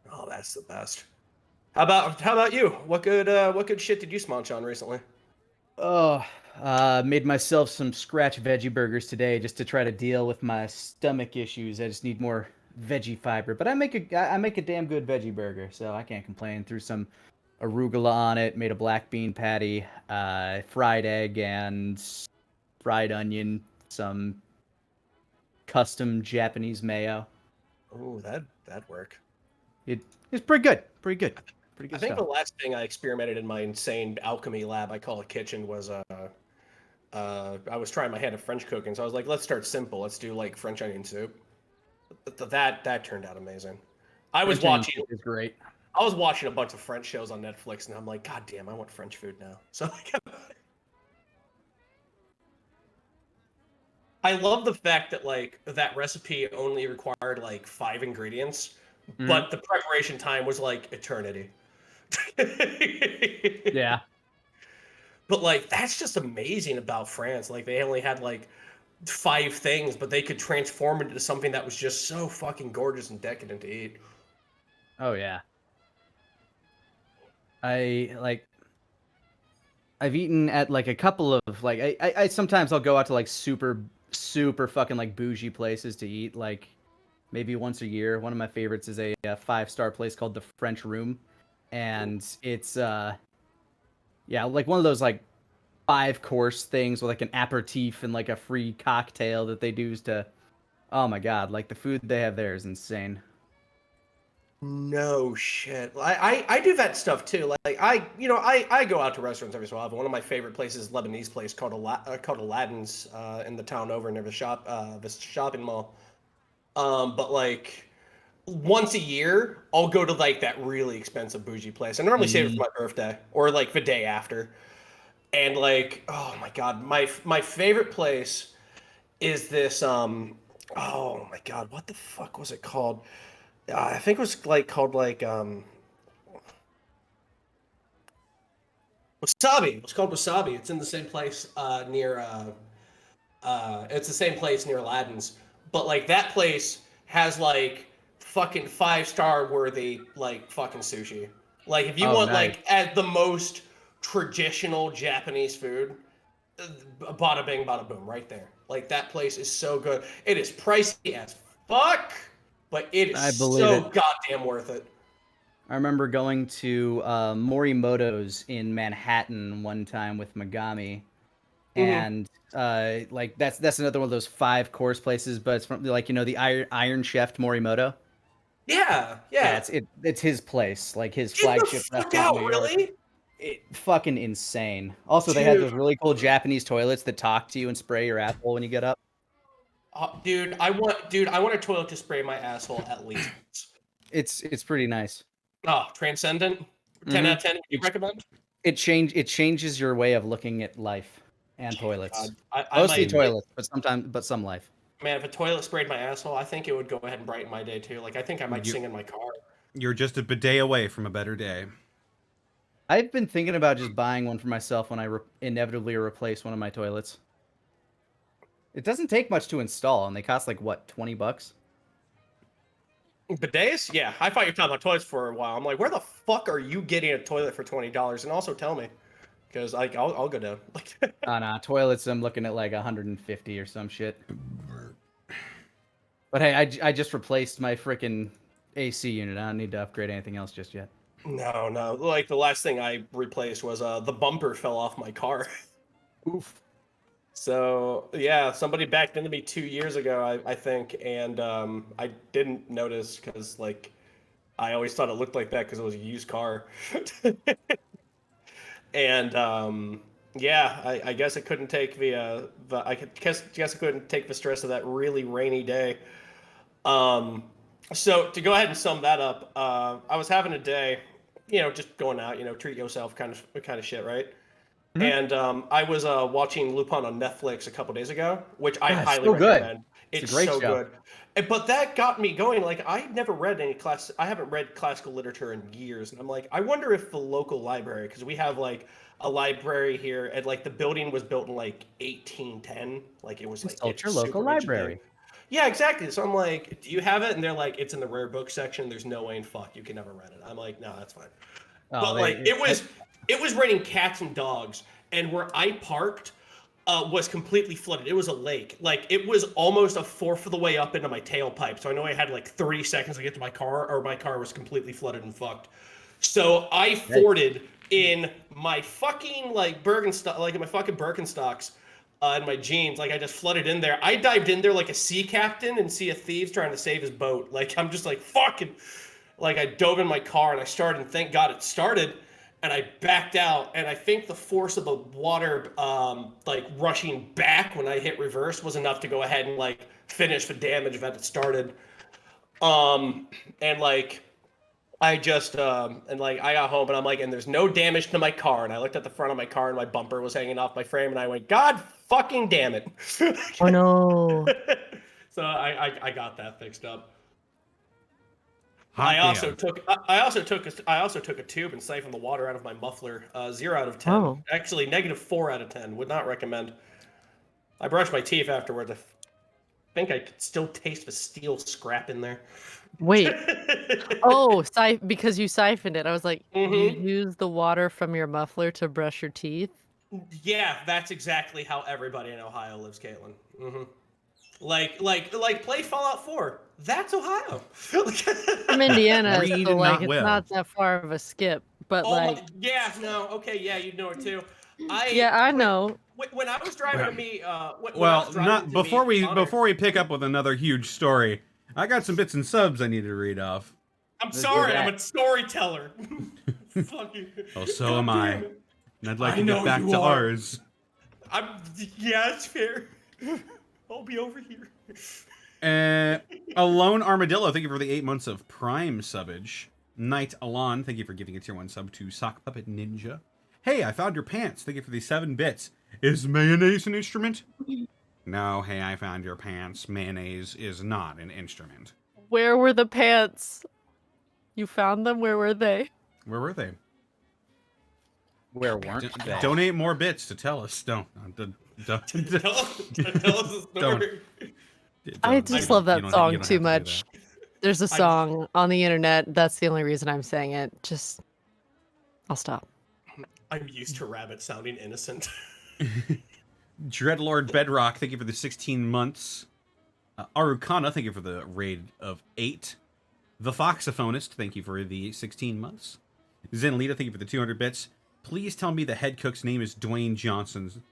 Speaker 2: Oh, that's the best. How about you? What good shit did you smunch on recently?
Speaker 1: Oh, made myself some scratch veggie burgers today just to try to deal with my stomach issues. I just need more veggie fiber, but I make a damn good veggie burger, so I can't complain. Threw some arugula on it, made a black bean patty, fried egg and fried onion, some custom Japanese mayo.
Speaker 2: Oh, that'd work.
Speaker 1: It's pretty good. Pretty good. Pretty good
Speaker 2: I think
Speaker 1: stuff.
Speaker 2: the last thing I experimented in my insane alchemy lab, I call a kitchen, was I was trying my hand at French cooking, so I was like, let's start simple. Let's do like French onion soup. That turned out amazing. I was watching a bunch of French shows on Netflix, and I'm like, God damn, I want French food now. So I love the fact that like that recipe only required like 5 ingredients, but the preparation time was like eternity.
Speaker 1: Yeah.
Speaker 2: But like that's just amazing about France. Like they only had like 5 things, but they could transform it into something that was just so fucking gorgeous and decadent to eat.
Speaker 1: Oh yeah. I've eaten at like a couple of like I sometimes I'll go out to like super fucking like bougie places to eat, like maybe once a year. One of my favorites is a 5-star place called the French Room, and it's yeah, like one of those like 5-course things with like an aperitif and like a free cocktail that they do to. Oh my god! Like the food they have there is insane.
Speaker 2: No shit. I do that stuff too. Like I go out to restaurants every so often. One of my favorite places is a Lebanese place called Aladdin's in the town over near the shopping mall. But like once a year, I'll go to like that really expensive bougie place. I normally save it for my birthday or like the day after. And like, oh my god, my favorite place is this oh my god, what the fuck was it called? I think it was called Wasabi. It was called Wasabi. It's in the same place near it's the same place near Aladdin's. But like that place has like fucking 5-star worthy like fucking sushi. Like if you want
Speaker 1: nice.
Speaker 2: like at the most traditional Japanese food, bada bing, bada boom, right there. Like that place is so good. It is pricey as fuck, but it is so goddamn worth it.
Speaker 1: I remember going to Morimoto's in Manhattan one time with Megami, and like that's another one of those 5-course places, but it's from like the Iron Chef Morimoto.
Speaker 2: Yeah.
Speaker 1: It's his place, like his
Speaker 2: Get
Speaker 1: flagship
Speaker 2: the fuck
Speaker 1: restaurant.
Speaker 2: out, really?
Speaker 1: Fucking insane. Also, they had those really cool Japanese toilets that talk to you and spray your asshole when you get up.
Speaker 2: Dude, I want a toilet to spray my asshole at least.
Speaker 1: It's pretty nice.
Speaker 2: Oh, transcendent. 10 out of 10. You recommend?
Speaker 1: It changes your way of looking at life and toilets.
Speaker 2: God,
Speaker 1: Mostly toilets, but some life.
Speaker 2: Man, if a toilet sprayed my asshole, I think it would go ahead and brighten my day too. Like I think I might sing in my car.
Speaker 3: You're just a bidet away from a better day.
Speaker 1: I've been thinking about just buying one for myself when I inevitably replace one of my toilets. It doesn't take much to install, and they cost like what, $20?
Speaker 2: Bidets? Yeah, I thought you were talking about toilets for a while. I'm like, where the fuck are you getting a toilet for $20? And also tell me, because like I'll go down.
Speaker 1: Nah, toilets. I'm looking at like 150 or some shit. But hey, I just replaced my freaking AC unit. I don't need to upgrade anything else just yet.
Speaker 2: No. Like the last thing I replaced was the bumper fell off my car.
Speaker 1: Oof.
Speaker 2: So yeah, somebody backed into me 2 years ago, I think, and I didn't notice because like I always thought it looked like that because it was a used car. And yeah, I guess I couldn't take guess I couldn't take the stress of that really rainy day. So to go ahead and sum that up, I was having a day, just going out, treat yourself kind of shit, right? Mm-hmm. And I was watching Lupin on Netflix a couple days ago, which I highly recommend. It's
Speaker 1: a great
Speaker 2: so
Speaker 1: show.
Speaker 2: Good. But that got me going. Like I haven't read classical literature in years, and I'm like, I wonder if the local library, because we have like a library here, and like the building was built in like 1810, like it was like
Speaker 1: it's your local library.
Speaker 2: Yeah, exactly. So I'm like, do you have it? And they're like, it's in the rare book section. There's no way in fuck you can never rent it. I'm like, no, that's fine. But like, it was raining cats and dogs, and where I parked was completely flooded. It was a lake. Like it was almost a fourth of the way up into my tailpipe. So I know I had like 30 seconds to get to my car, or my car was completely flooded and fucked. So I forded in my fucking like in my fucking Birkenstocks. And my jeans, like I just flooded in there. I dived in there like a sea captain in Sea of Thieves trying to save his boat. Like I'm just like fucking, like I dove in my car and I started, and thank God it started, and I backed out. And I think the force of the water, like rushing back when I hit reverse was enough to go ahead and like finish the damage that it started. And like I just and like I got home and I'm like, and there's no damage to my car. And I looked at the front of my car and my bumper was hanging off my frame, and I went, God fucking damn it.
Speaker 5: Oh no.
Speaker 2: So I got that fixed up.
Speaker 3: Hot
Speaker 2: I
Speaker 3: damn.
Speaker 2: also took a tube and siphoned the water out of my muffler. 0 out of 10.
Speaker 5: Oh.
Speaker 2: Actually, -4 out of 10. Would not recommend. I brushed my teeth afterwards. I think I could still taste the steel scrap in there.
Speaker 5: Wait. Because you siphoned it. I was like, you use the water from your muffler to brush your teeth?
Speaker 2: Yeah, that's exactly how everybody in Ohio lives, Caitlin. Like play Fallout 4. That's Ohio.
Speaker 5: From Indiana, so like it's not that far of a skip. But
Speaker 2: yeah, no, okay, yeah, you know it too.
Speaker 5: I know.
Speaker 2: When I was driving to me,
Speaker 3: Well, not before we pick up with another huge story. I got some bits and subs I need to read off.
Speaker 2: I'm sorry, I'm a storyteller.
Speaker 3: Oh, so am I. And I'd like to get back to ours.
Speaker 2: Yeah, it's fair. I'll be over here.
Speaker 3: Alone Armadillo, thank you for the 8 months of Prime subbage. Knight Alon, thank you for giving a tier 1 sub to Sock Puppet Ninja. Hey, I found your pants. Thank you for the 7 bits. Is mayonnaise an instrument? No, hey, I found your pants. Mayonnaise is not an instrument.
Speaker 5: Where were the pants? You found them? Where were they?
Speaker 3: Where were they?
Speaker 1: Where weren't they?
Speaker 3: Donate more bits to tell us. Don't.
Speaker 2: Tell us the story.
Speaker 5: I just love that song too much. There's a song on the internet. That's the only reason I'm saying it. Just, I'll stop.
Speaker 2: I'm used to rabbit sounding innocent.
Speaker 3: Dreadlord Bedrock, thank you for the 16 months. Arukana, thank you for the raid of 8. The Foxophonist, thank you for the 16 months. Zenlita, thank you for the 200 bits. Please tell me the head cook's name is Dwayne Johnson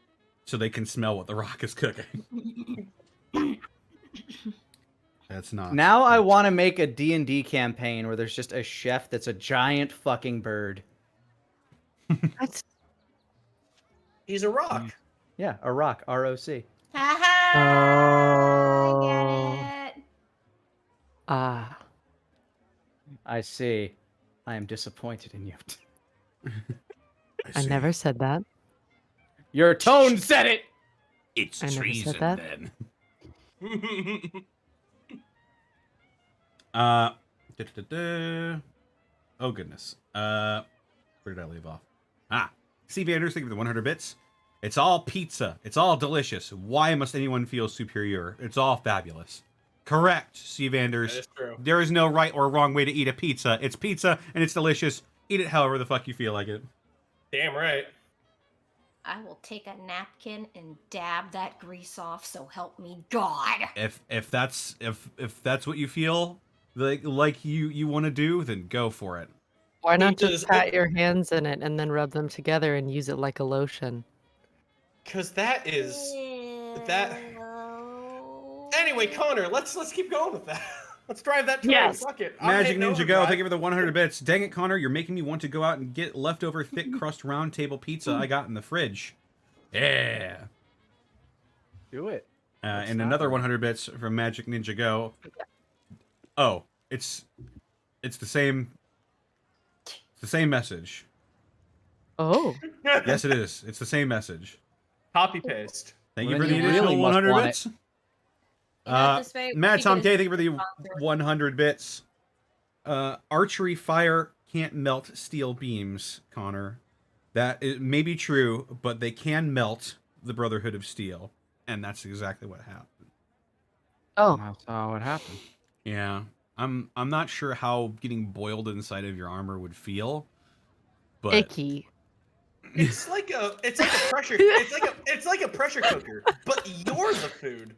Speaker 3: so they can smell what The Rock is cooking. That's not.
Speaker 1: Now I want to make a D&D campaign where there's just a chef that's a giant fucking bird.
Speaker 2: He's a rock.
Speaker 1: Yeah, a rock. R-O-C.
Speaker 6: Haha! I get it.
Speaker 1: I see. I am disappointed in you.
Speaker 5: I never said that.
Speaker 1: Your tone said it!
Speaker 3: It's
Speaker 5: I never
Speaker 3: treason,
Speaker 5: said that.
Speaker 3: then. Oh, goodness. Where did I leave off? Steve Anders, thank you for the 100 bits. It's all pizza. It's all delicious. Why must anyone feel superior? It's all fabulous. Correct, Steve Anders.
Speaker 2: That is true.
Speaker 3: There is no right or wrong way to eat a pizza. It's pizza, and it's delicious. Eat it however the fuck you feel like it.
Speaker 2: Damn right.
Speaker 6: I will take a napkin and dab that grease off, so help me God.
Speaker 3: If that's what you feel like you want to do, then go for it.
Speaker 5: Why not just pat your hands in it and then rub them together and use it like a lotion?
Speaker 2: Because that. Anyway, Connor, let's keep going with that. Let's drive that train.
Speaker 5: Yes.
Speaker 2: Fuck it.
Speaker 3: Magic Ninja Go, thank you for the 100 bits. Dang it, Connor, you're making me want to go out and get leftover thick crust round table pizza I got in the fridge. Yeah.
Speaker 1: Do it.
Speaker 3: And another 100 bits from Magic Ninja Go. Oh, it's the same. It's the same message.
Speaker 5: Oh.
Speaker 3: Yes, it is. It's the same message.
Speaker 2: Copy paste.
Speaker 3: Thank you for the additional 100 bits. Matt Tom K, thank you for the 100 bits. Archery fire can't melt steel beams, Connor. That may be true, but they can melt the Brotherhood of Steel, and that's exactly what happened.
Speaker 5: Oh,
Speaker 1: That's how it happened.
Speaker 3: Yeah, I'm not sure how getting boiled inside of your armor would feel, but
Speaker 5: icky.
Speaker 2: It's like a pressure. It's like a pressure cooker, but you're the food.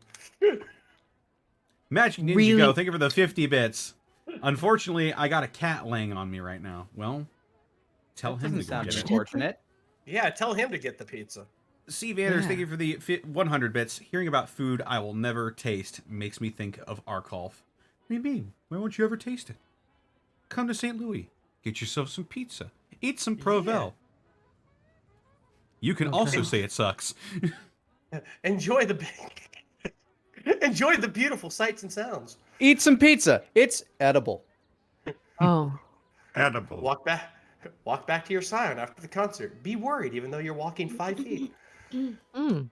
Speaker 3: Magic Ninja
Speaker 5: Really?
Speaker 3: Go, thank you for the 50 bits. Unfortunately, I got a cat laying on me right now. Well, tell him to go
Speaker 1: Sound
Speaker 3: get it.
Speaker 1: unfortunate.
Speaker 2: Yeah, tell him to get the pizza.
Speaker 3: C. Vanders, thank you for the 100 bits. Hearing about food I will never taste makes me think of Arkolf. What do you mean? Why won't you ever taste it? Come to St. Louis. Get yourself some pizza. Eat some Provel.
Speaker 2: Yeah.
Speaker 3: You can also say it sucks.
Speaker 2: Enjoy the beautiful sights and sounds.
Speaker 1: Eat some pizza. It's edible.
Speaker 5: Oh.
Speaker 3: Edible.
Speaker 2: Walk back to your scion after the concert. Be worried, even though you're walking 5 feet.
Speaker 5: Mm.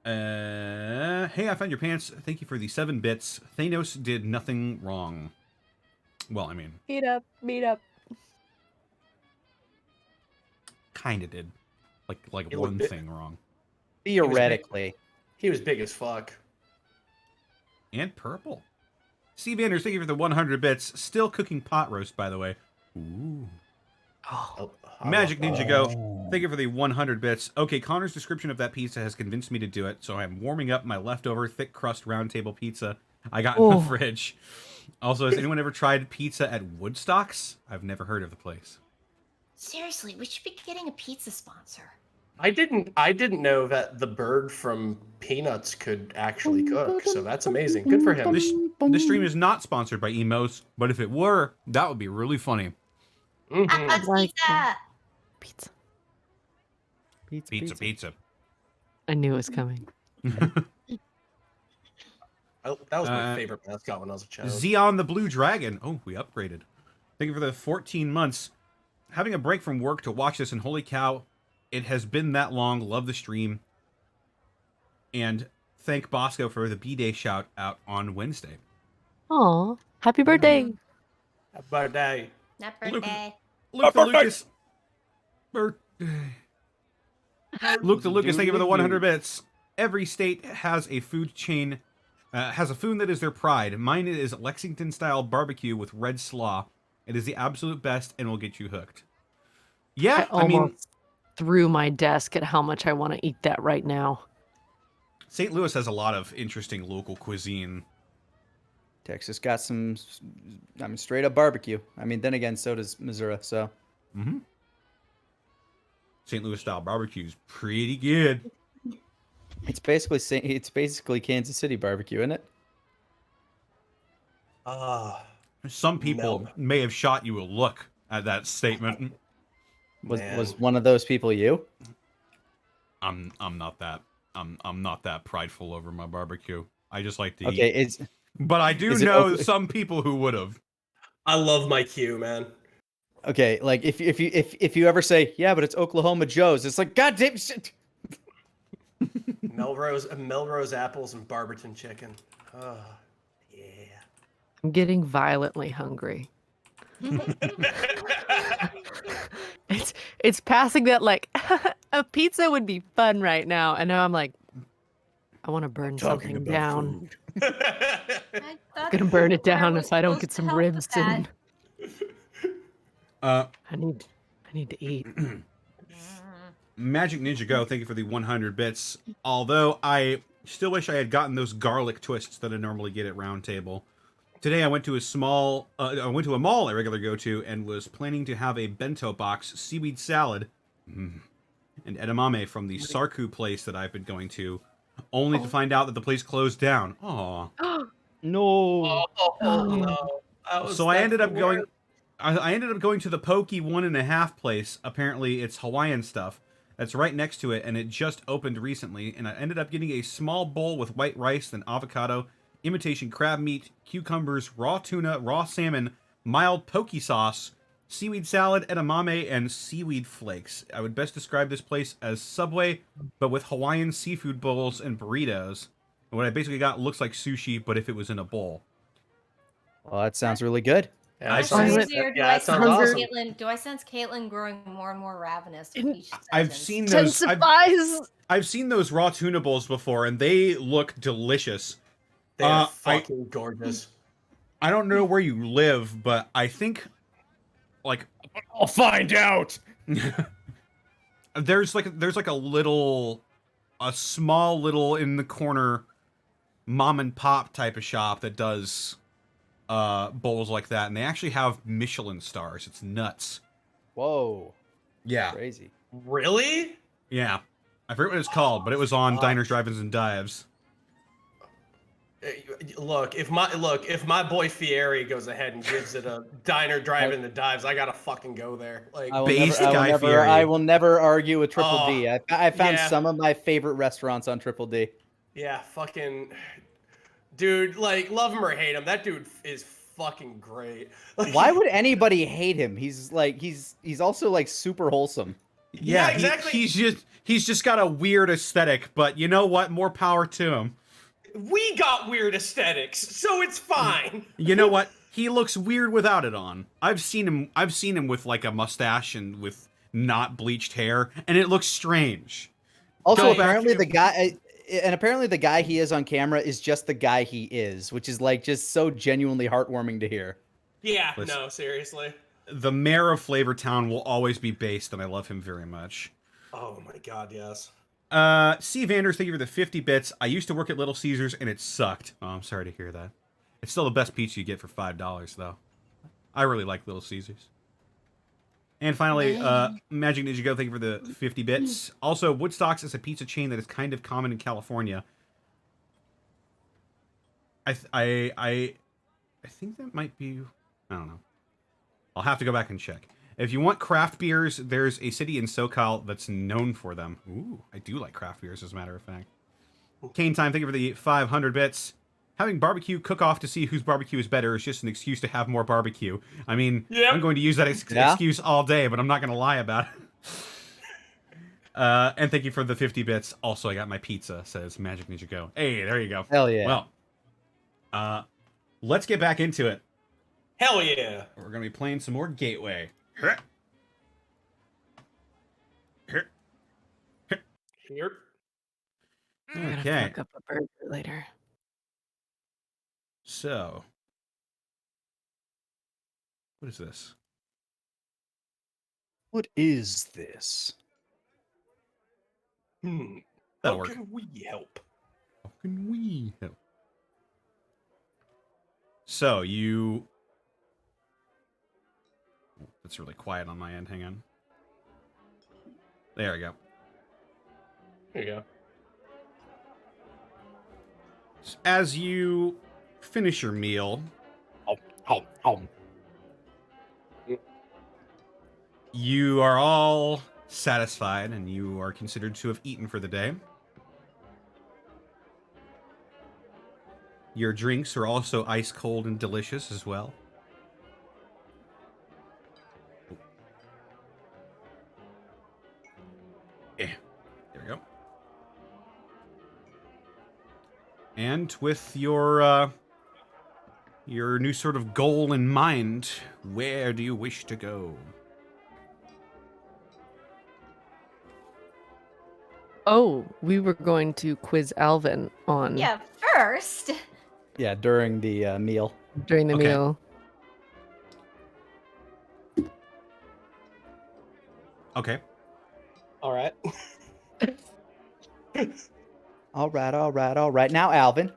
Speaker 3: Hey, I found your pants. Thank you for the 7 bits. Thanos did nothing wrong. Well, I mean,
Speaker 5: Meet up.
Speaker 3: kinda did. Like
Speaker 2: He
Speaker 3: one
Speaker 2: looked
Speaker 3: thing wrong.
Speaker 1: Theoretically.
Speaker 2: He was big as fuck.
Speaker 3: And purple. Steve Anders, thank you for the 100 bits. Still cooking pot roast, by the way. Ooh.
Speaker 2: Oh,
Speaker 3: Magic Ninja Go, thank you for the 100 bits. Okay, Connor's description of that pizza has convinced me to do it, so I'm warming up my leftover thick crust round table pizza I got in the fridge. Also, has anyone ever tried pizza at Woodstock's? I've never heard of the place.
Speaker 6: Seriously, we should be getting a pizza sponsor.
Speaker 2: I didn't know that the bird from Peanuts could actually cook, so that's amazing. Good for him.
Speaker 3: This stream is not sponsored by Emos, but if it were, that would be really funny.
Speaker 2: Mhm.
Speaker 6: That's pizza.
Speaker 5: Pizza.
Speaker 3: Pizza.
Speaker 5: I knew it was coming.
Speaker 2: That was my favorite mascot when I was a child.
Speaker 3: Zeon the Blue Dragon. Oh, we upgraded. Thank you for the 14 months. Having a break from work to watch this, and holy cow, it has been that long. Love the stream. And thank Bosco for the B-Day shout out on Wednesday.
Speaker 5: Aw, happy birthday.
Speaker 2: Happy birthday.
Speaker 6: Not birthday.
Speaker 3: Luke the Lucas. Birthday. Luke the Lucas, thank you for the 100 bits. Every state has a food chain, has a food that is their pride. Mine is Lexington-style barbecue with red slaw. It is the absolute best and will get you hooked. Yeah,
Speaker 5: I mean, threw my desk at how much I want to eat that right now.
Speaker 3: St. Louis has a lot of interesting local cuisine.
Speaker 1: Texas got some, straight up barbecue. I mean, then again, so does Missouri. So.
Speaker 3: Mm-hmm. St. Louis style barbecue is pretty good.
Speaker 1: It's basically Kansas City barbecue, isn't it?
Speaker 3: Some people may have shot you a look at that statement.
Speaker 1: Was one of those people you?
Speaker 3: I'm not that I'm not that prideful over my barbecue. I just like to
Speaker 1: eat.
Speaker 3: But I do know some people who would have. I
Speaker 2: love my Q, man.
Speaker 1: Okay, like if you ever say, yeah, but it's Oklahoma Joe's, it's like, God damn shit.
Speaker 2: Melrose apples and Barberton chicken. Oh, yeah.
Speaker 5: I'm getting violently hungry. It's passing that like a pizza would be fun right now, and now I'm like, I want to burn something down. I'm gonna burn it down if I don't get some ribs in. I need to eat.
Speaker 3: Magic Ninja Go, thank you for the 100 bits. Although I still wish I had gotten those garlic twists that I normally get at Round Table. Today I went to a mall I regularly go to and was planning to have a bento box seaweed salad and edamame from the Sarku place that I've been going to, only to find out that the place closed down. Aw.
Speaker 1: No.
Speaker 2: No.
Speaker 3: So I ended up going. I ended up going to the Pokey 1.5 place. Apparently, it's Hawaiian stuff. That's right next to it, and it just opened recently. And I ended up getting a small bowl with white rice, then avocado, imitation crab meat, cucumbers, raw tuna, raw salmon, mild poke sauce, seaweed salad, edamame, and seaweed flakes. I would best describe this place as Subway, but with Hawaiian seafood bowls and burritos. And what I basically got looks like sushi, but if it was in a bowl.
Speaker 1: Well, that sounds really good.
Speaker 6: Do I sense Caitlin growing more and more ravenous?
Speaker 3: I've seen those. I've seen those raw tuna bowls before, and they look delicious.
Speaker 2: They're fucking gorgeous.
Speaker 3: I don't know where you live, but I think, like,
Speaker 1: I'll find out.
Speaker 3: there's like a small little in the corner mom and pop type of shop that does bowls like that, and they actually have Michelin stars. It's nuts.
Speaker 1: Whoa.
Speaker 3: Yeah.
Speaker 1: Crazy.
Speaker 2: Really?
Speaker 3: Yeah. I forget what it's called, but it was on Diners, Drive-Ins, and Dives.
Speaker 2: Look, if my boy Fieri goes ahead and gives it a diner, drive-in, and dives, I gotta fucking go there. Like,
Speaker 1: I will never argue with Triple D. I found some of my favorite restaurants on Triple D.
Speaker 2: Yeah, fucking dude, like, love him or hate him, that dude is fucking great. Like,
Speaker 1: why would anybody hate him? He's also like super wholesome.
Speaker 3: Yeah,
Speaker 2: exactly.
Speaker 3: He's just got a weird aesthetic, but you know what? More power to him.
Speaker 2: We got weird aesthetics, so it's fine.
Speaker 3: You know what? He looks weird without it on. I've seen him with like a mustache and with not bleached hair, and it looks strange.
Speaker 1: Also, apparently the guy he is on camera is just the guy he is, which is like just so genuinely heartwarming to hear.
Speaker 2: Yeah, no, seriously.
Speaker 3: The mayor of Flavortown will always be based, and I love him very much.
Speaker 2: Oh my god, yes.
Speaker 3: C. Vanders, thank you for the 50 bits. I used to work at Little Caesars, and it sucked. Oh, I'm sorry to hear that. It's still the best pizza you get for $5, though. I really like Little Caesars. And finally, Magic Ninja Go, thank you for the 50 bits. Also, Woodstocks is a pizza chain that is kind of common in California. I think that might be... I don't know. I'll have to go back and check. If you want craft beers, there's a city in SoCal that's known for them. Ooh, I do like craft beers, as a matter of fact. Kane Time, thank you for the 500 bits. Having barbecue cook-off to see whose barbecue is better is just an excuse to have more barbecue. I mean, I'm going to use that excuse all day, but I'm not going to lie about it. And thank you for the 50 bits. Also, I got my pizza, says Magic Ninja Go. Hey, there you go.
Speaker 1: Hell yeah.
Speaker 3: Well, let's get back into it.
Speaker 2: Hell yeah.
Speaker 3: We're going to be playing some more Gateway.
Speaker 2: Here.
Speaker 5: I'm gonna fuck up a burger later.
Speaker 3: So, what is this?
Speaker 9: What is this?
Speaker 3: That'll
Speaker 2: How
Speaker 3: work.
Speaker 2: can we help?
Speaker 3: How can we help? So, you... Oh, that's really quiet on my end. Hang on. There we go.
Speaker 2: There you go.
Speaker 3: As you finish your meal, you are all satisfied and you are considered to have eaten for the day. Your drinks are also ice cold and delicious as well. Yeah, there we go. And with your new sort of goal in mind, where do you wish to go?
Speaker 5: Oh, we were going to quiz Alvin on
Speaker 6: Yeah, first.
Speaker 1: Yeah, during the meal.
Speaker 5: during the
Speaker 3: Okay.
Speaker 5: meal.
Speaker 3: Okay.
Speaker 2: All right.
Speaker 1: All right. Now, Alvin.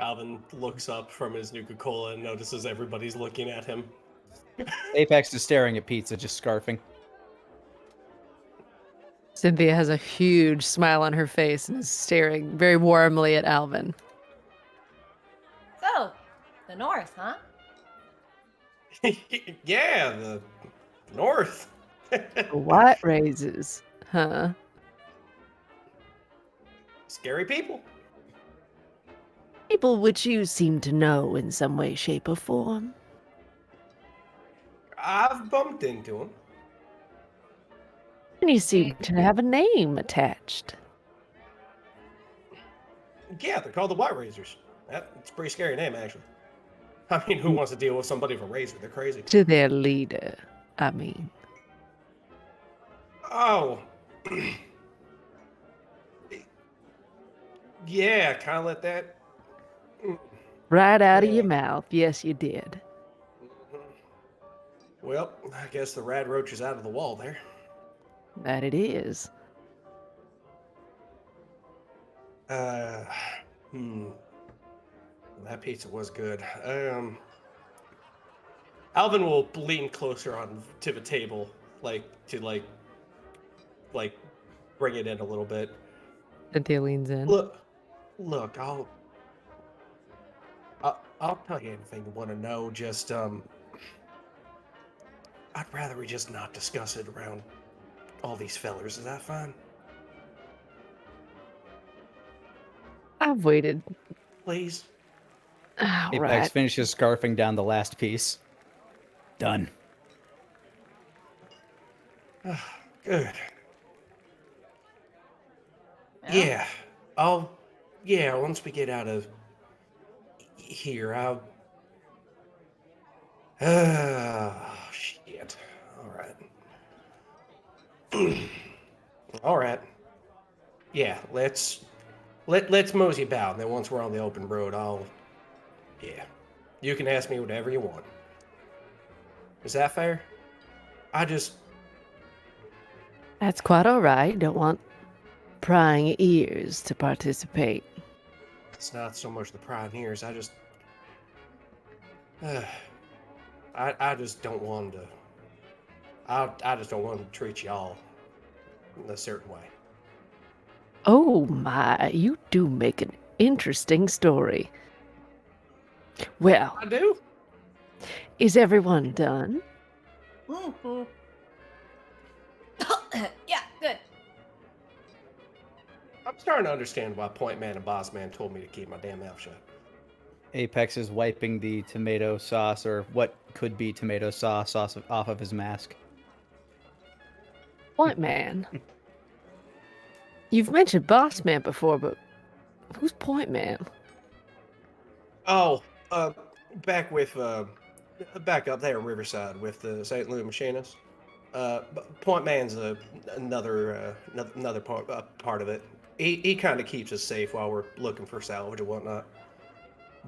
Speaker 2: Alvin looks up from his Nuka-Cola and notices everybody's looking at him.
Speaker 1: Apex is staring at pizza, just scarfing.
Speaker 5: Cynthia has a huge smile on her face and is staring very warmly at Alvin.
Speaker 6: So, the north, huh?
Speaker 2: Yeah, the north.
Speaker 5: What raises? Huh?
Speaker 2: Scary people.
Speaker 5: People which you seem to know in some way, shape, or form.
Speaker 2: I've bumped into them.
Speaker 5: And you seem to have a name attached.
Speaker 2: Yeah, they're called the White Razors. That's a pretty scary name, actually. I mean, who wants to deal with somebody with a razor? They're crazy.
Speaker 5: To their leader, I mean.
Speaker 2: Oh. Yeah, kind of let that.
Speaker 5: Right out of
Speaker 2: Yeah.
Speaker 5: your mouth. Yes, you did.
Speaker 2: Well, I guess the rad roach is out of the wall there.
Speaker 5: That it is.
Speaker 2: That pizza was good. Alvin will lean closer on to the table, to bring it in a little bit.
Speaker 5: Cynthia leans in.
Speaker 2: Look, I'll tell you anything you want to know. Just I'd rather we just not discuss it around all these fellers. Is that fine?
Speaker 5: I've waited.
Speaker 2: Please.
Speaker 5: All
Speaker 1: Apex
Speaker 5: right.
Speaker 1: finishes scarfing down the last piece. Done.
Speaker 2: Good. Yeah. Once we get out of here, I'll... shit. Alright. Alright. Yeah, let's mosey about, and then once we're on the open road, yeah. You can ask me whatever you want. Is that fair?
Speaker 5: That's quite all right. Don't want prying ears to participate.
Speaker 2: It's not so much the pioneers, I just don't want to. I just don't want to treat y'all in a certain way.
Speaker 5: Oh my, you do make an interesting story. Well,
Speaker 2: I do.
Speaker 5: is everyone done?
Speaker 6: Yeah, good.
Speaker 2: I'm starting to understand why Point Man and Boss Man told me to keep my damn mouth shut.
Speaker 1: Apex is wiping the tomato sauce, or what could be tomato sauce, off of his mask.
Speaker 5: Point Man. You've mentioned Boss Man before, but who's Point Man?
Speaker 2: Oh, back up there in Riverside with the St. Louis Machinists. Point Man's another part of it. He kind of keeps us safe while we're looking for salvage and whatnot.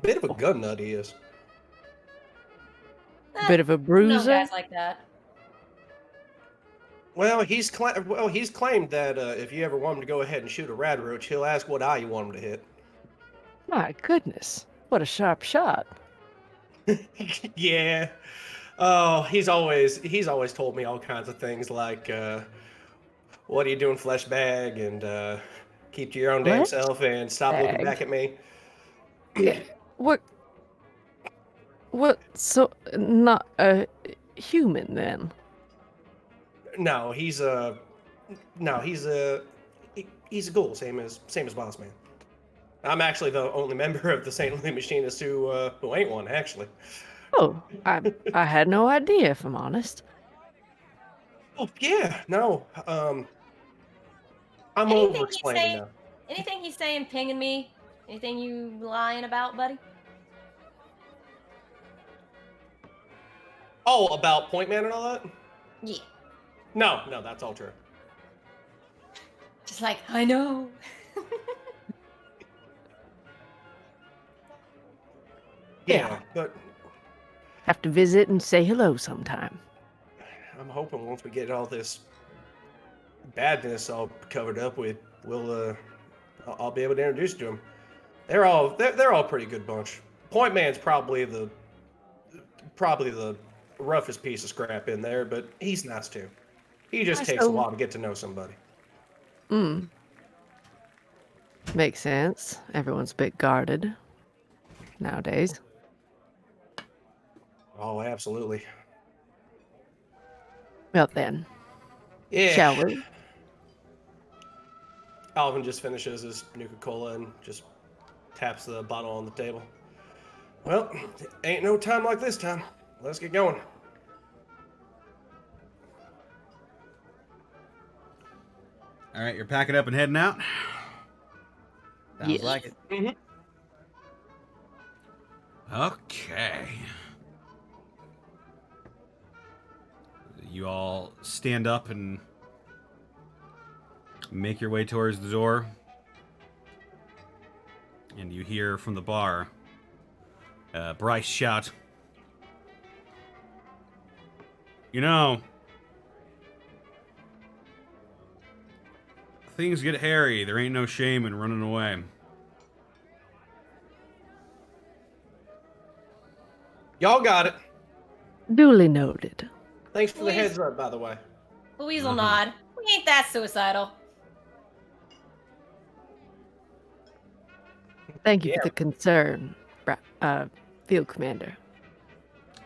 Speaker 2: Bit of a gun nut he is.
Speaker 5: Bit of a bruiser?
Speaker 6: No guys like that.
Speaker 2: Well, he's claimed that if you ever want him to go ahead and shoot a rad roach, he'll ask what eye you want him to hit.
Speaker 5: My goodness, what a sharp shot.
Speaker 2: Yeah. Oh, he's always told me all kinds of things like, "What are you doing, flesh bag?" and "Keep to your own damn self and stop looking back at me."
Speaker 5: What? So, not a human then?
Speaker 2: No, he's a ghoul, same as Boss Man. I'm actually the only member of the St. Louis Machinists who ain't one, actually.
Speaker 5: Oh, I had no idea, if I'm honest.
Speaker 2: Oh yeah, no. I'm over explaining now.
Speaker 6: Anything he's saying pinging me? Anything you lying about, buddy?
Speaker 2: Oh, about Point Man and all that?
Speaker 6: Yeah.
Speaker 2: No, that's all true.
Speaker 6: Just like, I know.
Speaker 2: Yeah, but
Speaker 5: have to visit and say hello sometime.
Speaker 2: I'm hoping once we get all this badness all covered up with, I'll be able to introduce you to them. They're all a pretty good bunch. Point Man's probably the roughest piece of scrap in there, but he's nice too. He just takes a while to get to know somebody.
Speaker 5: Makes sense. Everyone's a bit guarded nowadays.
Speaker 2: Oh, absolutely.
Speaker 5: Well then,
Speaker 2: Yeah.
Speaker 5: shall we?
Speaker 2: Alvin just finishes his Nuka-Cola and just taps the bottle on the table. Well, ain't no time like this time. Let's get going.
Speaker 3: All right, you're packing up and heading out?
Speaker 1: Sounds like it.
Speaker 2: Mm-hmm.
Speaker 3: Okay. You all stand up and make your way towards the door. And you hear from the bar, Bryce shout, "You know, things get hairy. There ain't no shame in running away."
Speaker 2: Y'all got it.
Speaker 5: Duly noted.
Speaker 2: Thanks for the heads up, by the way.
Speaker 6: Louise will nod. We ain't that suicidal.
Speaker 5: Thank you for the concern, Field Commander.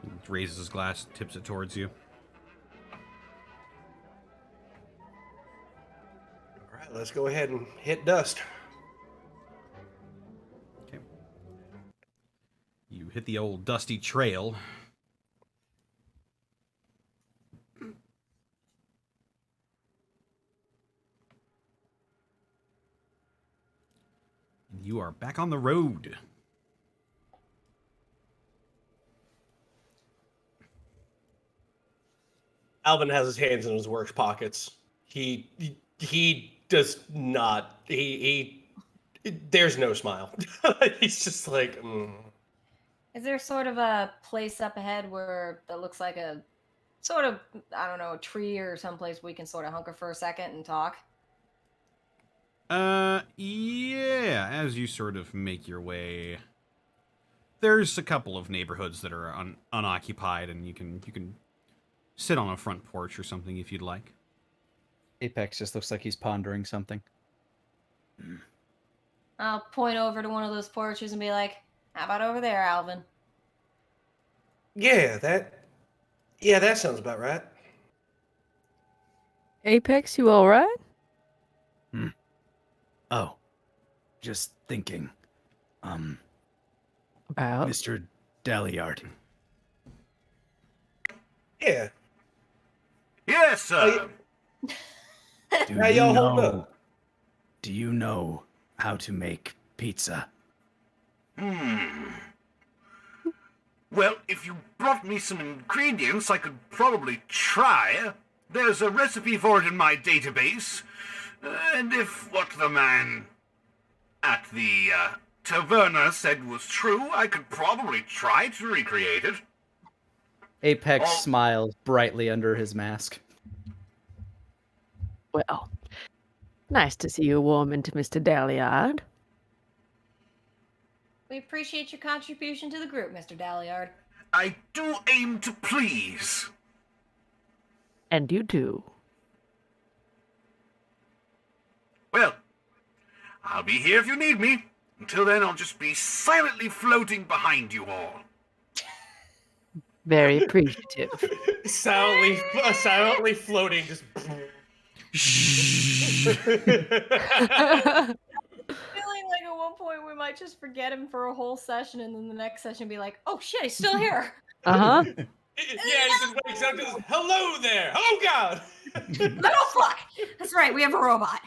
Speaker 3: He raises his glass, tips it towards you.
Speaker 2: All right, let's go ahead and hit dust.
Speaker 3: Okay. You hit the old dusty trail. You are back on the road.
Speaker 2: Alvin has his hands in his work pockets. He does not. There's no smile. He's just like.
Speaker 6: Is there sort of a place up ahead where that looks like a sort of, I don't know, a tree or someplace we can sort of hunker for a second and talk?
Speaker 3: Yeah, as you sort of make your way there's a couple of neighborhoods that are unoccupied, and you can sit on a front porch or something if you'd like.
Speaker 1: Apex just looks like he's pondering something.
Speaker 6: I'll point over to one of those porches and be like, "How about over there, Alvin?"
Speaker 2: Yeah, that sounds about right.
Speaker 5: Apex, you all right?
Speaker 9: Oh, just thinking.
Speaker 5: About?
Speaker 9: Mr. Dalliard.
Speaker 2: Yeah.
Speaker 8: Yes, sir.
Speaker 2: How y'all hold up?
Speaker 9: Do you know how to make pizza?
Speaker 8: Well, if you brought me some ingredients, I could probably try. There's a recipe for it in my database. And if what the man at the taverna said was true, I could probably try to recreate it.
Speaker 1: Apex smiles brightly under his mask.
Speaker 5: Well, nice to see you warm into Mr. Dalliard.
Speaker 6: We appreciate your contribution to the group, Mr. Dalliard.
Speaker 8: I do aim to please.
Speaker 5: And you too.
Speaker 8: Well, I'll be here if you need me. Until then, I'll just be silently floating behind you all.
Speaker 5: Very appreciative.
Speaker 2: silently floating, just.
Speaker 6: Feeling like at one point we might just forget him for a whole session, and then the next session be like, "Oh shit, he's still here."
Speaker 5: Uh-huh.
Speaker 2: Yeah, he just wakes up and goes, "Hello there! Oh God!"
Speaker 6: Oh fuck! That's right, we have a robot.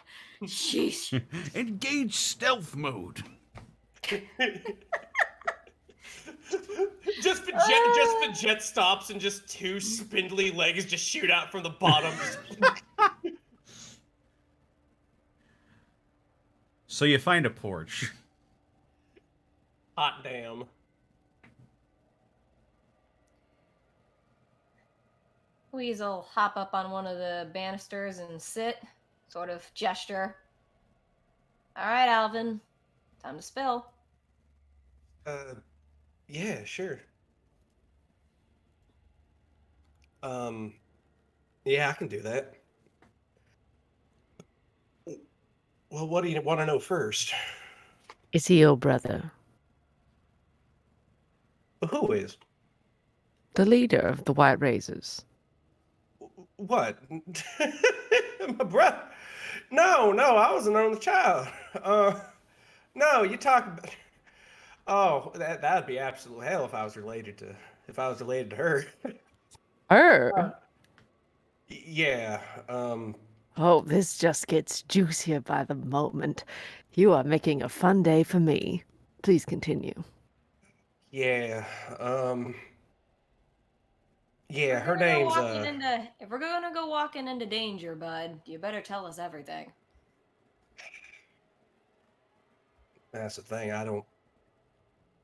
Speaker 6: Sheesh.
Speaker 3: Engage stealth mode.
Speaker 2: just the jet stops and just two spindly legs just shoot out from the bottom.
Speaker 3: So you find a porch.
Speaker 2: Hot damn.
Speaker 6: Weasel hop up on one of the banisters and sit, sort of gesture. All right, Alvin, time to spill.
Speaker 2: Yeah, sure. Yeah, I can do that. Well, what do you want to know first?
Speaker 5: Is he your brother?
Speaker 2: Who is?
Speaker 5: The leader of the White Razors.
Speaker 2: What? My brother? No, I was an only child. No, you talk about. Oh, that'd be absolute hell if I was related to her.
Speaker 5: Her?
Speaker 2: Yeah.
Speaker 5: Oh, this just gets juicier by the moment. You are making a fun day for me. Please continue.
Speaker 2: Yeah. Yeah, her name's
Speaker 6: If we're gonna go walking into danger, bud, you better tell us everything.
Speaker 2: That's the thing. I don't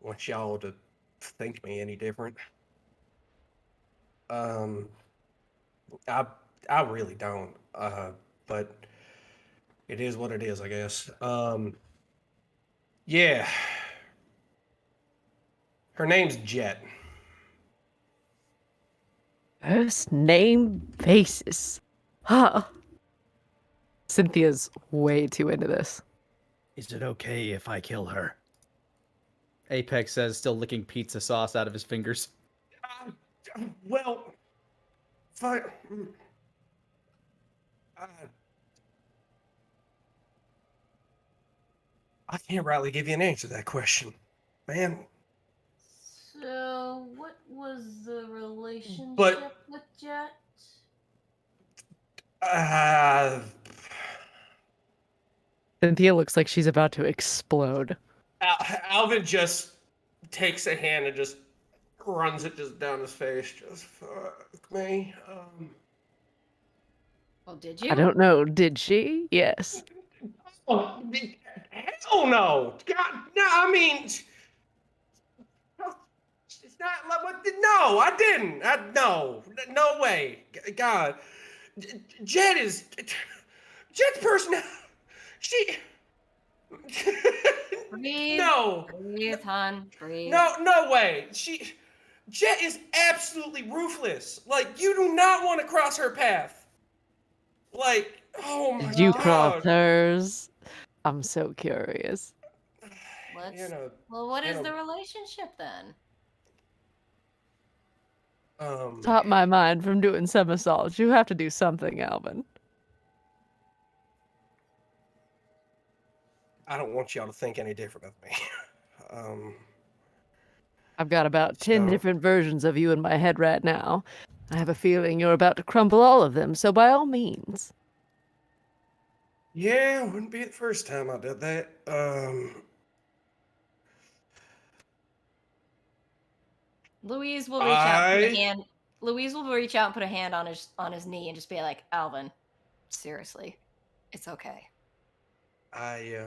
Speaker 2: want y'all to think me any different. I really don't. But it is what it is, I guess. Yeah. Her name's Jet.
Speaker 5: First name basis. Huh. Cynthia's way too into this.
Speaker 9: Is it okay if I kill her?
Speaker 1: Apex says, still licking pizza sauce out of his fingers.
Speaker 2: Well, fine. I can't rightly give you an answer to that question, man.
Speaker 6: So, what was the relationship with Jet?
Speaker 5: Cynthia looks like she's about to explode.
Speaker 2: Alvin just takes a hand and just runs it just down his face. Just fuck me.
Speaker 6: Well, did you?
Speaker 5: I don't know. Did she? Yes.
Speaker 2: Oh, hell no! God, no. I mean, it's not like what? No, I didn't. No way. God, Jet's person. She.
Speaker 6: Breathe.
Speaker 2: No.
Speaker 6: Breathe, hon. Breathe.
Speaker 2: No way. Jet is absolutely ruthless. Like, you do not want to cross her path. Like, oh my
Speaker 5: Did you cross
Speaker 2: god.
Speaker 5: hers? I'm so curious.
Speaker 6: Let's. Well, what is the relationship then?
Speaker 5: Stop my mind from doing somersaults. You have to do something, Alvin.
Speaker 2: I don't want y'all to think any different of me.
Speaker 5: I've got about 10 different versions of you in my head right now. I have a feeling you're about to crumble all of them, so by all means.
Speaker 2: Yeah, it wouldn't be the first time I did that.
Speaker 6: Louise will reach out and put a hand. Louise will reach out and put a hand on his knee and just be like, Alvin, seriously, it's okay.
Speaker 2: I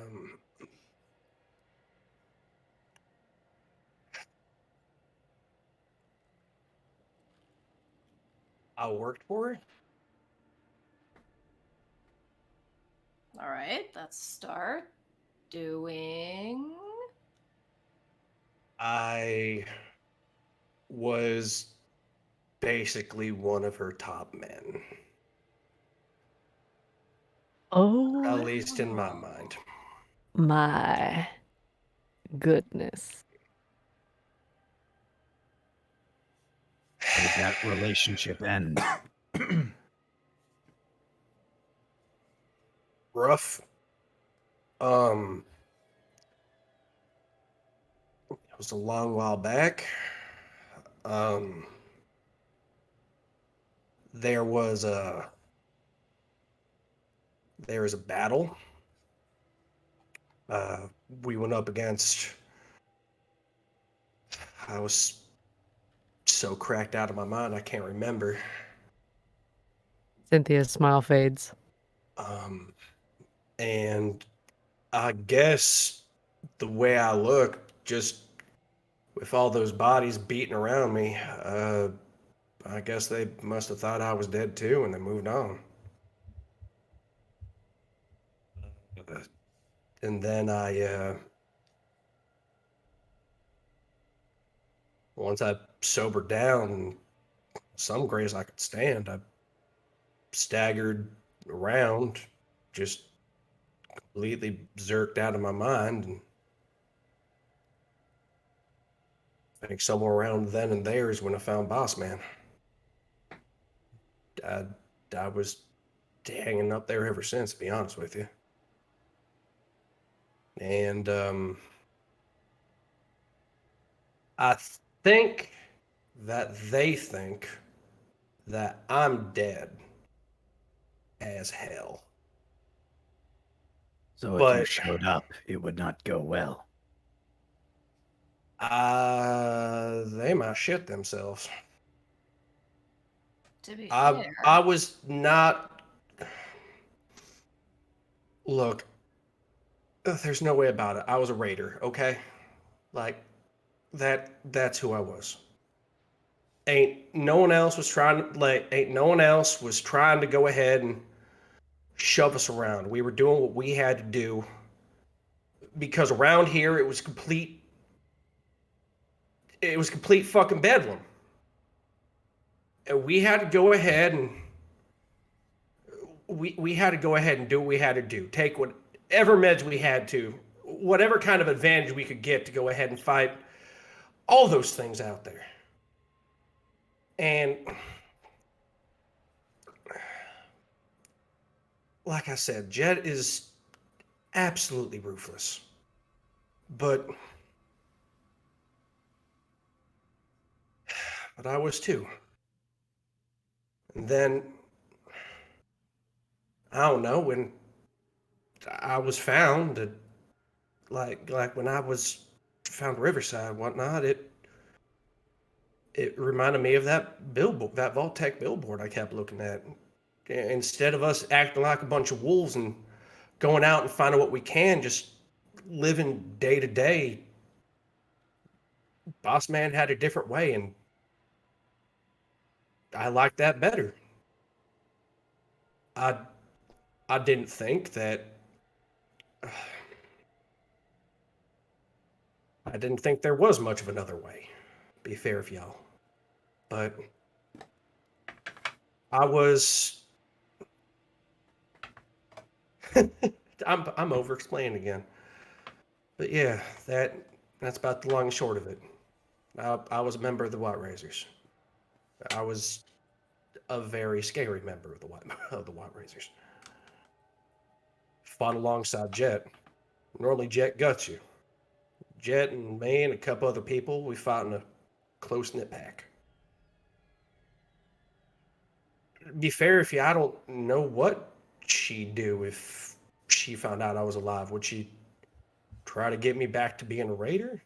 Speaker 2: worked for her.
Speaker 6: All right, let's start doing.
Speaker 2: I was basically one of her top men.
Speaker 5: Oh.
Speaker 2: At least in my mind.
Speaker 5: My goodness.
Speaker 9: How did that relationship end?
Speaker 2: Rough. It was a long while back. There was a battle. We went up against. I was so cracked out of my mind, I can't remember.
Speaker 5: Cynthia's smile fades.
Speaker 2: And I guess the way I look, just with all those bodies beating around me, I guess they must have thought I was dead too, and they moved on. And then once I sobered down and some grace I could stand, I staggered around, just completely zerked out of my mind. And I think somewhere around then and there is when I found Boss Man. I was hanging up there ever since, to be honest with you. And I think that they think that I'm dead as hell.
Speaker 9: So if you showed up, it would not go well.
Speaker 2: They might shit themselves.
Speaker 6: To be fair.
Speaker 2: I was not. Look, there's no way about it. I was a raider, okay? Like, that's who I was. Ain't no one else was trying to go ahead and shove us around. We were doing what we had to do because around here it was complete fucking bedlam. And we had to go ahead and we had to go ahead and do what we had to do. Take whatever meds we had to, whatever kind of advantage we could get to go ahead and fight all those things out there. And like I said, Jet is absolutely ruthless. But I was too. And then I don't know, when I was found, like when I was found Riverside and whatnot, it reminded me of that billboard, that Vault-Tec billboard I kept looking at. Instead of us acting like a bunch of wolves and going out and finding what we can, just living day to day, Boss Man had a different way, and I liked that better. I didn't think that I didn't think there was much of another way. Be fair with y'all. But I was... I'm over-explaining again. But yeah, that's about the long and short of it. I was a member of the White Razors. I was a very scary member of the White Razors. Fought alongside Jet. Normally Jet guts you. Jet and me and a couple other people, we fought in a close-knit pack. To be fair with you, I don't know what she'd do if she found out I was alive. Would she try to get me back to being a raider?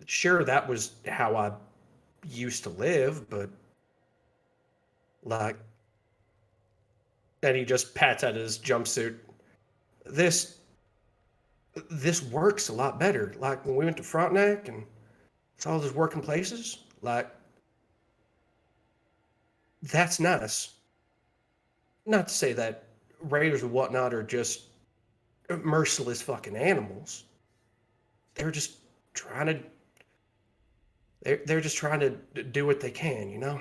Speaker 2: Sure, that was how I used to live, but like, and he just pats at his jumpsuit. This works a lot better. Like when we went to Frontenac and saw those working places, like that's nice. Not to say that raiders and whatnot are just merciless fucking animals. They're just trying to. They're just trying to do what they can, you know.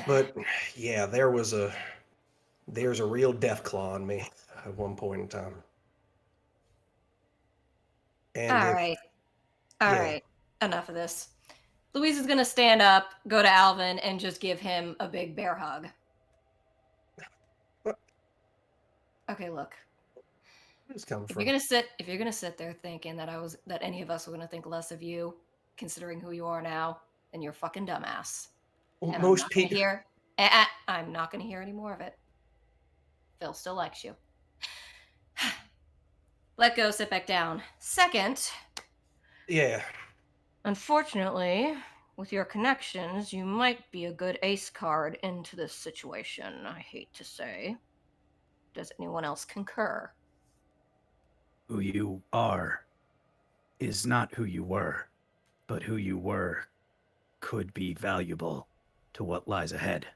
Speaker 2: But yeah, there's a real death claw on me at one point in time. And
Speaker 6: All right. Enough of this. Louise is gonna stand up, go to Alvin, and just give him a big bear hug.
Speaker 2: What?
Speaker 6: Okay, look.
Speaker 2: Where's this coming
Speaker 6: If
Speaker 2: from?
Speaker 6: you're gonna sit there thinking that any of us were gonna think less of you, considering who you are now, then you're a fucking dumbass.
Speaker 2: Well,
Speaker 6: And
Speaker 2: most people.
Speaker 6: I'm not gonna hear any more of it. Phil still likes you. Let go, sit back down. Second,
Speaker 2: Yeah.
Speaker 6: unfortunately, with your connections, you might be a good ace card into this situation, I hate to say. Does anyone else concur?
Speaker 9: Who you are is not who you were, but who you were could be valuable to what lies ahead.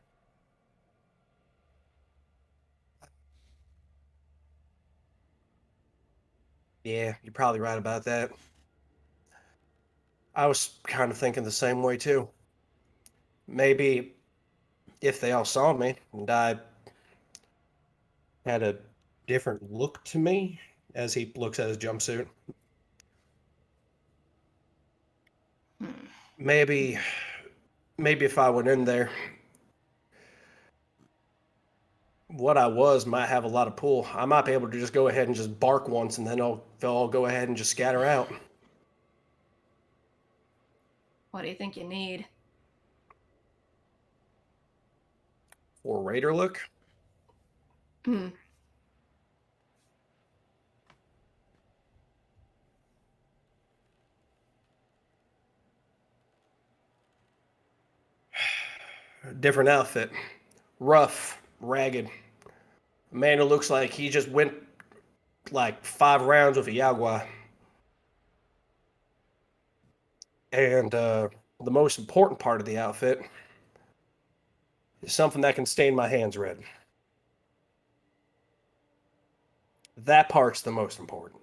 Speaker 2: Yeah, you're probably right about that. I was kind of thinking the same way too. Maybe if they all saw me and I had a different look to me as he looks at his jumpsuit. Maybe if I went in there, what I was might have a lot of pull. I might be able to just go ahead and just bark once, and then they'll all go ahead and just scatter out.
Speaker 6: What do you think you need?
Speaker 2: For a raider look? Different outfit. Rough, ragged. A man who looks like he just went like 5 rounds with a Jaguar. And the most important part of the outfit is something that can stain my hands red. That part's the most important.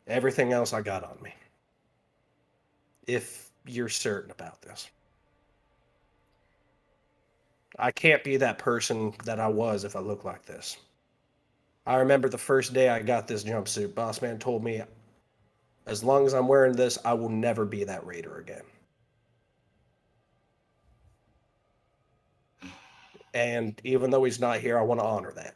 Speaker 2: Everything else I got on me. If you're certain about this. I can't be that person that I was if I look like this. I remember the first day I got this jumpsuit, boss man told me, as long as I'm wearing this, I will never be that raider again. And even though he's not here, I want to honor that.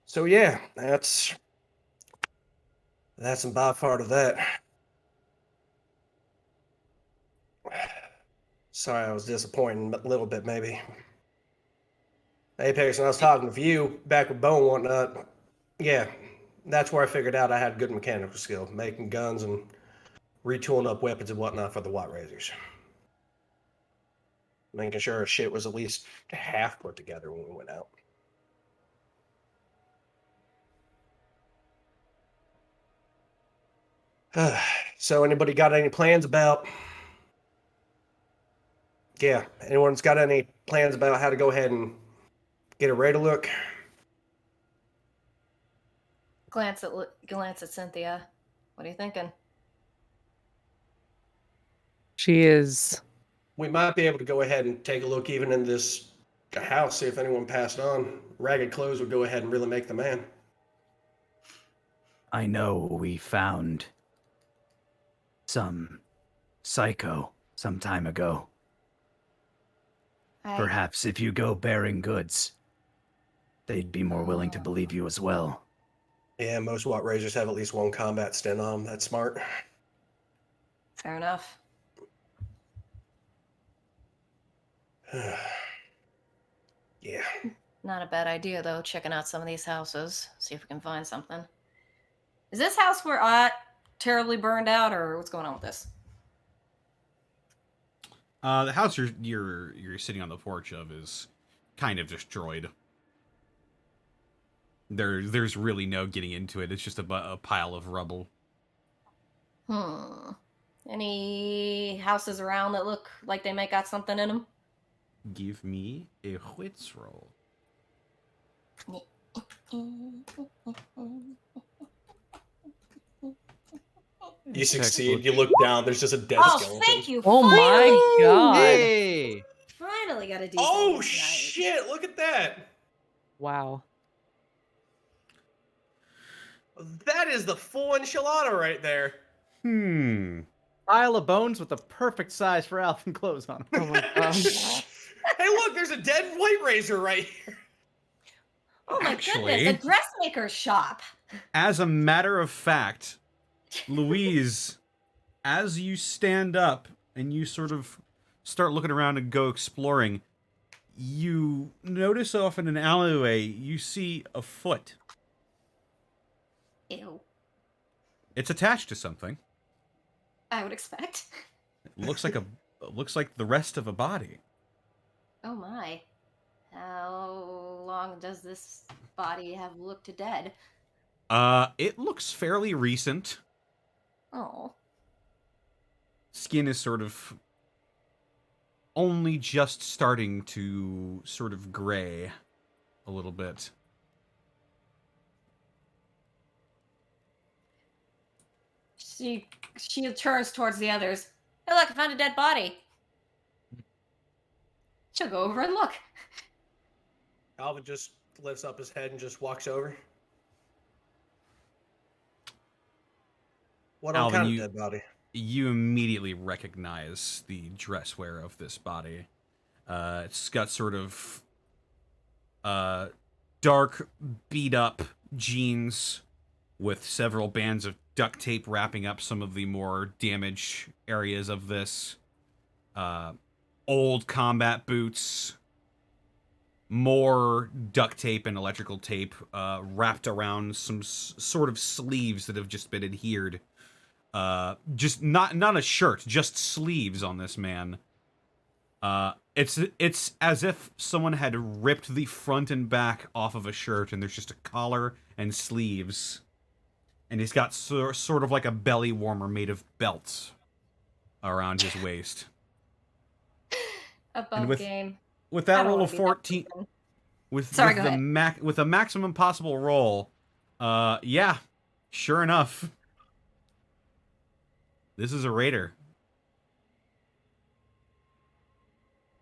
Speaker 2: So yeah, that's by far of that. Sorry, I was disappointed a little bit, maybe. Apex, when I was talking with you back with Beau and whatnot, yeah, that's where I figured out I had good mechanical skill, making guns and retooling up weapons and whatnot for the White Razors. Making sure our shit was at least half put together when we went out. So anybody got any plans about... Yeah, anyone's got any plans about how to go ahead and get a ready look?
Speaker 6: Glance at Cynthia. What are you thinking?
Speaker 5: She is.
Speaker 2: We might be able to go ahead and take a look even in this house, see if anyone passed on. Ragged clothes would go ahead and really make the man.
Speaker 9: I know we found some psycho some time ago. Perhaps if you go bearing goods, they'd be more willing to believe you as well.
Speaker 2: Yeah, most Watt Razors have at least one combat stint on them. That's smart.
Speaker 6: Fair enough.
Speaker 2: Yeah.
Speaker 6: Not a bad idea, though, checking out some of these houses. See if we can find something. Is this house we're at terribly burned out, or what's going on with this?
Speaker 3: The house you're sitting on the porch of is kind of destroyed. There's really no getting into it. It's just a pile of rubble.
Speaker 6: Any houses around that look like they might got something in them?
Speaker 3: Give me a wits roll.
Speaker 2: You succeed. You look down. There's just a dead skeleton.
Speaker 6: Oh, thank you.
Speaker 5: Oh my god.
Speaker 1: Hey!
Speaker 6: Finally got a decent
Speaker 2: Oh,
Speaker 6: one tonight.
Speaker 2: shit. Look at that.
Speaker 5: Wow.
Speaker 2: That is the full enchilada right there.
Speaker 1: Pile of bones with the perfect size for Alvin clothes on.
Speaker 5: Oh my gosh.
Speaker 2: Hey, look. There's a dead white razor right here.
Speaker 6: Oh my
Speaker 3: Actually-
Speaker 6: goodness, a dressmaker's shop.
Speaker 3: As a matter of fact, Louise, as you stand up and you sort of start looking around and go exploring, you notice off in an alleyway, you see a foot.
Speaker 6: Ew.
Speaker 3: It's attached to something.
Speaker 6: I would expect.
Speaker 3: It looks like the rest of a body.
Speaker 6: Oh my. How long does this body have looked dead?
Speaker 3: It looks fairly recent.
Speaker 6: Oh.
Speaker 3: Skin is sort of only just starting to sort of gray a little bit.
Speaker 6: She turns towards the others. Hey, look, I found a dead body. She'll go over and look.
Speaker 2: Alvin just lifts up his head and just walks over. What
Speaker 3: Alvin,
Speaker 2: kind of dead body?
Speaker 3: You immediately recognize the dress wear of this body. It's got sort of dark, beat-up jeans with several bands of duct tape wrapping up some of the more damaged areas of this. Old combat boots. More duct tape and electrical tape wrapped around some sort of sleeves that have just been adhered. Just not a shirt, just sleeves on this man. It's as if someone had ripped the front and back off of a shirt, and there's just a collar and sleeves. And he's got sort of like a belly warmer made of belts around his waist.
Speaker 6: Above game.
Speaker 3: With that roll of 14, with a maximum possible roll, yeah, sure enough, this is a raider.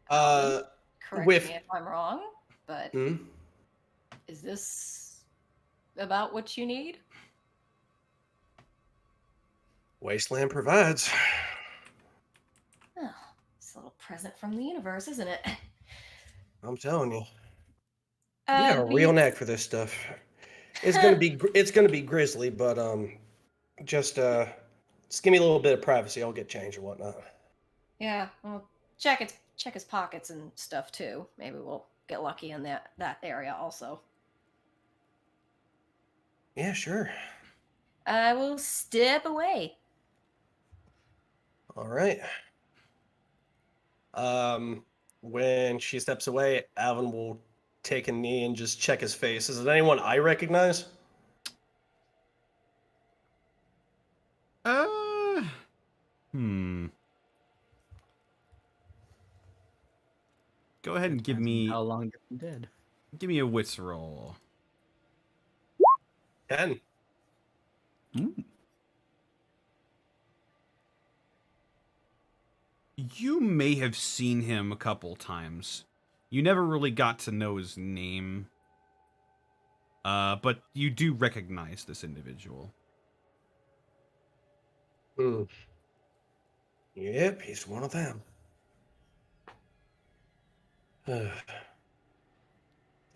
Speaker 6: Correct
Speaker 2: with-
Speaker 6: me if I'm wrong, but is this about what you need?
Speaker 2: Wasteland provides.
Speaker 6: Oh, it's a little present from the universe, isn't it?
Speaker 2: I'm telling you. You got a real knack for this stuff. It's gonna be grisly, but just give me a little bit of privacy. I'll get change or whatnot.
Speaker 6: Yeah, well, check his pockets and stuff too. Maybe we'll get lucky in that area also.
Speaker 2: Yeah, sure.
Speaker 6: I will step away.
Speaker 2: All right. When she steps away, Alvin will take a knee and just check his face. Is it anyone I recognize?
Speaker 3: Go ahead and give me
Speaker 1: how long they've been dead.
Speaker 3: Give me a wits roll.
Speaker 2: 10.
Speaker 3: You may have seen him a couple times. You never really got to know his name. But you do recognize this individual.
Speaker 2: Yep, he's one of them. The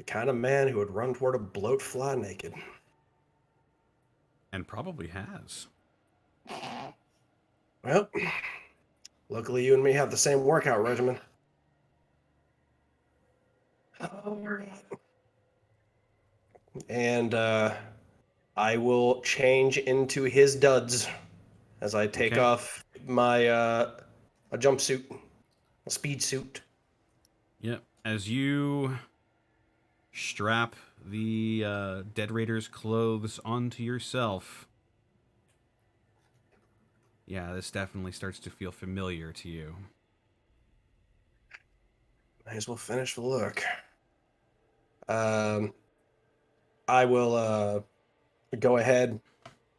Speaker 2: kind of man who would run toward a bloat fly naked.
Speaker 3: And probably has.
Speaker 2: Well, luckily you and me have the same workout regimen. And I will change into his duds as I take off my a jumpsuit, a speed suit.
Speaker 3: Yep. As you strap the Dead Raider's clothes onto yourself. Yeah, this definitely starts to feel familiar to you.
Speaker 2: Might as well finish the look. I will go ahead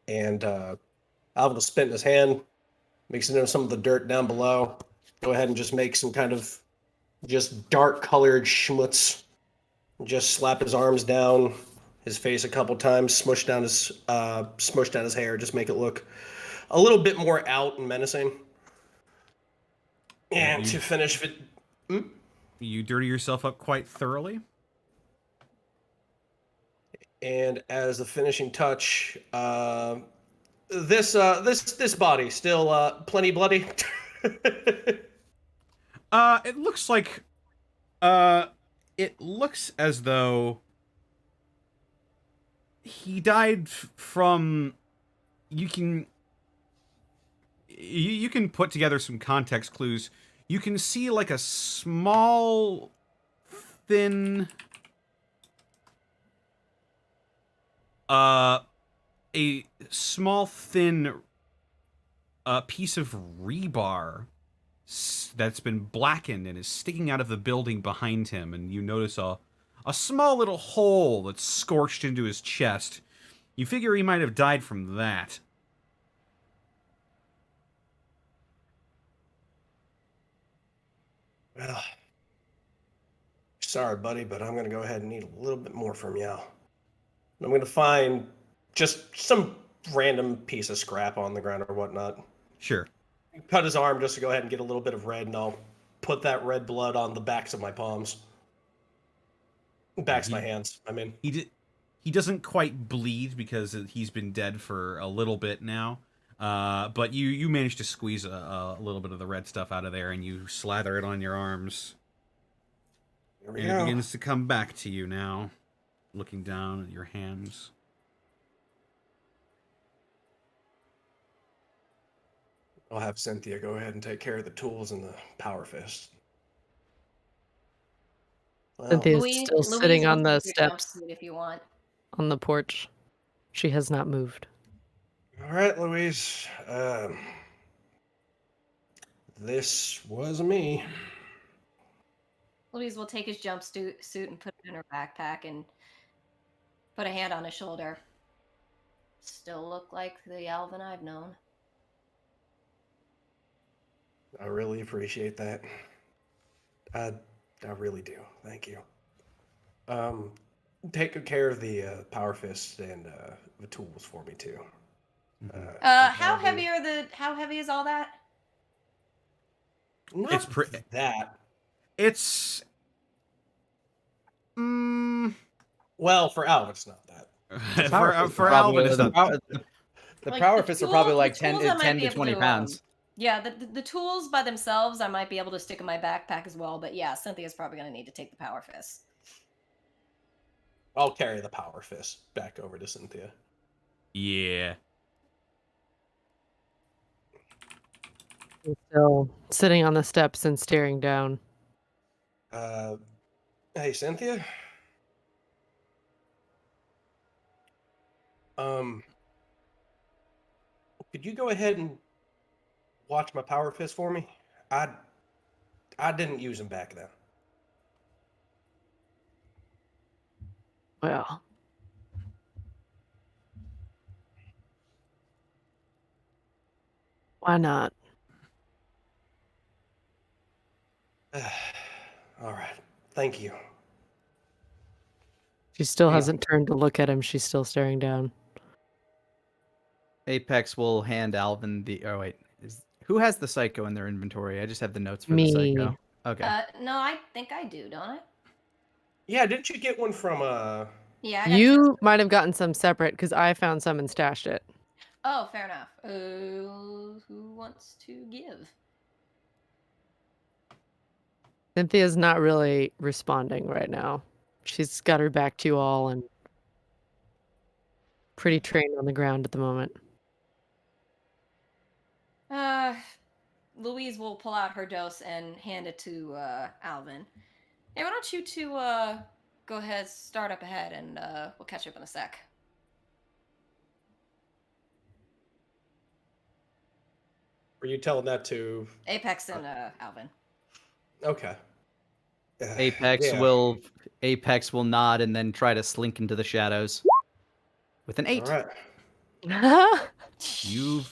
Speaker 2: and Alvin will spit in his hand, mixing in some of the dirt down below. Go ahead and just make some kind of just dark colored schmutz. Just slap his arms down, his face a couple times, smush down his hair, just make it look a little bit more out and menacing. And to finish it,
Speaker 3: you dirty yourself up quite thoroughly.
Speaker 2: And as the finishing touch, this body still plenty bloody.
Speaker 3: It looks like it looks as though he died from. You can put together some context clues. You can see like a small, thin, piece of rebar that's been blackened and is sticking out of the building behind him, and you notice a small little hole that's scorched into his chest. You figure he might have died from that.
Speaker 2: Well, sorry, buddy, but I'm going to go ahead and need a little bit more from you. I'm going to find just some random piece of scrap on the ground or whatnot.
Speaker 3: Sure.
Speaker 2: Cut his arm just to go ahead and get a little bit of red, and I'll put that red blood on the backs of my palms. Backs of my hands, I mean.
Speaker 3: He doesn't quite bleed because he's been dead for a little bit now. But you managed to squeeze a little bit of the red stuff out of there, and you slather it on your arms.
Speaker 2: There we
Speaker 3: go. It begins to come back to you now, looking down at your hands.
Speaker 2: I'll have Cynthia go ahead and take care of the tools and the power fist.
Speaker 5: Well, Cynthia's still sitting on the steps
Speaker 6: if you want.
Speaker 5: On the porch. She has not moved.
Speaker 2: All right, Louise. This was me.
Speaker 6: Louise will take his jumpsuit and put it in her backpack and put a hand on his shoulder. Still look like the Alvin I've known.
Speaker 2: I really appreciate that. I really do. Thank you. Take good care of the power fist and the tools for me too.
Speaker 6: How heavy is all that?
Speaker 2: Not
Speaker 3: it's
Speaker 2: that.
Speaker 3: It's
Speaker 2: well, for Alvin, it's not that.
Speaker 3: for Alvin, it's not.
Speaker 1: The power fists are probably like 10 to 20 pounds.
Speaker 6: Yeah, the tools by themselves I might be able to stick in my backpack as well, but yeah, Cynthia's probably going to need to take the power fist.
Speaker 2: I'll carry the power fist back over to Cynthia.
Speaker 3: Yeah.
Speaker 5: He's still sitting on the steps and staring down.
Speaker 2: Hey, Cynthia? Could you go ahead and watch my power fist for me? I didn't use them back then.
Speaker 5: Well. Why not?
Speaker 2: All right. Thank you.
Speaker 5: She still
Speaker 2: Yeah.
Speaker 5: hasn't turned to look at him. She's still staring down.
Speaker 1: Apex will hand Alvin the. Oh wait, who has the psycho in their inventory? I just have the notes for
Speaker 5: Me.
Speaker 1: the psycho. Okay.
Speaker 6: No, I think I do, don't I?
Speaker 2: Yeah, didn't you get one from
Speaker 6: Yeah, I got
Speaker 5: You might have gotten some separate because I found some and stashed it.
Speaker 6: Oh, fair enough. Who wants to give?
Speaker 5: Cynthia's not really responding right now. She's got her back to you all and pretty trained on the ground at the moment.
Speaker 6: Louise will pull out her dose and hand it to Alvin. Hey, why don't you two go ahead, start up ahead, and we'll catch up in a sec.
Speaker 2: Were you telling that to
Speaker 6: Apex and Alvin.
Speaker 2: Okay.
Speaker 1: Apex
Speaker 2: Yeah.
Speaker 1: will nod and then try to slink into the shadows with an 8.
Speaker 2: All right.
Speaker 3: You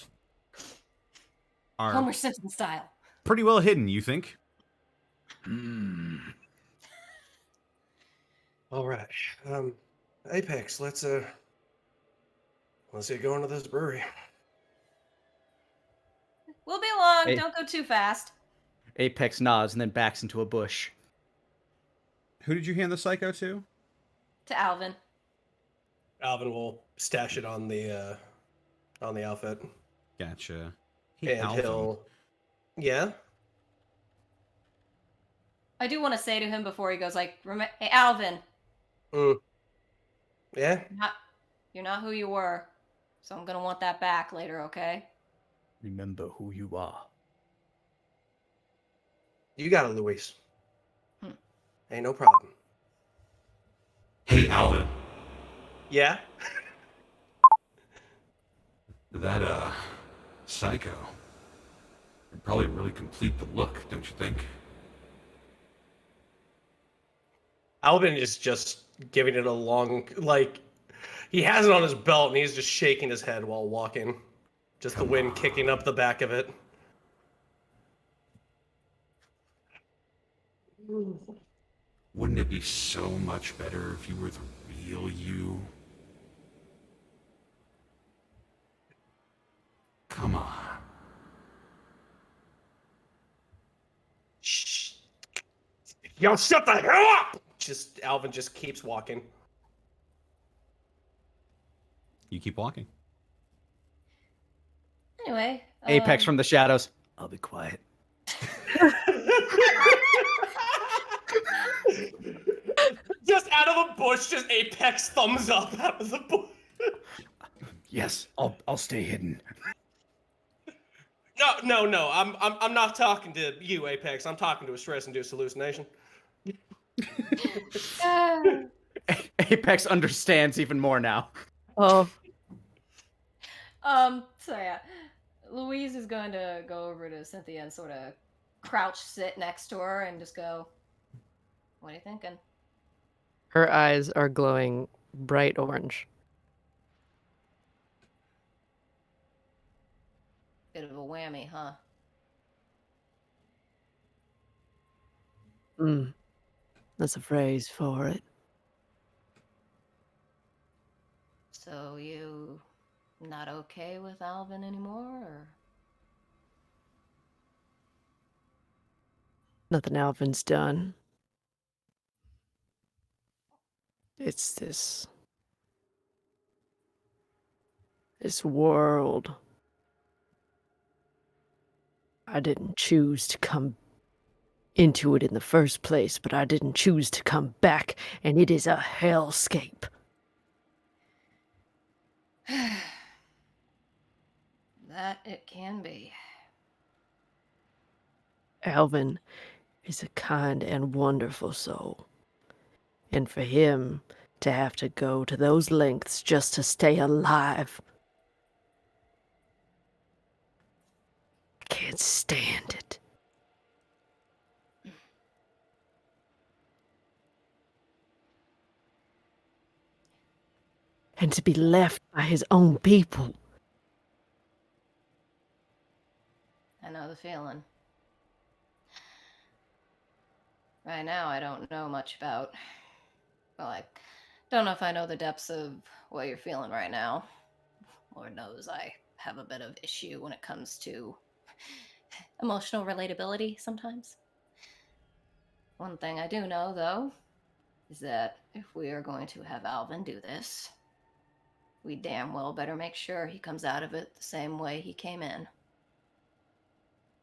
Speaker 3: are
Speaker 6: Homer Simpson style.
Speaker 3: pretty well hidden, you think?
Speaker 2: All right. Apex, let's get going to this brewery.
Speaker 6: We'll be along.
Speaker 1: Hey.
Speaker 6: Don't go too fast.
Speaker 1: Apex nods and then backs into a bush.
Speaker 3: Who did you hand the psycho to?
Speaker 6: To Alvin.
Speaker 2: Alvin will stash it on the outfit.
Speaker 3: Gotcha.
Speaker 2: And
Speaker 3: Alvin.
Speaker 2: he'll Yeah.
Speaker 6: I do want to say to him before he goes, like, hey, Alvin.
Speaker 2: Yeah?
Speaker 6: You're not who you were. So I'm gonna want that back later, okay?
Speaker 1: Remember who you are.
Speaker 2: You got it, Luis. Ain't no problem.
Speaker 8: Hey, Alvin.
Speaker 2: Yeah?
Speaker 8: That, psycho would probably really complete the look, don't you think?
Speaker 2: Alvin is just giving it a long, like, he has it on his belt and he's just shaking his head while walking. Just the wind kicking up the back of it.
Speaker 8: Wouldn't it be so much better if you were the real you? Come on.
Speaker 2: Shh. Yo, shut the hell up! Alvin just keeps walking.
Speaker 3: You keep walking.
Speaker 6: Anyway.
Speaker 1: Apex from the shadows. I'll be quiet.
Speaker 2: Just out of a bush, just Apex thumbs up out of the bush.
Speaker 9: Yes, I'll stay hidden.
Speaker 2: No. I'm not talking to you, Apex. I'm talking to a stress-induced hallucination.
Speaker 1: Apex understands even more now.
Speaker 5: Oh.
Speaker 6: So yeah. Louise is going to go over to Cynthia and sort of crouch sit next to her and just go, what are you thinking?
Speaker 5: Her eyes are glowing bright orange.
Speaker 6: Bit of a whammy, huh?
Speaker 5: That's a phrase for it.
Speaker 6: So you not okay with Alvin anymore, or?
Speaker 5: Nothing Alvin's done. It's this world. I didn't choose to come into it in the first place, but I didn't choose to come back, and it is a hellscape.
Speaker 6: That it can be.
Speaker 5: Alvin is a kind and wonderful soul. And for him to have to go to those lengths just to stay alive, I can't stand it. and to be left by his own people.
Speaker 6: I know the feeling. Right now, I don't know much about... Well, I don't know if I know the depths of what you're feeling right now. Lord knows I have a bit of issue when it comes to emotional relatability sometimes. One thing I do know, though, is that if we are going to have Alvin do this, we damn well better make sure he comes out of it the same way he came in.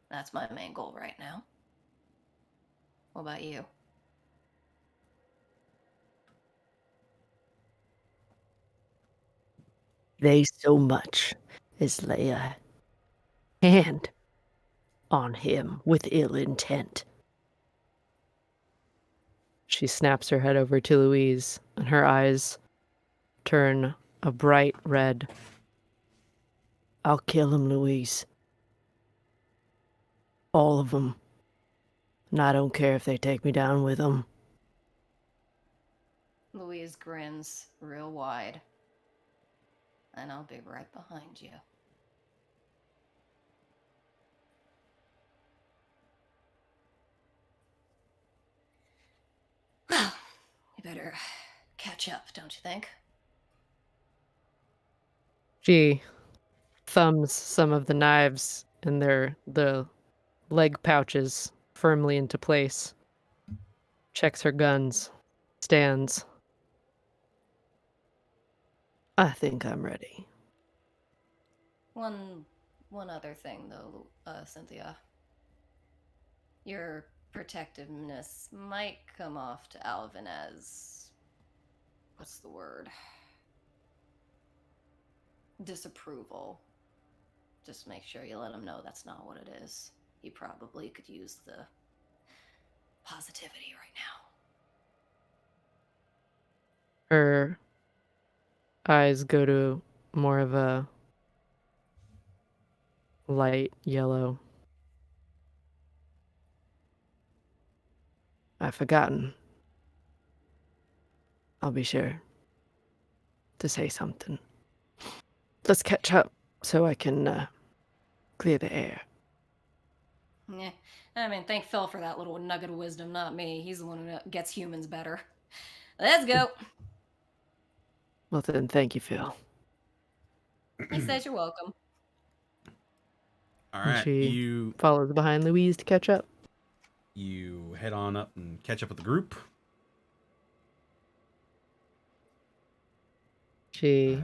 Speaker 6: That's my main goal right now. What about you?
Speaker 5: They so much as lay a hand on him with ill intent. She snaps her head over to Louise, and her eyes turn a bright red. I'll kill him, Louise. All of them. And I don't care if they take me down with them.
Speaker 6: Louise grins real wide. And I'll be right behind you. Well, we better catch up, don't you think?
Speaker 5: She thumbs some of the knives in the leg pouches firmly into place. Checks her guns. Stands. I think I'm ready.
Speaker 6: One other thing, though, Cynthia. Your protectiveness might come off to Alvin as... what's the word? Disapproval. Just make sure you let him know that's not what it is. He probably could use the positivity right now.
Speaker 5: Her eyes go to more of a light yellow. I've forgotten. I'll be sure to say something. Let's catch up so I can clear the air.
Speaker 6: Yeah, I mean, thank Phil for that little nugget of wisdom, not me. He's the one who gets humans better. Let's go.
Speaker 5: Well then, thank you, Phil.
Speaker 6: He says you're welcome.
Speaker 3: All
Speaker 5: And
Speaker 3: right,
Speaker 5: she follows behind Louise to catch up.
Speaker 3: You head on up and catch up with the group.
Speaker 5: She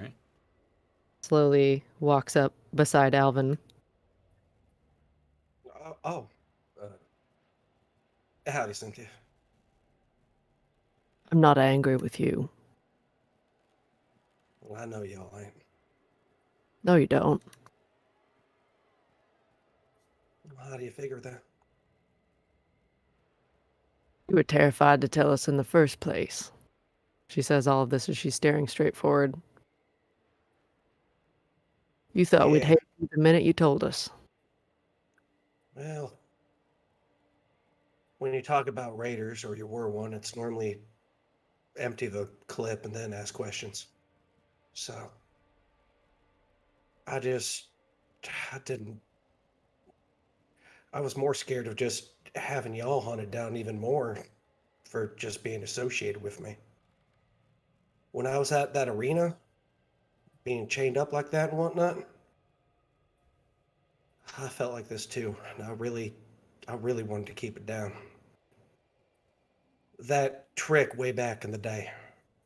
Speaker 5: slowly walks up beside Alvin.
Speaker 2: Howdy, Cynthia.
Speaker 5: I'm not angry with you.
Speaker 2: Well, I know y'all ain't.
Speaker 5: No, you don't.
Speaker 2: How do you figure that?
Speaker 5: You were terrified to tell us in the first place. She says all of this as she's staring straight forward. You thought we'd hate you the minute you told us.
Speaker 2: Well, when you talk about raiders or you were one, it's normally empty the clip and then ask questions. So, I was more scared of just having y'all hunted down even more for just being associated with me. When I was at that arena, being chained up like that and whatnot, I felt like this too, and I really wanted to keep it down. That trick way back in the day,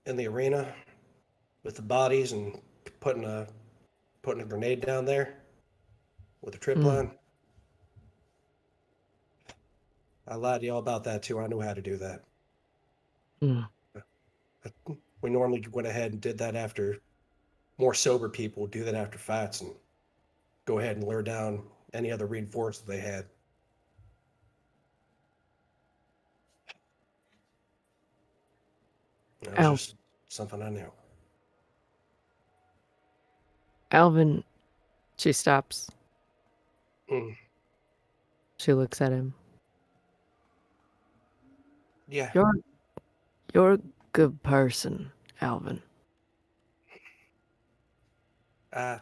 Speaker 2: in the arena, with the bodies and putting a grenade down there with a trip line. I lied to y'all about that too. I knew how to do that. We normally went ahead and did that after more sober people would do that after fights and go ahead and lure down any other reinforcements they had. That was just something I knew.
Speaker 5: Alvin, she stops. She looks at him.
Speaker 2: Yeah.
Speaker 5: You're a good person, Alvin.
Speaker 2: Uh,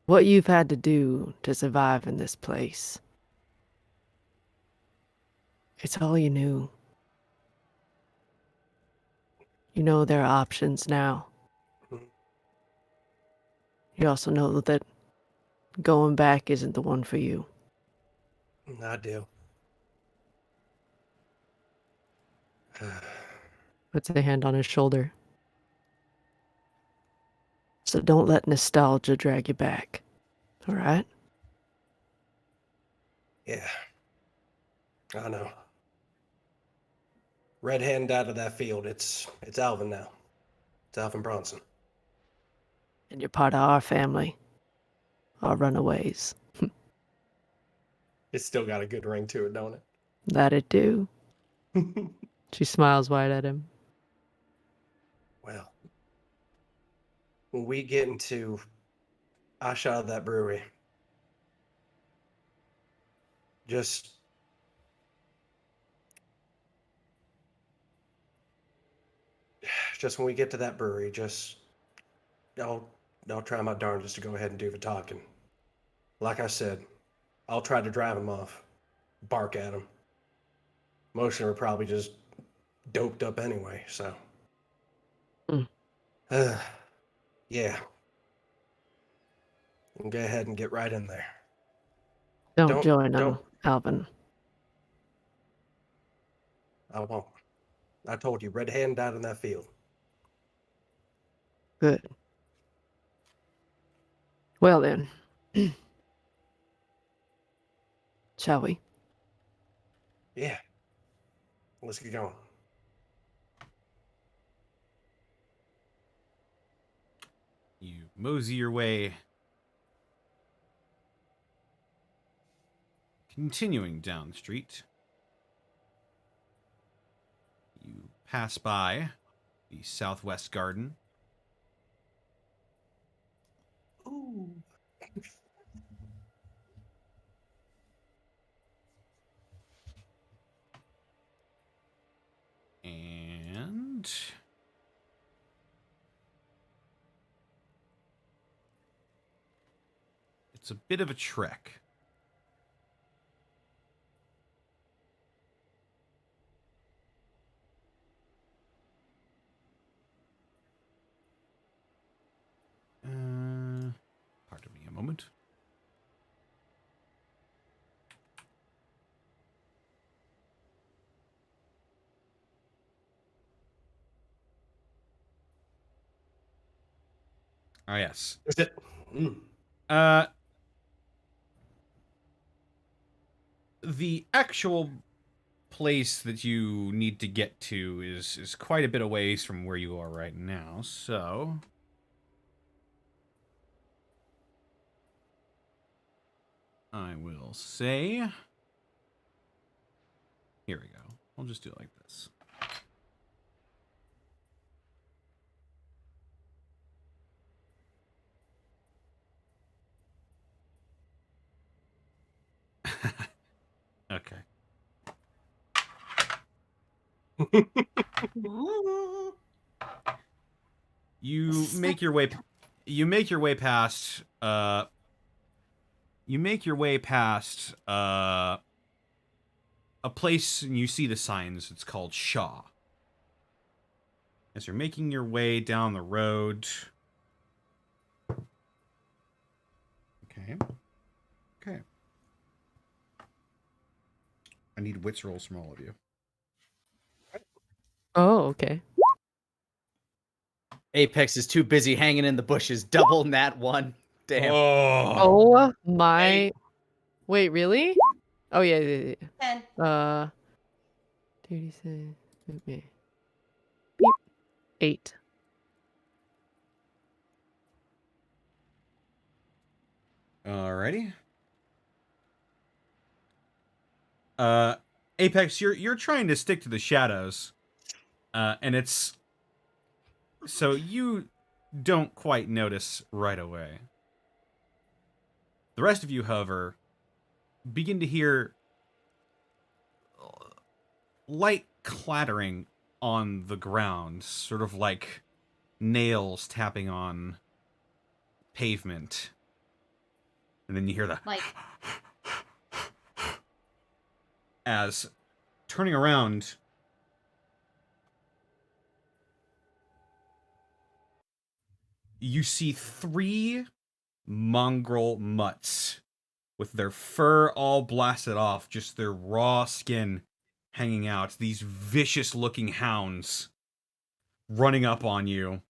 Speaker 5: What you've had to do to survive in this place. It's all you knew. You know there are options now. You also know that going back isn't the one for you.
Speaker 2: I do.
Speaker 5: Puts a hand on his shoulder. So don't let nostalgia drag you back. All right?
Speaker 2: Yeah. I know. Red hand out of that field. It's Alvin now. It's Alvin Bronson.
Speaker 5: And you're part of our family. Our runaways.
Speaker 2: It's still got a good ring to it, don't it?
Speaker 5: That it do. She smiles wide at him.
Speaker 2: Well, when we get into our shot of that brewery, just when we get to that brewery, I'll try my darndest to go ahead and do the talking. Like I said, I'll try to drive him off, bark at him. Most of them are probably just doped up anyway, so.
Speaker 5: Mm.
Speaker 2: Yeah. Go ahead and get right in there.
Speaker 5: Don't join them, Alvin.
Speaker 2: I won't. I told you, red hand out in that field.
Speaker 5: Good. Well then. Shall we?
Speaker 2: Yeah. Let's get going.
Speaker 3: You mosey your way, continuing down the street. You pass by the southwest garden.
Speaker 2: Ooh.
Speaker 3: And it's a bit of a trek. Pardon me a moment. Oh, yes.
Speaker 2: Is it?
Speaker 3: The actual place that you need to get to is quite a bit of ways from where you are right now, so I will say, here we go. I'll just do it like this. Okay. You make your way past you make your way past a place, and you see the signs. It's called Shaw. As you're making your way down the road. Okay. I need wits rolls from all of you.
Speaker 5: Oh, okay.
Speaker 1: Apex is too busy hanging in the bushes. Double nat 1. Damn.
Speaker 5: Oh my. Hey. Wait, really? Oh, yeah.
Speaker 6: 10.
Speaker 5: 36. Okay. Beep. 8.
Speaker 3: Alrighty. Apex, you're trying to stick to the shadows. And it's so you don't quite notice right away. The rest of you, however, begin to hear light clattering on the ground, sort of like nails tapping on pavement. And then you hear the...
Speaker 6: Like,
Speaker 3: as turning around, you see 3 mongrel mutts with their fur all blasted off, just their raw skin hanging out. These vicious-looking hounds running up on you.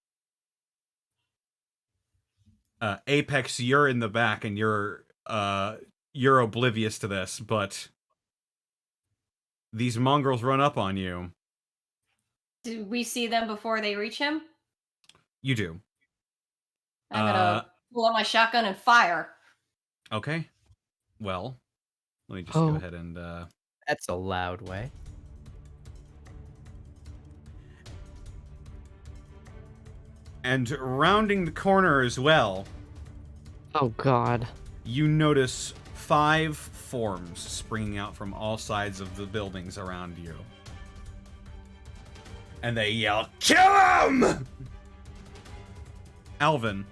Speaker 3: Apex, you're in the back, and you're oblivious to this, but these mongrels run up on you.
Speaker 6: do we see them before they reach him?
Speaker 3: You do.
Speaker 6: I'm gonna pull out my shotgun and fire.
Speaker 3: Okay. Well, let me just go ahead and...
Speaker 1: That's a loud way.
Speaker 3: And rounding the corner as well,
Speaker 5: Oh God.
Speaker 3: you notice 5 forms springing out from all sides of the buildings around you. And they yell, "Kill him!" Alvin,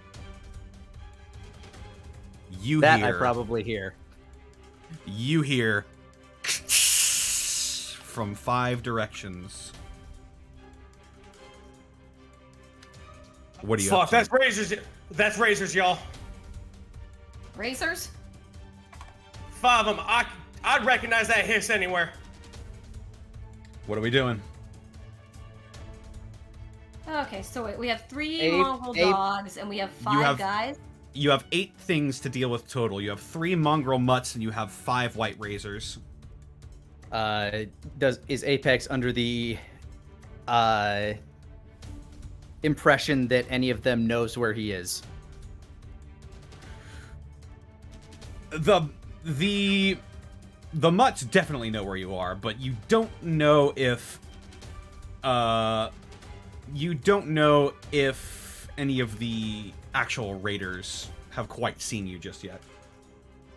Speaker 3: you
Speaker 1: That
Speaker 3: hear...
Speaker 1: I probably hear.
Speaker 3: You hear... from 5 directions. What are you up
Speaker 2: Fuck,
Speaker 3: to?
Speaker 2: that's razors. That's razors, y'all.
Speaker 6: Razors?
Speaker 2: 5 of them. I'd recognize that hiss anywhere.
Speaker 3: What are we doing?
Speaker 6: Okay, so wait, we have 3
Speaker 1: Ape-
Speaker 6: mongrel
Speaker 1: ape-
Speaker 6: dogs, and we have 5 guys.
Speaker 3: You have 8 things to deal with total. You have 3 mongrel mutts, and you have 5 white razors.
Speaker 1: Is Apex under the impression that any of them knows where he is?
Speaker 3: The mutts definitely know where you are, but you don't know if any of the actual raiders have quite seen you just yet.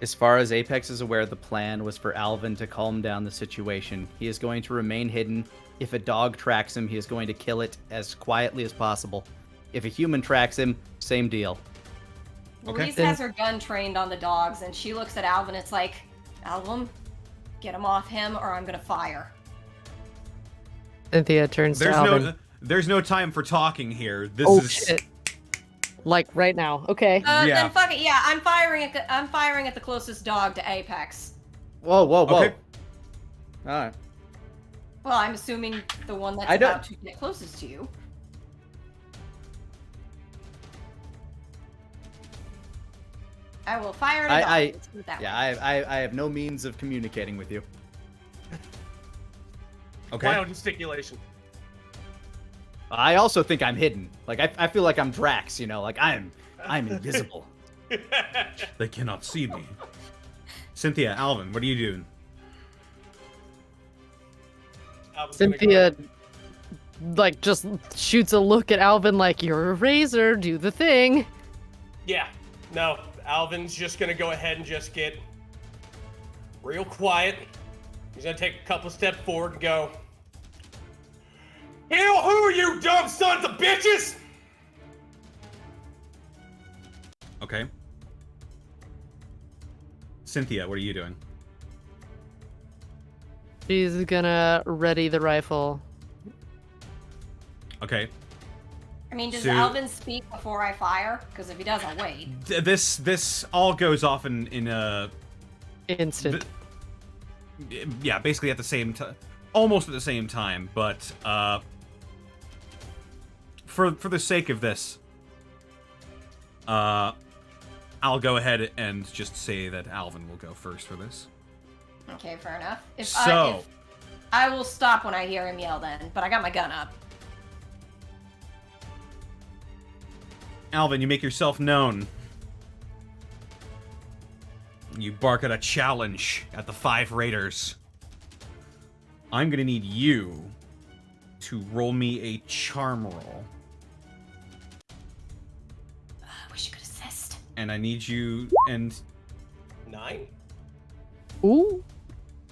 Speaker 1: As far as Apex is aware, the plan was for Alvin to calm down the situation. He is going to remain hidden. If a dog tracks him, he is going to kill it as quietly as possible. If a human tracks him, same deal.
Speaker 3: Okay.
Speaker 6: Louise has her gun trained on the dogs, and she looks at Alvin. It's like, Alvin, get him off him, or I'm gonna fire.
Speaker 5: Cynthia turns to Alvin.
Speaker 3: There's no time for talking here. This
Speaker 5: Oh
Speaker 3: is
Speaker 5: shit! Like right now. Okay.
Speaker 3: Yeah.
Speaker 6: Then fuck it. Yeah, I'm firing at the closest dog to Apex.
Speaker 1: Whoa.
Speaker 3: Okay.
Speaker 1: All right.
Speaker 6: Well, I'm assuming the one that's
Speaker 1: I don't-
Speaker 6: about to get closest to you. I will fire at a dog. Let's put it that way.
Speaker 1: I have no means of communicating with you.
Speaker 3: okay.
Speaker 2: Wild gesticulation.
Speaker 1: I also think I'm hidden. Like I feel like I'm Drax, you know, like I'm invisible.
Speaker 3: They cannot see me. Cynthia, Alvin, what are you doing?
Speaker 2: Alvin's gonna go
Speaker 5: Cynthia, like, just shoots a look at Alvin like, you're a razor, do the thing.
Speaker 2: Yeah. No, Alvin's just gonna go ahead and just get real quiet. He's gonna take a couple steps forward and go, "Hail who, you dumb sons of bitches!"
Speaker 3: Okay. Cynthia, what are you doing?
Speaker 5: She's gonna ready the rifle.
Speaker 3: Okay.
Speaker 6: I mean, does
Speaker 3: So-
Speaker 6: Alvin speak before I fire? Because if he does, I'll wait.
Speaker 3: This all goes off in a
Speaker 5: Instant.
Speaker 3: yeah, basically at the same time, almost at the same time, but for the sake of this, I'll go ahead and just say that Alvin will go first for this.
Speaker 6: Okay, fair enough. If
Speaker 3: I
Speaker 6: I will stop when I hear him yell then, but I got my gun up.
Speaker 3: Alvin, you make yourself known. You bark at a challenge at the 5 raiders. I'm gonna need you to roll me a charm roll.
Speaker 6: I wish you could assist.
Speaker 3: And I need you, and
Speaker 2: 9?
Speaker 5: Ooh.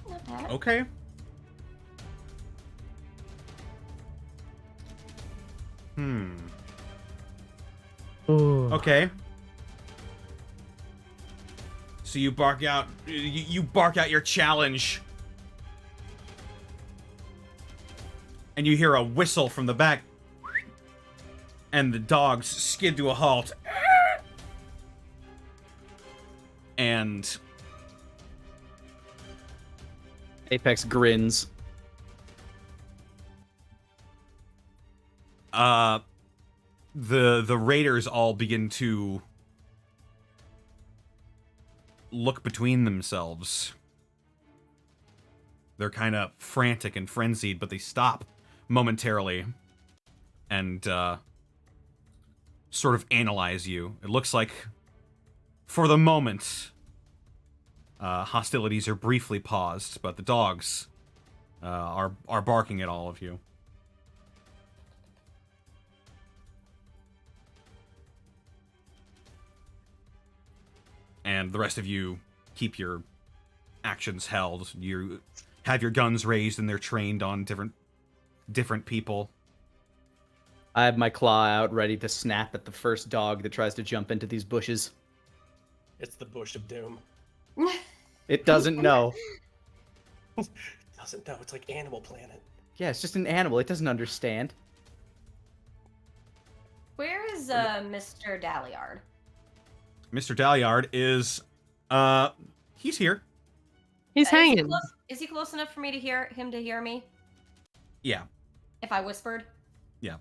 Speaker 6: Not bad.
Speaker 3: okay.
Speaker 5: Ooh.
Speaker 3: Okay. So you bark out, you bark out your challenge. And you hear a whistle from the back. And the dogs skid to a halt. And
Speaker 1: Apex grins.
Speaker 3: The raiders all begin to look between themselves. They're kind of frantic and frenzied, but they stop momentarily and sort of analyze you. It looks like, for the moment, hostilities are briefly paused, but the dogs are barking at all of you. And the rest of you keep your actions held. You have your guns raised, and they're trained on different people.
Speaker 1: I have my claw out, ready to snap at the first dog that tries to jump into these bushes.
Speaker 2: It's the bush of doom.
Speaker 1: It doesn't know.
Speaker 2: It doesn't know. It's like Animal Planet.
Speaker 1: Yeah, it's just an animal. It doesn't understand.
Speaker 6: Where is Mr. Dalliard?
Speaker 3: Mr. Dalliard is, he's here.
Speaker 5: He's hanging.
Speaker 6: Is he close enough for me to hear him to hear me?
Speaker 3: Yeah.
Speaker 6: If I whispered?
Speaker 3: Yeah.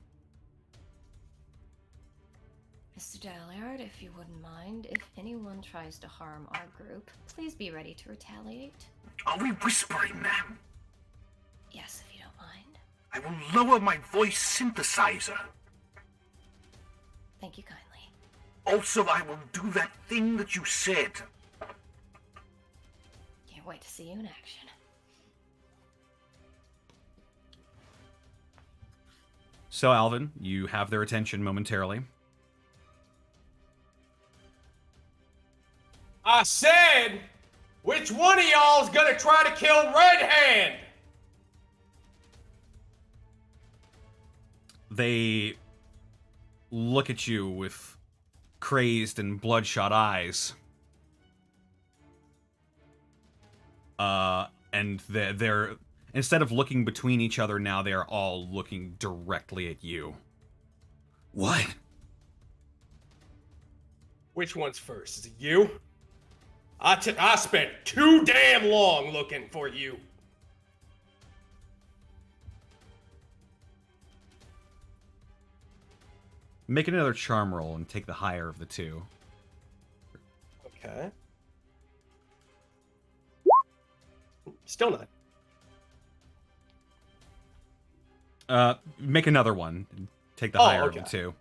Speaker 6: Mr. Dalliard, if you wouldn't mind, if anyone tries to harm our group, please be ready to retaliate.
Speaker 8: Are we whispering now?
Speaker 6: Yes, if you don't mind.
Speaker 8: I will lower my voice synthesizer.
Speaker 6: Thank you kindly.
Speaker 8: Also, I will do that thing that you said.
Speaker 6: Can't wait to see you in action.
Speaker 3: So, Alvin, you have their attention momentarily.
Speaker 2: I said, which one of y'all is gonna try to kill Red Hand?
Speaker 3: They look at you with crazed and bloodshot eyes. And they're instead of looking between each other now, they are all looking directly at you. What?
Speaker 2: Which one's first? Is it you? I spent too damn long looking for you.
Speaker 3: Make another charm roll and take the higher of the two.
Speaker 2: Okay. Still not.
Speaker 3: Make another one and take the higher
Speaker 2: okay.
Speaker 3: of the two.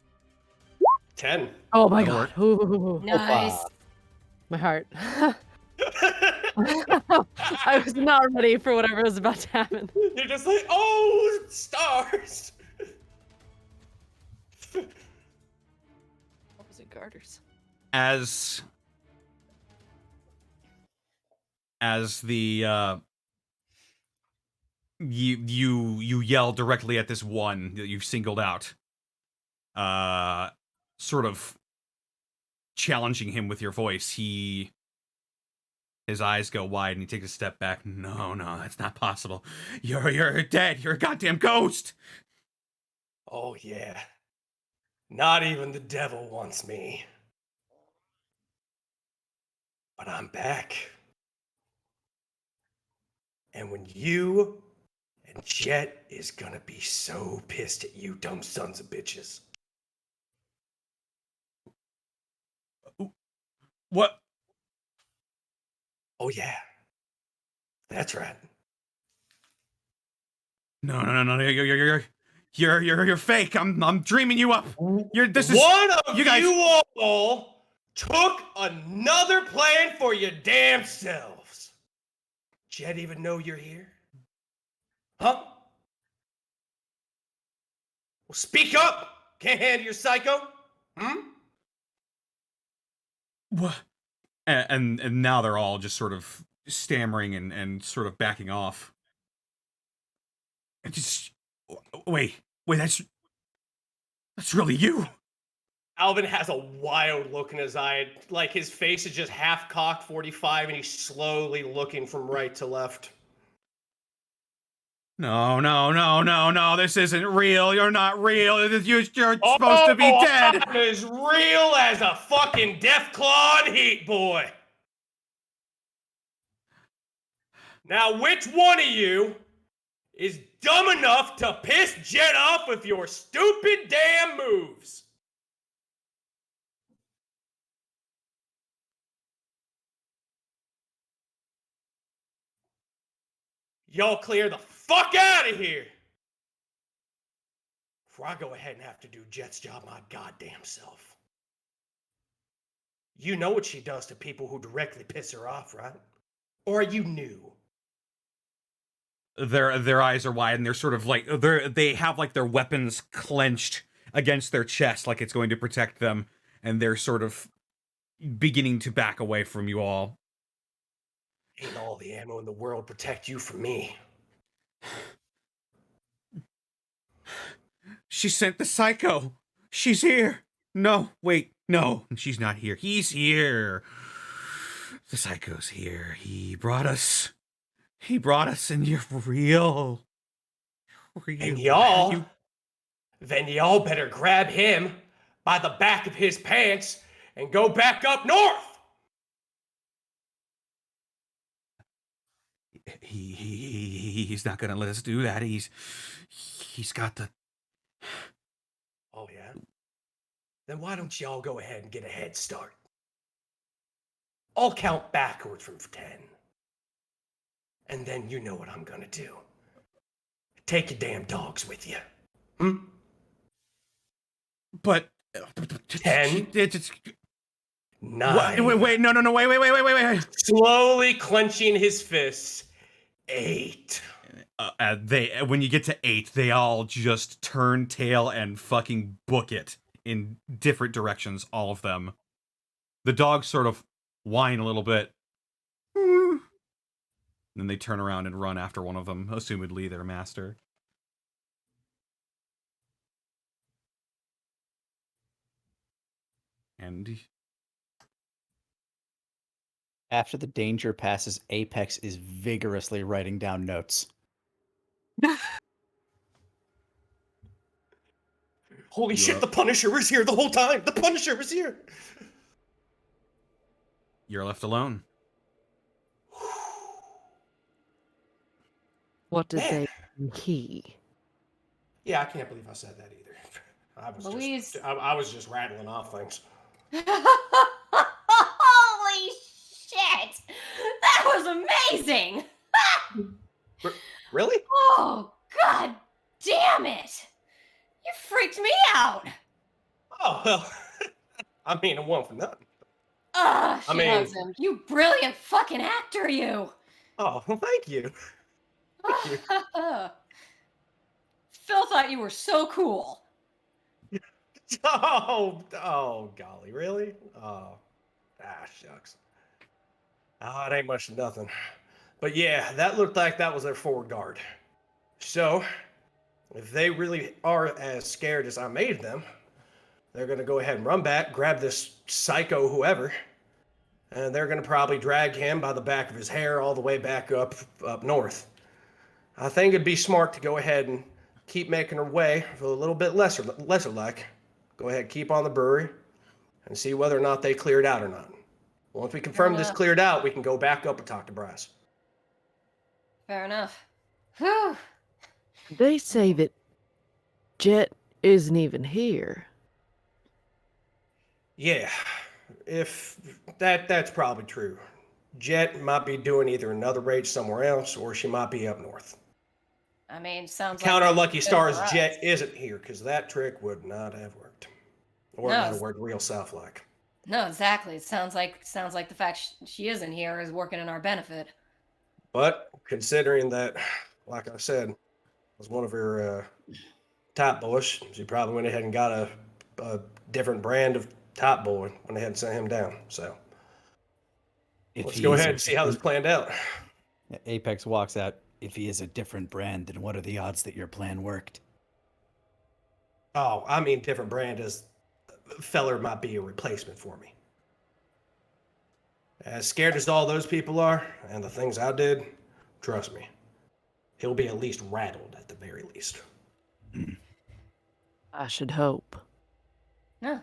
Speaker 2: 10.
Speaker 5: Oh my
Speaker 3: That'll
Speaker 5: god. Ooh.
Speaker 6: Nice.
Speaker 5: My heart. I was not ready for whatever was about to happen.
Speaker 2: You're just like, oh, stars.
Speaker 5: Opposite garters.
Speaker 3: As the you yell directly at this one that you've singled out, sort of challenging him with your voice. His eyes go wide and he takes a step back. No, that's not possible. You're dead. You're a goddamn ghost.
Speaker 2: Oh yeah. Not even the devil wants me. But I'm back. And when you and Jet is gonna be so pissed at you dumb sons of bitches.
Speaker 3: What?
Speaker 2: Oh yeah. That's right.
Speaker 3: No. You're fake. I'm dreaming you up. This is
Speaker 2: one of
Speaker 3: you guys.
Speaker 2: You all took another plan for your damn selves. Jet even know you're here? Huh? Well, speak up. Can't handle your psycho?
Speaker 3: What? And now they're all just sort of stammering and sort of backing off. And just wait, that's really you.
Speaker 2: Alvin has a wild look in his eye. Like his face is just half cocked 45 and he's slowly looking from right to left.
Speaker 3: No, this isn't real. You're not real. You're supposed to be dead.
Speaker 2: I'm as real as a fucking Deathclaw and Heat Boy. Now, which one of you is dumb enough to piss Jet off with your stupid damn moves? Y'all clear the fuck out of here before I go ahead and have to do Jet's job my goddamn self. You know what she does to people who directly piss her off, right? Or are you new?
Speaker 3: Their eyes are wide and they're sort of like they have like their weapons clenched against their chest like it's going to protect them, and they're sort of beginning to back away from you all.
Speaker 2: Ain't all the ammo in the world protect you from me.
Speaker 3: She sent the psycho. She's here. No, wait, no, she's not here. He's here. The psycho's here. He brought us, and you're real.
Speaker 2: And y'all, then y'all better grab him by the back of his pants and go back up north.
Speaker 3: He's not gonna let us do that. He's got the...
Speaker 2: Oh, yeah? Then why don't y'all go ahead and get a head start? I'll count backwards from 10. And then you know what I'm gonna do. Take your damn dogs with you.
Speaker 3: But...
Speaker 2: 10. 9.
Speaker 3: Wait, no, wait.
Speaker 2: Slowly clenching his fists. 8.
Speaker 3: When you get to 8, they all just turn tail and fucking book it in different directions, all of them. The dogs sort of whine a little bit. Then they turn around and run after one of them, assumedly their master. And
Speaker 1: after the danger passes, Apex is vigorously writing down notes.
Speaker 2: Holy shit, the Punisher was here the whole time! The Punisher was here!
Speaker 3: You're left alone.
Speaker 5: What did they he?
Speaker 2: Yeah, I can't believe I said that either. I was just rattling off things.
Speaker 6: Holy shit! That was amazing!
Speaker 2: Really?
Speaker 6: Oh, god damn it! You freaked me out!
Speaker 2: Oh, well, I mean, it wasn't for nothing.
Speaker 6: She loves him. You brilliant fucking actor, you!
Speaker 2: Oh, well, thank you. Thank you.
Speaker 6: Phil thought you were so cool.
Speaker 2: Oh, golly, really? Shucks. Oh, it ain't much of nothing. But yeah, that looked like that was their forward guard. So, if they really are as scared as I made them, they're going to go ahead and run back, grab this psycho whoever, and they're going to probably drag him by the back of his hair all the way back up north. I think it'd be smart to go ahead and keep making her way for a little bit lesser like. Go ahead, keep on the brewery, and see whether or not they cleared out or not. Once we confirm this cleared out, we can go back up and talk to Bryce.
Speaker 6: Fair enough. Whew.
Speaker 5: They say that Jet isn't even here.
Speaker 2: Yeah, if that's probably true. Jet might be doing either another raid somewhere else, or she might be up north.
Speaker 6: I mean, sounds
Speaker 2: Count
Speaker 6: like
Speaker 2: our lucky stars
Speaker 6: right.
Speaker 2: Jet isn't here, because that trick would not have worked. Or it might have worked real south-like.
Speaker 6: No, exactly. It sounds like the fact she isn't here is working in our benefit.
Speaker 2: But considering that, like I said, was one of her top boys, she probably went ahead and got a different brand of top boy, went ahead and sent him down. So let's go ahead and see how this planned out.
Speaker 1: Apex walks out. If he is a different brand, then what are the odds that your plan worked?
Speaker 2: Oh, I mean different brand is feller might be a replacement for me. As scared as all those people are, and the things I did, trust me, he'll be at least rattled at the very least.
Speaker 5: I should hope.
Speaker 6: Yeah,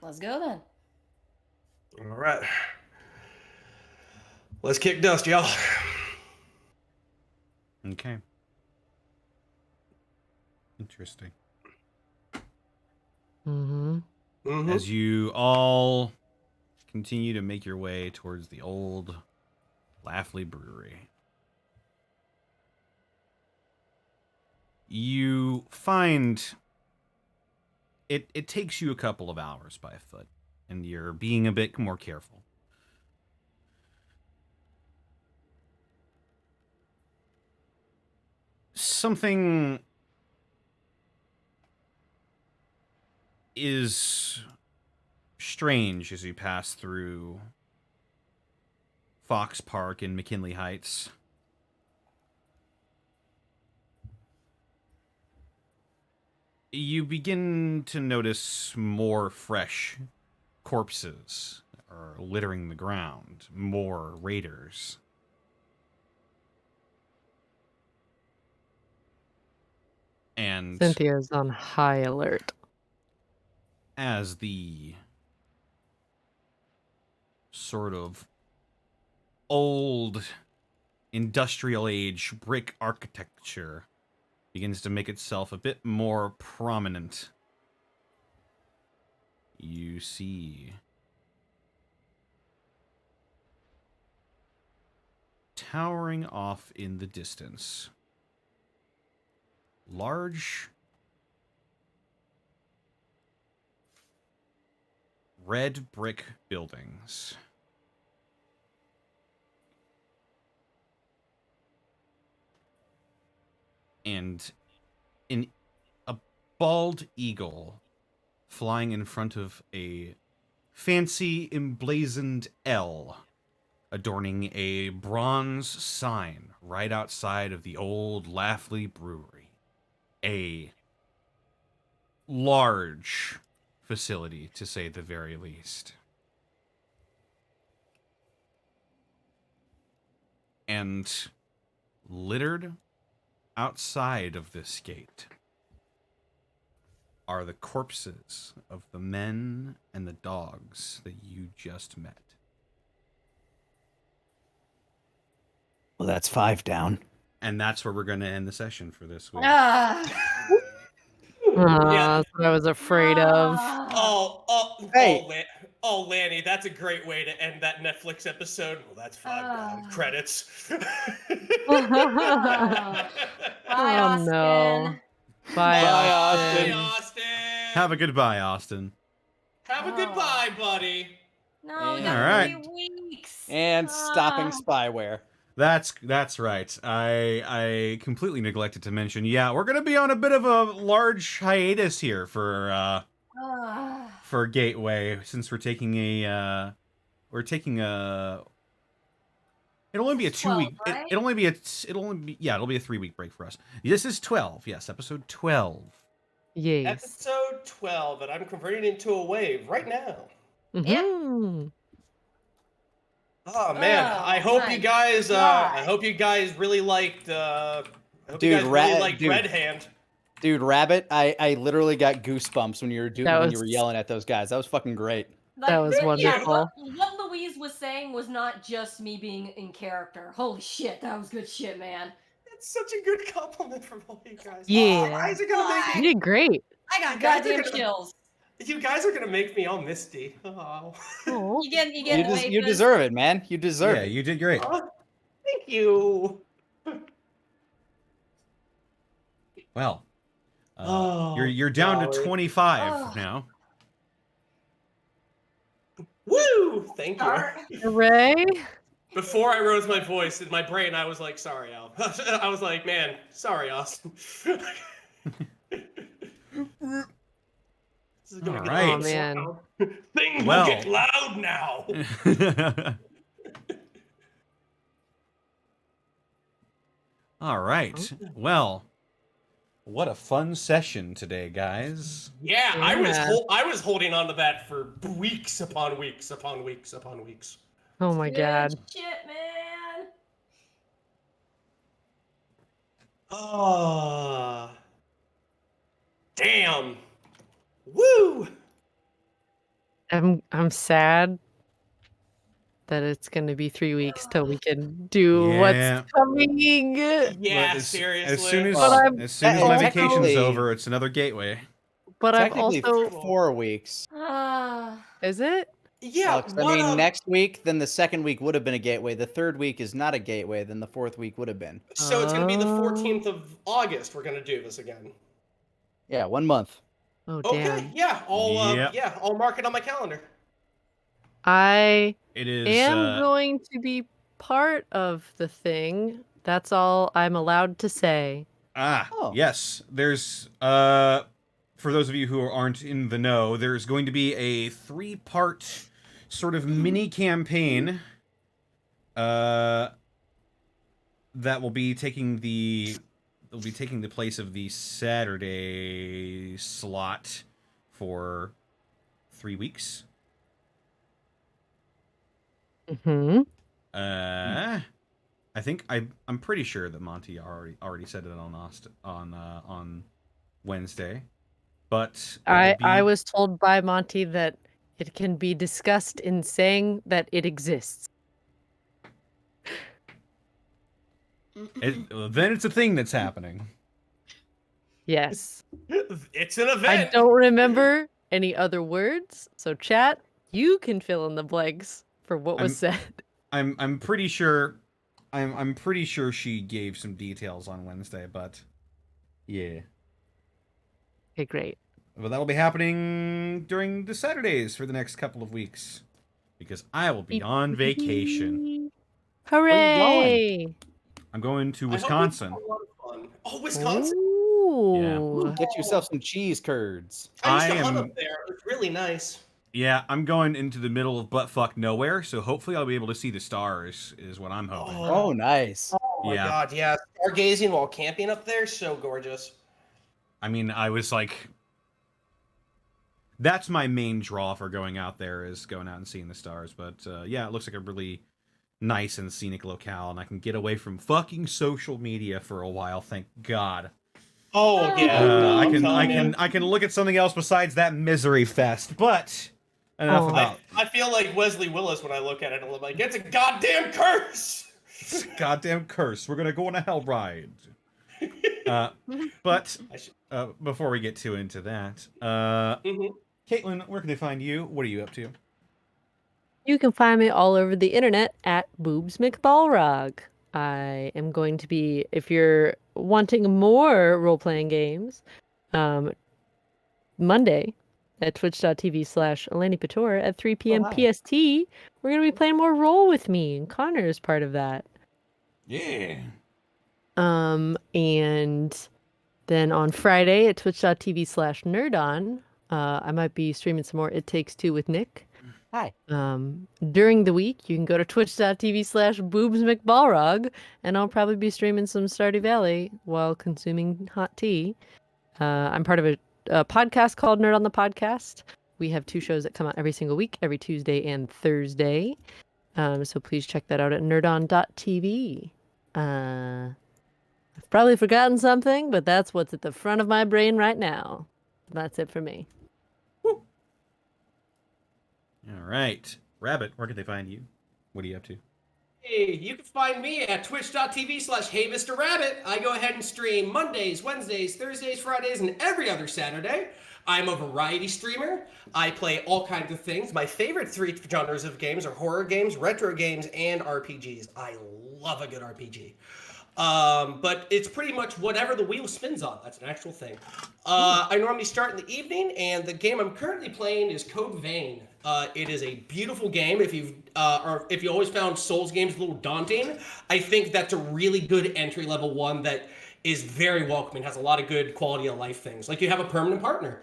Speaker 6: let's go then.
Speaker 2: All right. Let's kick dust, y'all.
Speaker 3: Okay. Interesting.
Speaker 5: Mm-hmm.
Speaker 3: As you all continue to make your way towards the old Laughley Brewery, you find it takes you a couple of hours by foot, and you're being a bit more careful. Something is strange as you pass through Fox Park in McKinley Heights. You begin to notice more fresh corpses are littering the ground, more raiders. And
Speaker 5: Cynthia's on high alert.
Speaker 3: as the sort of old industrial age brick architecture begins to make itself a bit more prominent, you see towering off in the distance large red brick buildings. And a bald eagle flying in front of a fancy emblazoned L adorning a bronze sign right outside of the old Laughley Brewery. A large facility, to say the very least. And littered outside of this gate are the corpses of the men and the dogs that you just met.
Speaker 9: Well, that's 5 down.
Speaker 3: And that's where we're going to end the session for this week.
Speaker 6: Ah.
Speaker 5: That's what I was afraid of.
Speaker 2: Lanny, that's a great way to end that Netflix episode. Well, that's 5 down. Credits.
Speaker 6: Bye, Austin.
Speaker 5: No. Bye, Austin.
Speaker 2: Bye, Austin.
Speaker 3: Have a goodbye, Austin.
Speaker 2: Have a goodbye, buddy.
Speaker 6: No, we
Speaker 1: All
Speaker 6: got
Speaker 3: right.
Speaker 6: 3 weeks.
Speaker 1: And stopping spyware.
Speaker 3: That's right. I completely neglected to mention. Yeah, we're gonna be on a bit of a large hiatus here for Gateway, since we're taking a it'll only be a 2 week.
Speaker 6: Right?
Speaker 3: It'll be a 3-week break for us. This is 12. Yes, episode 12.
Speaker 5: Yes.
Speaker 2: Episode 12, and I'm converting into a wave right now.
Speaker 5: Mm-hmm.
Speaker 2: Oh man, I hope you guys. I hope you guys really liked. Red Hand.
Speaker 1: Dude, Rabbit, I literally got goosebumps when you were yelling at those guys. That was fucking great.
Speaker 5: That was wonderful.
Speaker 6: What Louise was saying was not just me being in character. Holy shit, that was good shit, man.
Speaker 2: It's such a good compliment from all you guys.
Speaker 5: Yeah.
Speaker 2: You guys are gonna make
Speaker 5: You
Speaker 2: me.
Speaker 5: did great.
Speaker 6: I got goddamn chills.
Speaker 2: You guys are gonna make me all misty. Oh.
Speaker 5: Oh.
Speaker 1: You deserve it, man. You deserve it.
Speaker 3: Yeah, you did great.
Speaker 2: Thank you.
Speaker 3: Well, you're down to 25 now.
Speaker 2: Woo! Thank you.
Speaker 5: Hooray!
Speaker 2: Before I rose my voice in my brain, I was like, "Sorry, Al." I was like, "Man, sorry, Austin." This is gonna get
Speaker 3: right.
Speaker 5: Oh, man.
Speaker 2: loud. Things will get loud now.
Speaker 3: All right. Well, What a fun session today, guys.
Speaker 2: Yeah, I was holding on to that for weeks upon weeks upon weeks upon weeks.
Speaker 5: Oh my god.
Speaker 6: Shit, man.
Speaker 2: Oh. Damn. Woo!
Speaker 5: I'm sad that it's gonna be 3 weeks till we can do
Speaker 3: Yeah.
Speaker 5: what's coming.
Speaker 2: Yeah,
Speaker 3: But
Speaker 2: seriously.
Speaker 3: As soon as,
Speaker 5: But
Speaker 3: as, soon as my
Speaker 1: technically-
Speaker 3: vacation's over, it's another gateway.
Speaker 5: But I've
Speaker 1: Technically,
Speaker 5: also
Speaker 1: 4 weeks.
Speaker 5: is it?
Speaker 2: Yeah,
Speaker 1: Alex, I mean, next week, then the second week would have been a gateway. The third week is not a gateway. Then the fourth week would have been.
Speaker 2: So it's going to be the 14th of August. We're going to do this again.
Speaker 1: Yeah, 1 month.
Speaker 5: Oh
Speaker 2: Okay,
Speaker 5: damn.
Speaker 2: yeah, I'll mark it on my calendar.
Speaker 5: I
Speaker 3: It is.
Speaker 5: am going to be part of the thing. That's all I'm allowed to say.
Speaker 1: Oh.
Speaker 3: Yes. There's for those of you who aren't in the know, there's going to be a 3-part sort of mini campaign that will be taking the place of the Saturday slot for 3 weeks.
Speaker 5: Mm-hmm.
Speaker 3: I think I'm pretty sure that Monty already said it on Wednesday, but
Speaker 5: I was told by Monty that it can be discussed in saying that it exists.
Speaker 3: then it's a thing that's happening.
Speaker 5: Yes.
Speaker 2: It's an event.
Speaker 5: I don't remember any other words, so chat, you can fill in the blanks for what was said.
Speaker 3: I'm pretty sure. I'm pretty sure she gave some details on Wednesday, but yeah.
Speaker 5: Okay, great.
Speaker 3: But that'll be happening during the Saturdays for the next couple of weeks, because I will be on vacation.
Speaker 5: Hooray!
Speaker 3: I'm going to Wisconsin.
Speaker 2: I hope we have a lot of fun. Oh, Wisconsin!
Speaker 5: Ooh.
Speaker 1: Get yourself some cheese curds.
Speaker 2: I used to hunt up there. It's really nice.
Speaker 3: Yeah, I'm going into the middle of buttfuck nowhere, so hopefully I'll be able to see the stars, is what I'm hoping.
Speaker 1: Oh, nice.
Speaker 2: Oh my god, yeah. Stargazing while camping up there, so gorgeous.
Speaker 3: I mean, I was like... That's my main draw for going out there, is going out and seeing the stars. But yeah, it looks like a really nice and scenic locale, and I can get away from fucking social media for a while, thank God.
Speaker 2: Oh yeah,
Speaker 3: I can look at something else besides that misery fest. But enough about.
Speaker 2: I feel like Wesley Willis when I look at it. I'm like, it's a goddamn curse.
Speaker 3: It's a goddamn curse. We're gonna go on a hell ride. But before we get too into that, Caitlin, where can they find you? What are you up to?
Speaker 5: You can find me all over the internet at Boobs McBallrog. I am going to be, if you're wanting more role-playing games, Monday at twitch.tv/Eleni Pator at 3 p.m. PST, we're going to be playing more Roll With Me, and Connor is part of that.
Speaker 3: Yeah.
Speaker 5: And then on Friday at twitch.tv/Nerdon, I might be streaming some more It Takes Two with Nick.
Speaker 1: Hi.
Speaker 5: During the week, you can go to twitch.tv/boobsmcballrog, and I'll probably be streaming some Stardew Valley while consuming hot tea. I'm part of a podcast called Nerd on the Podcast. We have 2 shows that come out every single week, every Tuesday and Thursday. So please check that out at nerdon.tv. I've probably forgotten something, but that's what's at the front of my brain right now. That's it for me.
Speaker 3: All right. Rabbit, where can they find you? What are you up to?
Speaker 2: Hey, you can find me at twitch.tv/HeyMrRabbit. I go ahead and stream Mondays, Wednesdays, Thursdays, Fridays, and every other Saturday. I'm a variety streamer. I play all kinds of things. My favorite 3 genres of games are horror games, retro games, and RPGs. I love a good RPG. But it's pretty much whatever the wheel spins on. That's an actual thing. I normally start in the evening, and the game I'm currently playing is Code Vein. It is a beautiful game. If you always found Souls games a little daunting, I think that's a really good entry level one that is very welcoming. Has a lot of good quality of life things. Like you have a permanent partner.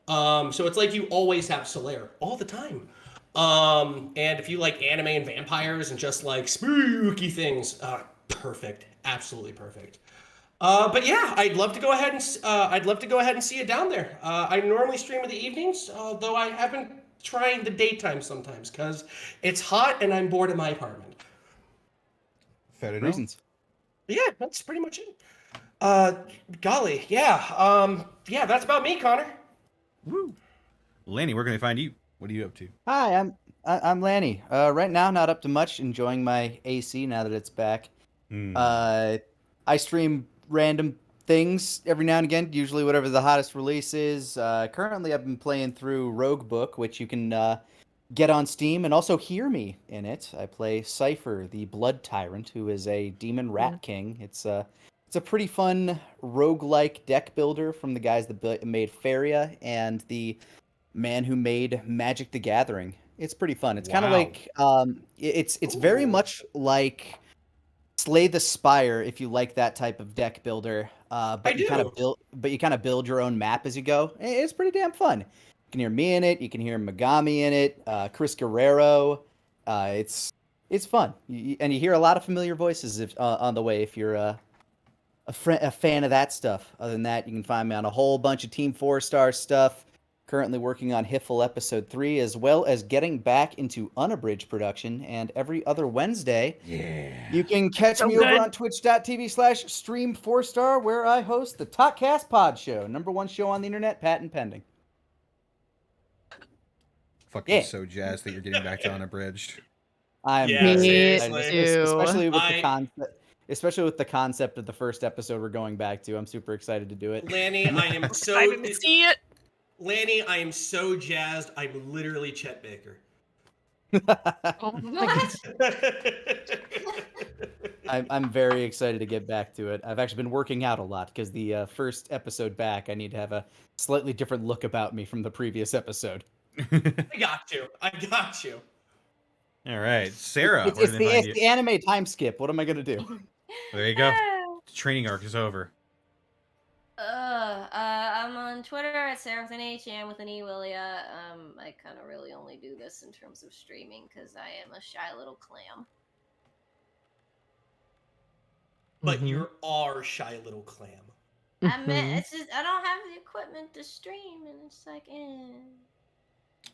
Speaker 2: So it's like you always have Solaire all the time. And if you like anime and vampires and just like spooky things, perfect. Absolutely perfect. But yeah, I'd love to go ahead and see you down there. I normally stream in the evenings, though I have been trying the daytime sometimes because it's hot and I'm bored in my apartment.
Speaker 3: Fair enough.
Speaker 1: Reasons.
Speaker 2: Yeah, that's pretty much it. Golly, yeah, that's about me, Connor.
Speaker 3: Woo. Lanny, where can I find you? What are you up to?
Speaker 1: Hi, I'm Lanny. Right now, not up to much. Enjoying my AC now that it's back. I stream random things every now and again, usually whatever the hottest release is. Currently, I've been playing through Rogue Book, which you can get on Steam and also hear me in it. I play Cypher, the Blood Tyrant, who is a demon rat king. It's a pretty fun roguelike deck builder from the guys that made Faria and the man who made Magic the Gathering. It's pretty fun. It's kind of like it's very much like Slay the Spire if you like that type of deck builder. But you kind of build your own map as you go. It's pretty damn fun. You can hear me in it. You can hear Megami in it. Chris Guerrero. It's fun, and you hear a lot of familiar voices on the way if you're a fan of that stuff. Other than that, you can find me on a whole bunch of Team 4-Star stuff. Currently working on Hiffle Episode 3, as well as getting back into unabridged production. And every other Wednesday, you can catch me over on twitch.tv/stream4star, where I host the Totcast Pod Show, #1 show on the internet, patent pending.
Speaker 3: Fucking so jazzed that you're getting back to unabridged.
Speaker 1: I'm especially with the concept of the first episode we're going back to. I'm super excited to do it.
Speaker 2: Lanny, I am so
Speaker 5: excited to see it.
Speaker 2: Lanny, I am so jazzed. I'm literally Chet Baker.
Speaker 6: What?
Speaker 1: I'm very excited to get back to it. I've actually been working out a lot because the first episode back, I need to have a slightly different look about me from the previous episode.
Speaker 2: I got you.
Speaker 3: All right, Sarah.
Speaker 1: It's the anime time skip. What am I gonna do?
Speaker 3: There you go. The training arc is over.
Speaker 6: I'm on Twitter at Sarah with an H and with an E, Willia. I kind of really only do this in terms of streaming because I am a shy little clam.
Speaker 2: But you are shy little clam.
Speaker 6: I mean, it's just I don't have the equipment to stream, and it's like,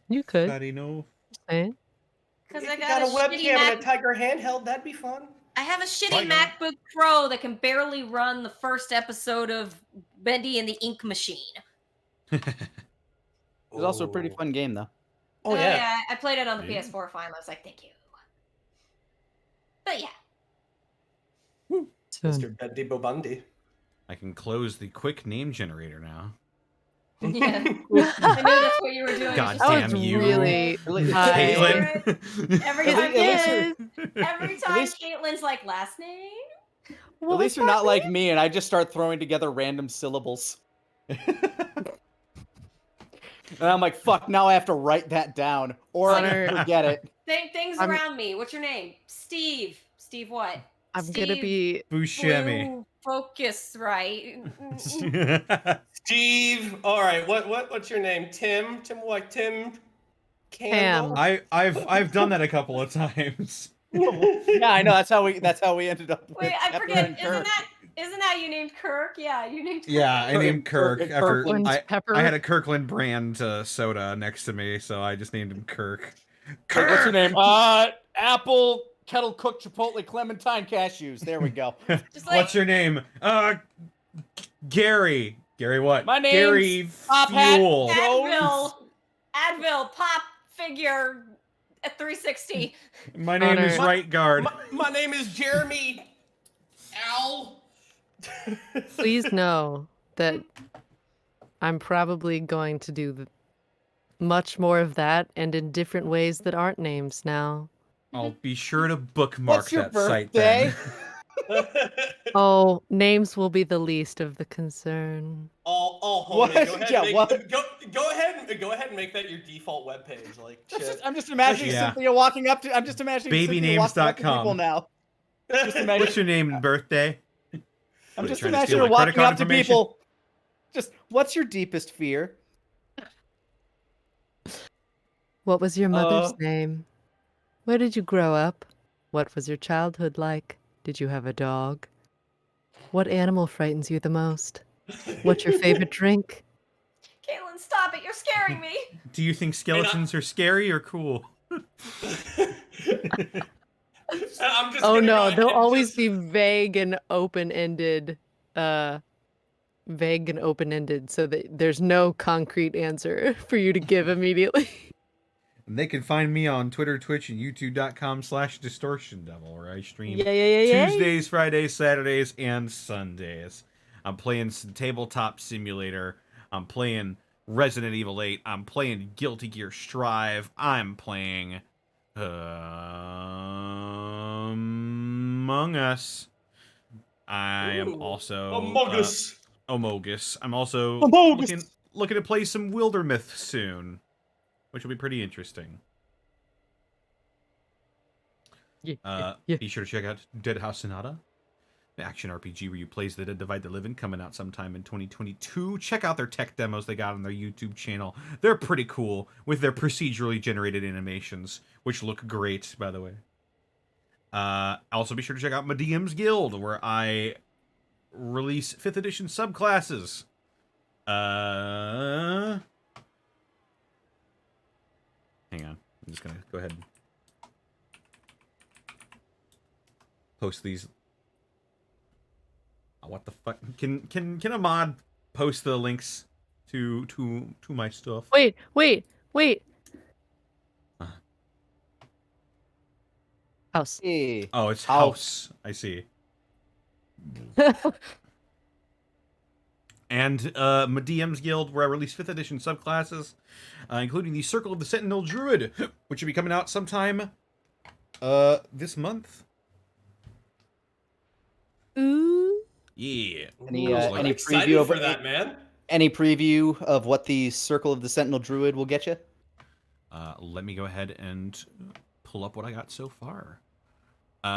Speaker 5: You could.
Speaker 3: How do you know?
Speaker 6: Because I got
Speaker 2: a
Speaker 6: shitty
Speaker 2: webcam and a Tiger handheld. That'd be fun.
Speaker 6: I have a shitty MacBook Pro that can barely run the first episode of Bendy and the Ink Machine.
Speaker 1: It's also a pretty fun game, though.
Speaker 6: Oh yeah, I played it on the PS4 finally. I was like, thank you. But yeah.
Speaker 2: Mr. Bendy Bobundy.
Speaker 3: I can close the quick name generator now.
Speaker 6: Yeah. I knew that's what you were doing.
Speaker 3: God damn you.
Speaker 5: Really
Speaker 3: Caitlin.
Speaker 6: Every time Caitlin's like, last name?
Speaker 1: At least you're not like me and I just start throwing together random syllables. And I'm like, fuck, now I have to write that down. Or forget it.
Speaker 6: Things around me. What's your name? Steve. Steve what?
Speaker 5: I'm going to be...
Speaker 3: Buscemi.
Speaker 6: Focus, right?
Speaker 2: Steve. All right. What's your name? Tim. Tim what? Tim. Campbell.
Speaker 3: I've done that a couple of times.
Speaker 1: Yeah, I know. That's how we ended up.
Speaker 6: Wait, I forget. Isn't that you named Kirk? Yeah, you named Kirk.
Speaker 3: Yeah, I named Kirk after
Speaker 5: Pepper.
Speaker 3: I had a Kirkland brand soda next to me, so I just named him Kirk.
Speaker 1: Kirk. What's your name? Apple kettle cooked chipotle clementine cashews. There we go.
Speaker 3: What's your name? Gary. Gary what?
Speaker 1: My name's
Speaker 3: Gary
Speaker 1: Pop
Speaker 3: Fuel.
Speaker 6: Advil pop figure at 360.
Speaker 3: My name is Right Guard.
Speaker 2: My name is Jeremy Al.
Speaker 5: Please know that I'm probably going to do much more of that and in different ways that aren't names now.
Speaker 3: I'll be sure to bookmark
Speaker 1: What's your
Speaker 3: that site
Speaker 1: birthday?
Speaker 3: then.
Speaker 5: Oh, names will be the least of the concern.
Speaker 2: Hold on. Go ahead and make that your default webpage. Like,
Speaker 1: I'm just imagining Cynthia walking up to. I'm just imagining
Speaker 3: Babynames.com.
Speaker 1: people now.
Speaker 3: What's your name and birthday?
Speaker 1: I'm just imagining her walking up to people. Just, what's your deepest fear?
Speaker 5: What was your mother's name? Where did you grow up? What was your childhood like? Did you have a dog? What animal frightens you the most? What's your favorite drink?
Speaker 6: Caitlin, stop it! You're scaring me.
Speaker 3: Do you think skeletons are scary or cool?
Speaker 2: I'm just
Speaker 5: Oh
Speaker 2: gonna go
Speaker 5: no,
Speaker 2: ahead
Speaker 5: they'll
Speaker 2: and
Speaker 5: always
Speaker 2: just-
Speaker 5: be vague and open-ended. Vague and open-ended, so that there's no concrete answer for you to give immediately.
Speaker 3: And they can find me on Twitter, Twitch, and YouTube.com/DistortionDevil, where I stream
Speaker 5: Yeah.
Speaker 3: Tuesdays, Fridays, Saturdays, and Sundays. I'm playing some Tabletop Simulator. I'm playing Resident Evil 8. I'm playing Guilty Gear Strive. I'm playing Among Us. I am
Speaker 2: Ooh,
Speaker 3: also
Speaker 2: Amogus.
Speaker 3: Amogus. I'm also
Speaker 1: Amogus.
Speaker 3: looking to play some Wildermyth soon, which will be pretty interesting.
Speaker 5: Yeah.
Speaker 3: Be sure to check out Dead House Sonata, the action RPG where you play as the dead divide the living, coming out sometime in 2022. Check out their tech demos they got on their YouTube channel. They're pretty cool with their procedurally generated animations, which look great, by the way. Also be sure to check out my DM's Guild, where I release 5th edition subclasses. Hang on. I'm just gonna go ahead and post these. Oh, what the fuck? Can a mod post the links to my stuff?
Speaker 5: Wait. House.
Speaker 1: Hey.
Speaker 3: Oh, it's
Speaker 1: House.
Speaker 3: house. I see. And my DM's Guild, where I release 5th edition subclasses, including the Circle of the Sentinel Druid, which will be coming out sometime this month.
Speaker 5: Ooh.
Speaker 3: Yeah.
Speaker 1: Any
Speaker 2: I'm
Speaker 1: any
Speaker 2: excited
Speaker 1: preview of
Speaker 2: for that, man.
Speaker 1: Any preview of what the Circle of the Sentinel Druid will get you?
Speaker 3: Let me go ahead and pull up what I got so far. Nope,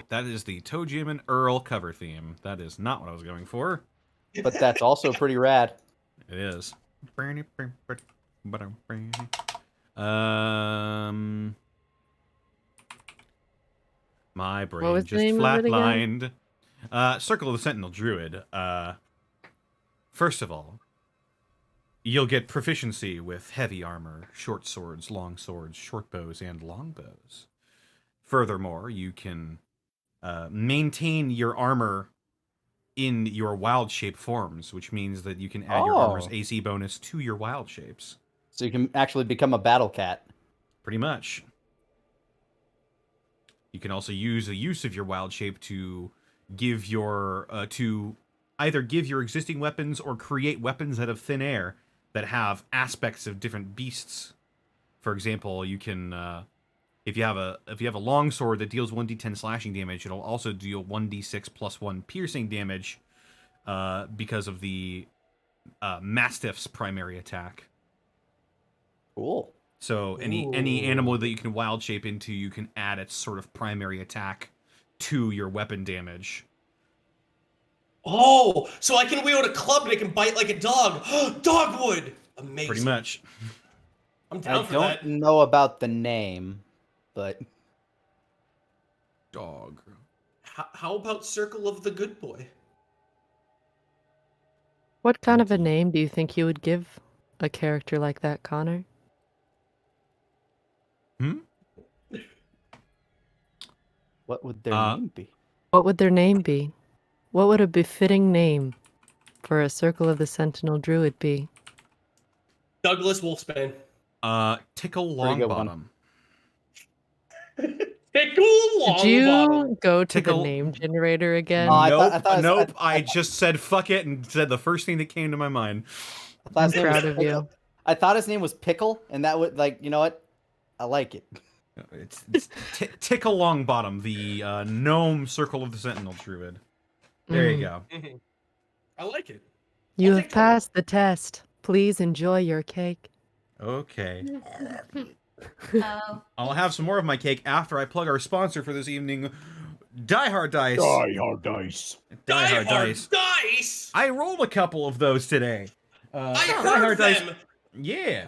Speaker 3: that is the Toe Jim and Earl cover theme. That is not what I was going for.
Speaker 1: But that's also pretty rad.
Speaker 3: It is. My
Speaker 5: What
Speaker 3: brain
Speaker 5: was the
Speaker 3: just
Speaker 5: name of it again?
Speaker 3: flatlined. Circle of the Sentinel Druid. First of all, you'll get proficiency with heavy armor, short swords, long swords, short bows, and long bows. Furthermore, you can maintain your armor in your wild shape forms, which means that you can add your armor's AC bonus to your wild shapes.
Speaker 1: So you can actually become a battle cat.
Speaker 3: Pretty much. You can also use the use of your wild shape to give your to either give your existing weapons or create weapons out of thin air that have aspects of different beasts. For example, you can if you have a long sword that deals 1d10 slashing damage, it'll also deal 1d6 plus 1 piercing damage because of the Mastiff's primary attack.
Speaker 1: Cool.
Speaker 3: So any animal that you can wild shape into, you can add its sort of primary attack to your weapon damage.
Speaker 2: Oh, so I can wield a club and it can bite like a dog. Dogwood! Amazing.
Speaker 3: Pretty much.
Speaker 2: I'm down
Speaker 1: I
Speaker 2: for
Speaker 1: don't
Speaker 2: that.
Speaker 1: know about the name, but
Speaker 3: Dog.
Speaker 2: How about Circle of the Good Boy?
Speaker 5: What kind of a name do you think you would give a character like that, Connor?
Speaker 1: what would their name be?
Speaker 5: What would their name be? What would a befitting name for a Circle of the Sentinel Druid be?
Speaker 2: Douglas Wolfsbane.
Speaker 3: Tickle
Speaker 1: Pretty good one.
Speaker 3: Longbottom.
Speaker 2: Tickle
Speaker 5: Did you
Speaker 2: Longbottom.
Speaker 5: go to
Speaker 3: Tickle-
Speaker 5: the name generator again?
Speaker 1: Oh, I
Speaker 3: Nope,
Speaker 1: thought it was-
Speaker 3: nope. I just said fuck it and said the first thing that came to my mind.
Speaker 1: I thought his
Speaker 5: I'm
Speaker 1: name was
Speaker 5: proud of
Speaker 1: Pickle.
Speaker 5: you.
Speaker 1: I thought his name was Pickle, and that would you know what? I like it.
Speaker 3: It's Tickle Longbottom, the gnome Circle of the Sentinel Druid. There you go.
Speaker 2: Mhm. I like it.
Speaker 5: You
Speaker 2: I'll
Speaker 5: have
Speaker 2: take that.
Speaker 5: passed the test. Please enjoy your cake.
Speaker 3: Okay.
Speaker 6: Oh.
Speaker 3: I'll have some more of my cake after I plug our sponsor for this evening, Die Hard Dice.
Speaker 9: Die Hard Dice.
Speaker 3: Die Hard Dice.
Speaker 2: Dice!
Speaker 3: I rolled a couple of those today.
Speaker 2: I heard them!
Speaker 3: Yeah.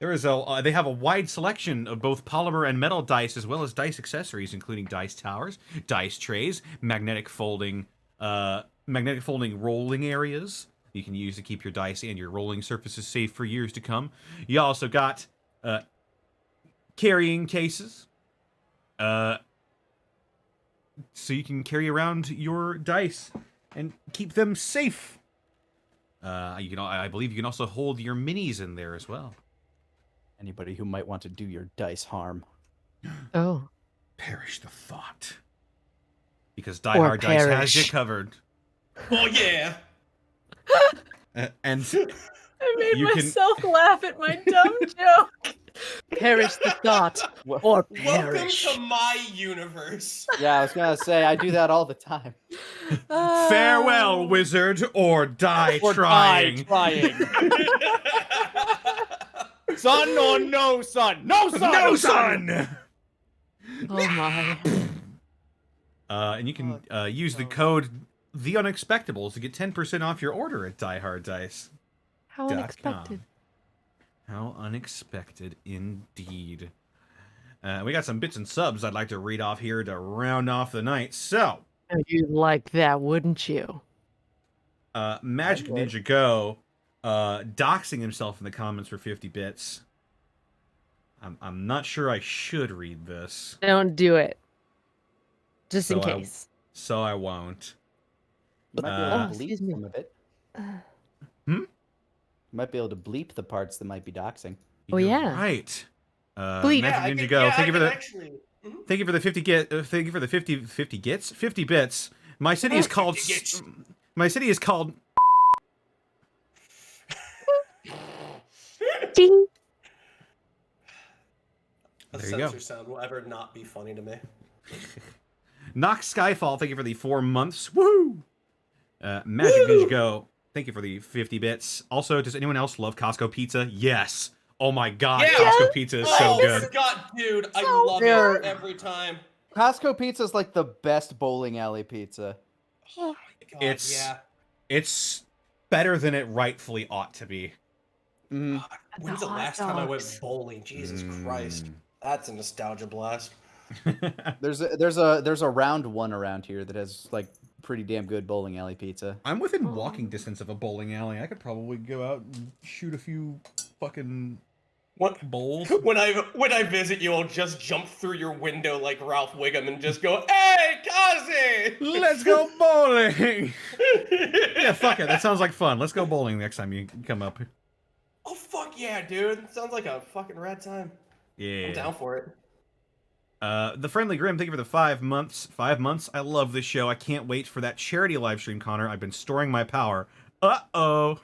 Speaker 3: There is they have a wide selection of both polymer and metal dice, as well as dice accessories, including dice towers, dice trays, magnetic folding rolling areas you can use to keep your dice and your rolling surfaces safe for years to come. You also got carrying cases, so you can carry around your dice and keep them safe. I believe you can also hold your minis in there as well.
Speaker 1: Anybody who might want to do your dice harm.
Speaker 5: Oh.
Speaker 3: Perish the thought. Because Die Hard Dice has you covered.
Speaker 2: Oh, yeah.
Speaker 3: And
Speaker 5: I made myself laugh at my dumb joke. Perish the thought. Or perish.
Speaker 2: Welcome to my universe.
Speaker 1: Yeah, I was going to say, I do that all the time.
Speaker 3: Farewell, wizard, or die trying.
Speaker 1: Son or no son? No son!
Speaker 3: No son!
Speaker 5: Oh my.
Speaker 3: And you can use the code The Unexpectables to get 10% off your order at Die Hard Dice.
Speaker 5: How unexpected.
Speaker 3: How unexpected indeed. We got some bits and subs I'd like to read off here to round off the night. So,
Speaker 5: you'd like that, wouldn't you?
Speaker 3: Magic Ninja Go doxing himself in the comments for 50 bits. I'm not sure I should read this.
Speaker 5: Don't do it. Just in case.
Speaker 3: So I won't.
Speaker 1: You might be able to bleep some of it.
Speaker 3: You
Speaker 1: might be able to bleep the parts that might be doxing.
Speaker 5: Oh, yeah.
Speaker 3: Right.
Speaker 5: Bleep.
Speaker 3: Magic Ninja Go. Thank you for the 50 thank you for the 50 bits. My city is called
Speaker 5: Ding.
Speaker 2: A
Speaker 3: there you go.
Speaker 2: censor sound will ever not be funny to me.
Speaker 3: Nox Skyfall, thank you for the 4 months. Woo! Magic Ninja Go, thank you for the 50 bits. Also, does anyone else love Costco pizza? Yes. Oh my god, Costco pizza is so good.
Speaker 2: God, dude, I love it every time.
Speaker 1: Costco pizza is like the best bowling alley pizza.
Speaker 2: Oh my god,
Speaker 3: it's better than it rightfully ought to be.
Speaker 2: When's the last time I went bowling? Jesus Christ. That's a nostalgia blast.
Speaker 1: There's a round one around here that has like pretty damn good bowling alley pizza.
Speaker 3: I'm within walking distance of a bowling alley. I could probably go out and shoot a few fucking bowls.
Speaker 2: When I visit you, I'll just jump through your window like Ralph Wiggum and just go, "Hey, Kazi!
Speaker 3: Let's go bowling!" Yeah, fuck it. That sounds like fun. Let's go bowling next time you come up.
Speaker 2: Oh fuck yeah, dude! Sounds like a fucking rad time.
Speaker 3: Yeah,
Speaker 2: I'm down for it.
Speaker 3: The Friendly Grim, thank you for the 5 months. 5 months. I love this show. I can't wait for that charity live stream, Connor. I've been storing my power. Uh-oh.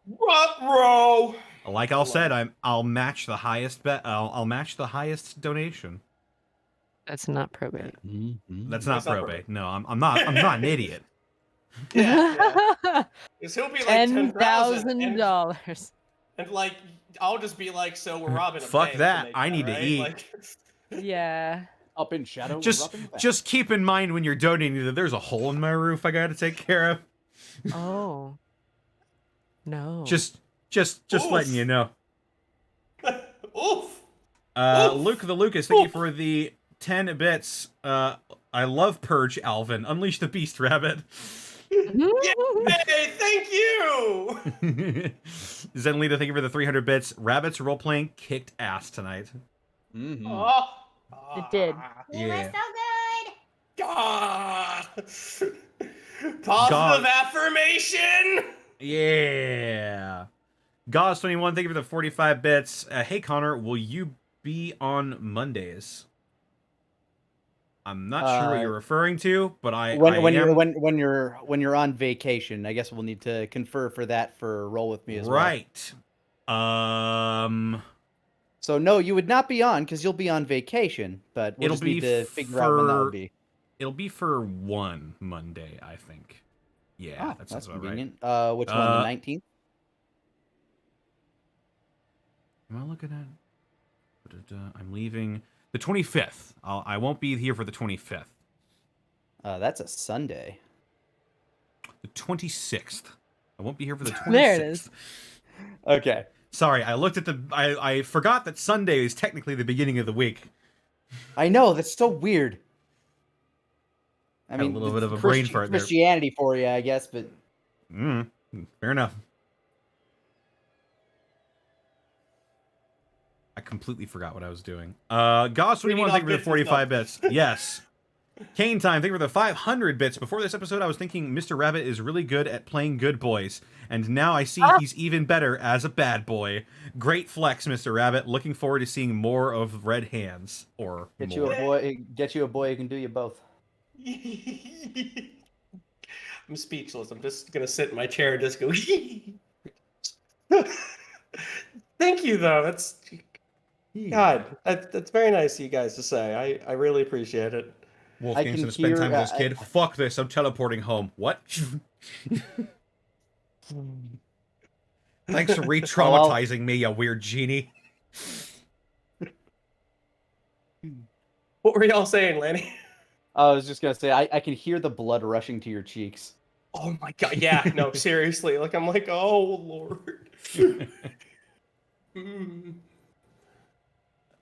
Speaker 2: Ruh-roh!
Speaker 3: Like Al said, I'll match the highest bet. I'll match the highest donation.
Speaker 5: That's not probate.
Speaker 3: That's not probate. No, I'm not an idiot.
Speaker 2: Yeah. He'll be like
Speaker 5: $10,000.
Speaker 2: And like, I'll just be like, so we're robbing a
Speaker 3: Fuck
Speaker 2: bank
Speaker 3: that.
Speaker 2: make
Speaker 3: I need to eat.
Speaker 2: Like...
Speaker 5: Yeah.
Speaker 1: Up in shadow.
Speaker 3: Just keep in mind when you're donating that there's a hole in my roof I gotta take care of.
Speaker 5: Oh. No.
Speaker 3: Just letting you know.
Speaker 2: Oof.
Speaker 3: Luke the Lucas, thank you for the 10 bits. I love Purge, Alvin. Unleash the Beast Rabbit.
Speaker 2: Hey, thank you!
Speaker 3: Zenlita, thank you for the 300 bits. Rabbits Roleplaying kicked ass tonight.
Speaker 5: It did.
Speaker 2: It was so good! Positive affirmation!
Speaker 3: Yeah. Gauze21, thank you for the 45 bits. Hey, Connor, will you be on Mondays? I'm not sure what you're referring to, but
Speaker 1: when you're on vacation, I guess we'll need to confer for that for Roll With Me as well.
Speaker 3: Right.
Speaker 1: So no, you would not be on because you'll be on vacation, but we'll just need to figure out when that would be.
Speaker 3: It'll be for one Monday, I think. Yeah, that's
Speaker 1: convenient. Right. Which one? The 19th?
Speaker 3: Am I looking at? I'm leaving the 25th. I won't be here for the 25th.
Speaker 1: That's a Sunday.
Speaker 3: The 26th. I won't be here for the 26th.
Speaker 5: There it is.
Speaker 1: Okay.
Speaker 3: Sorry, I looked at the. I forgot that Sunday is technically the beginning of the week.
Speaker 1: I know, that's so weird. I
Speaker 3: Had a
Speaker 1: mean,
Speaker 3: little bit of a
Speaker 1: it's
Speaker 3: brain fart there.
Speaker 1: Christianity for you, I guess, but
Speaker 3: Fair enough. I completely forgot what I was doing. Goss, what do you want to think for the 45 bits? Yes. Kane time, thank you for the 500 bits. Before this episode, I was thinking Mr. Rabbit is really good at playing good boys, and now I see he's even better as a bad boy. Great flex, Mr. Rabbit. Looking forward to seeing more of Red Hands, or
Speaker 1: get
Speaker 3: more.
Speaker 1: you a boy who can do you both.
Speaker 2: I'm speechless. I'm just gonna sit in my chair and just go. Thank you, though. That's God. That's very nice of you guys to say. I really appreciate it.
Speaker 3: Wolfgame's gonna spend time with his kid. Fuck this, I'm teleporting home. What? Thanks for re-traumatizing me, you weird genie.
Speaker 2: What were y'all saying, Lanny?
Speaker 1: I was just gonna say, I can hear the blood rushing to your cheeks.
Speaker 2: Oh my god, yeah, no, seriously. Like, I'm like, oh, Lord.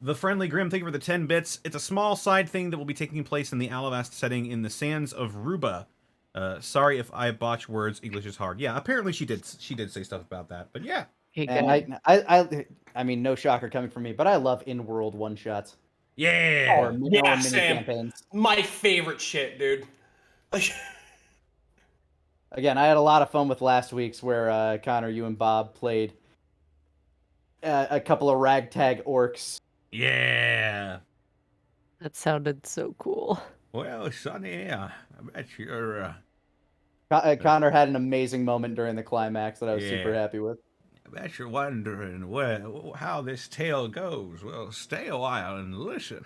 Speaker 3: The Friendly Grim, thank you for the 10 bits. It's a small side thing that will be taking place in the Alavast setting in the Sands of Ruba. Sorry if I botch words. English is hard. Yeah, apparently she did say stuff about that. But yeah.
Speaker 1: And I mean, no shocker coming from me, but I love in-world one-shots.
Speaker 3: Yeah.
Speaker 1: Or mini campaigns.
Speaker 2: My favorite shit, dude.
Speaker 1: Again, I had a lot of fun with last week's where Connor, you and Bob played a couple of ragtag orcs.
Speaker 3: Yeah.
Speaker 5: That sounded so cool.
Speaker 3: Well, Sonny, I bet you're...
Speaker 1: Connor had an amazing moment during the climax that I was super happy with.
Speaker 3: I bet you're wondering how this tale goes. Well, stay a while and listen.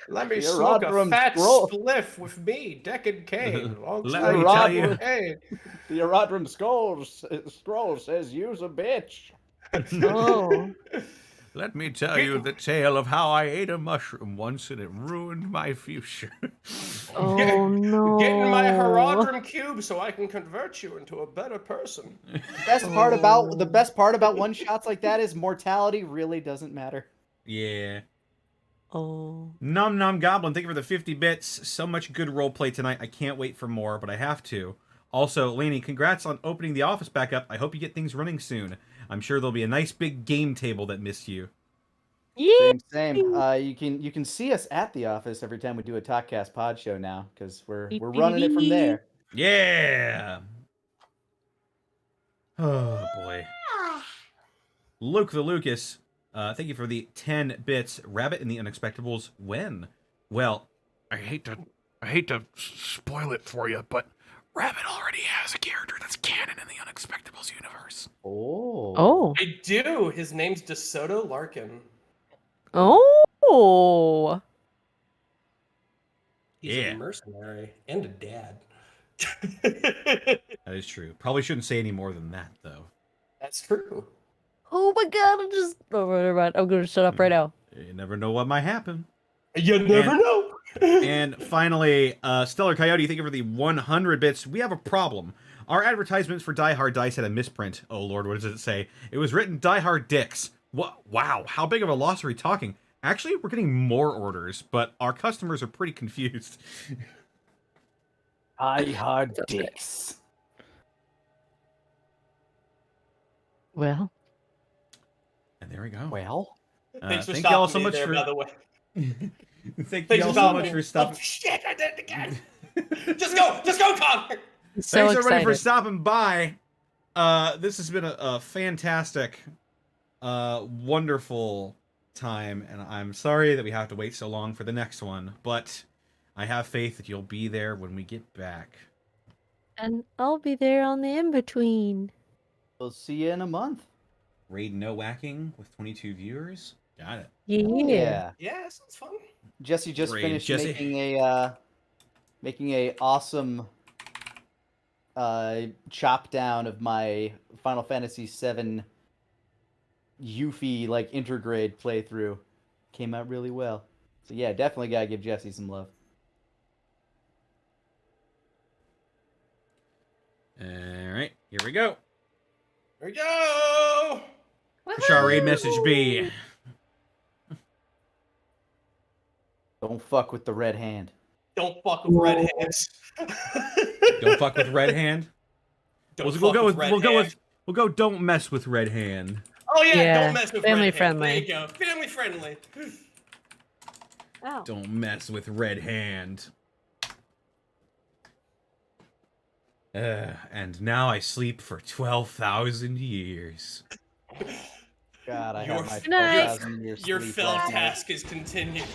Speaker 2: Let me smoke a fat spliff with me, Deccan Kane.
Speaker 3: Let me tell you.
Speaker 1: The Erodrum scroll says use a bitch.
Speaker 5: Oh.
Speaker 3: Let me tell you the tale of how I ate a mushroom once and it ruined my future.
Speaker 5: Oh no.
Speaker 2: Get in my Herodrum cube so I can convert you into a better person.
Speaker 1: The best part about one shots like that is mortality really doesn't matter.
Speaker 3: Yeah.
Speaker 5: Oh.
Speaker 3: Num Num Goblin, thank you for the 50 bits. So much good roleplay tonight. I can't wait for more, but I have to. Also, Laney, congrats on opening the office back up. I hope you get things running soon. I'm sure there'll be a nice big game table that missed you.
Speaker 5: Yeah.
Speaker 1: Same. You can see us at the office every time we do a Talkcast pod show now because we're running it from there.
Speaker 3: Yeah. Oh boy. Luke the Lucas, thank you for the 10 bits. Rabbit in the Unexpectables. When? Well,
Speaker 10: I hate to spoil it for you, but Rabbit already has a character that's canon in the Unexpectables universe.
Speaker 5: Oh.
Speaker 2: I do. His name's DeSoto Larkin.
Speaker 5: Oh.
Speaker 2: He's a mercenary and a dad.
Speaker 3: That is true. Probably shouldn't say any more than that, though.
Speaker 2: That's true.
Speaker 5: Oh my god, never mind. I'm gonna shut up right now.
Speaker 3: You never know what might happen.
Speaker 2: You never know.
Speaker 3: And finally, Stellar Coyote, thank you for the 100 bits. We have a problem. Our advertisements for Die Hard Dice had a misprint. Oh lord, what does it say? It was written Die Hard Dicks. What? Wow, how big of a loss are we talking? Actually, we're getting more orders, but our customers are pretty confused.
Speaker 1: Die Hard Dicks.
Speaker 5: Well.
Speaker 3: And there we go.
Speaker 1: Well.
Speaker 2: Thanks for
Speaker 3: thank y'all so
Speaker 2: stopping me
Speaker 3: much
Speaker 2: there,
Speaker 3: for...
Speaker 2: by the way.
Speaker 3: Thank you all so much for stopping.
Speaker 2: Oh, shit, I did it again. Just go, Connor.
Speaker 3: Thanks everybody for stopping by. This has been a fantastic, wonderful time, and I'm sorry that we have to wait so long for the next one, but I have faith that you'll be there when we get back.
Speaker 5: And I'll be there on the in-between.
Speaker 1: We'll see you in a month.
Speaker 3: Raid No Whacking with 22 viewers. Got it.
Speaker 5: Yeah.
Speaker 2: Yeah, sounds fun.
Speaker 1: Jesse just
Speaker 3: Raid
Speaker 1: finished
Speaker 3: Jesse.
Speaker 1: making a awesome chop down of my Final Fantasy VII Yuffie like intergrade playthrough. Came out really well. So yeah, definitely gotta give Jesse some love.
Speaker 3: All right, here we go.
Speaker 2: Here we go.
Speaker 3: Push our raid message B.
Speaker 1: Don't fuck with the red hand.
Speaker 2: Don't fuck with red hands.
Speaker 3: Don't fuck with red hand.
Speaker 2: Don't
Speaker 3: We'll go
Speaker 2: fuck
Speaker 3: with
Speaker 2: red hand.
Speaker 3: we'll go. Don't mess with red hand.
Speaker 2: Oh yeah,
Speaker 5: Yeah,
Speaker 2: don't mess with
Speaker 5: family
Speaker 2: red hand.
Speaker 5: friendly.
Speaker 2: There you go, family friendly.
Speaker 5: Ow.
Speaker 3: Don't mess with red hand. And now I sleep for 12,000 years.
Speaker 1: God, I
Speaker 2: Your-
Speaker 1: have my
Speaker 5: Good night.
Speaker 1: 12,000 years
Speaker 2: Your
Speaker 1: sleep
Speaker 2: fell
Speaker 1: last night.
Speaker 2: task is continued.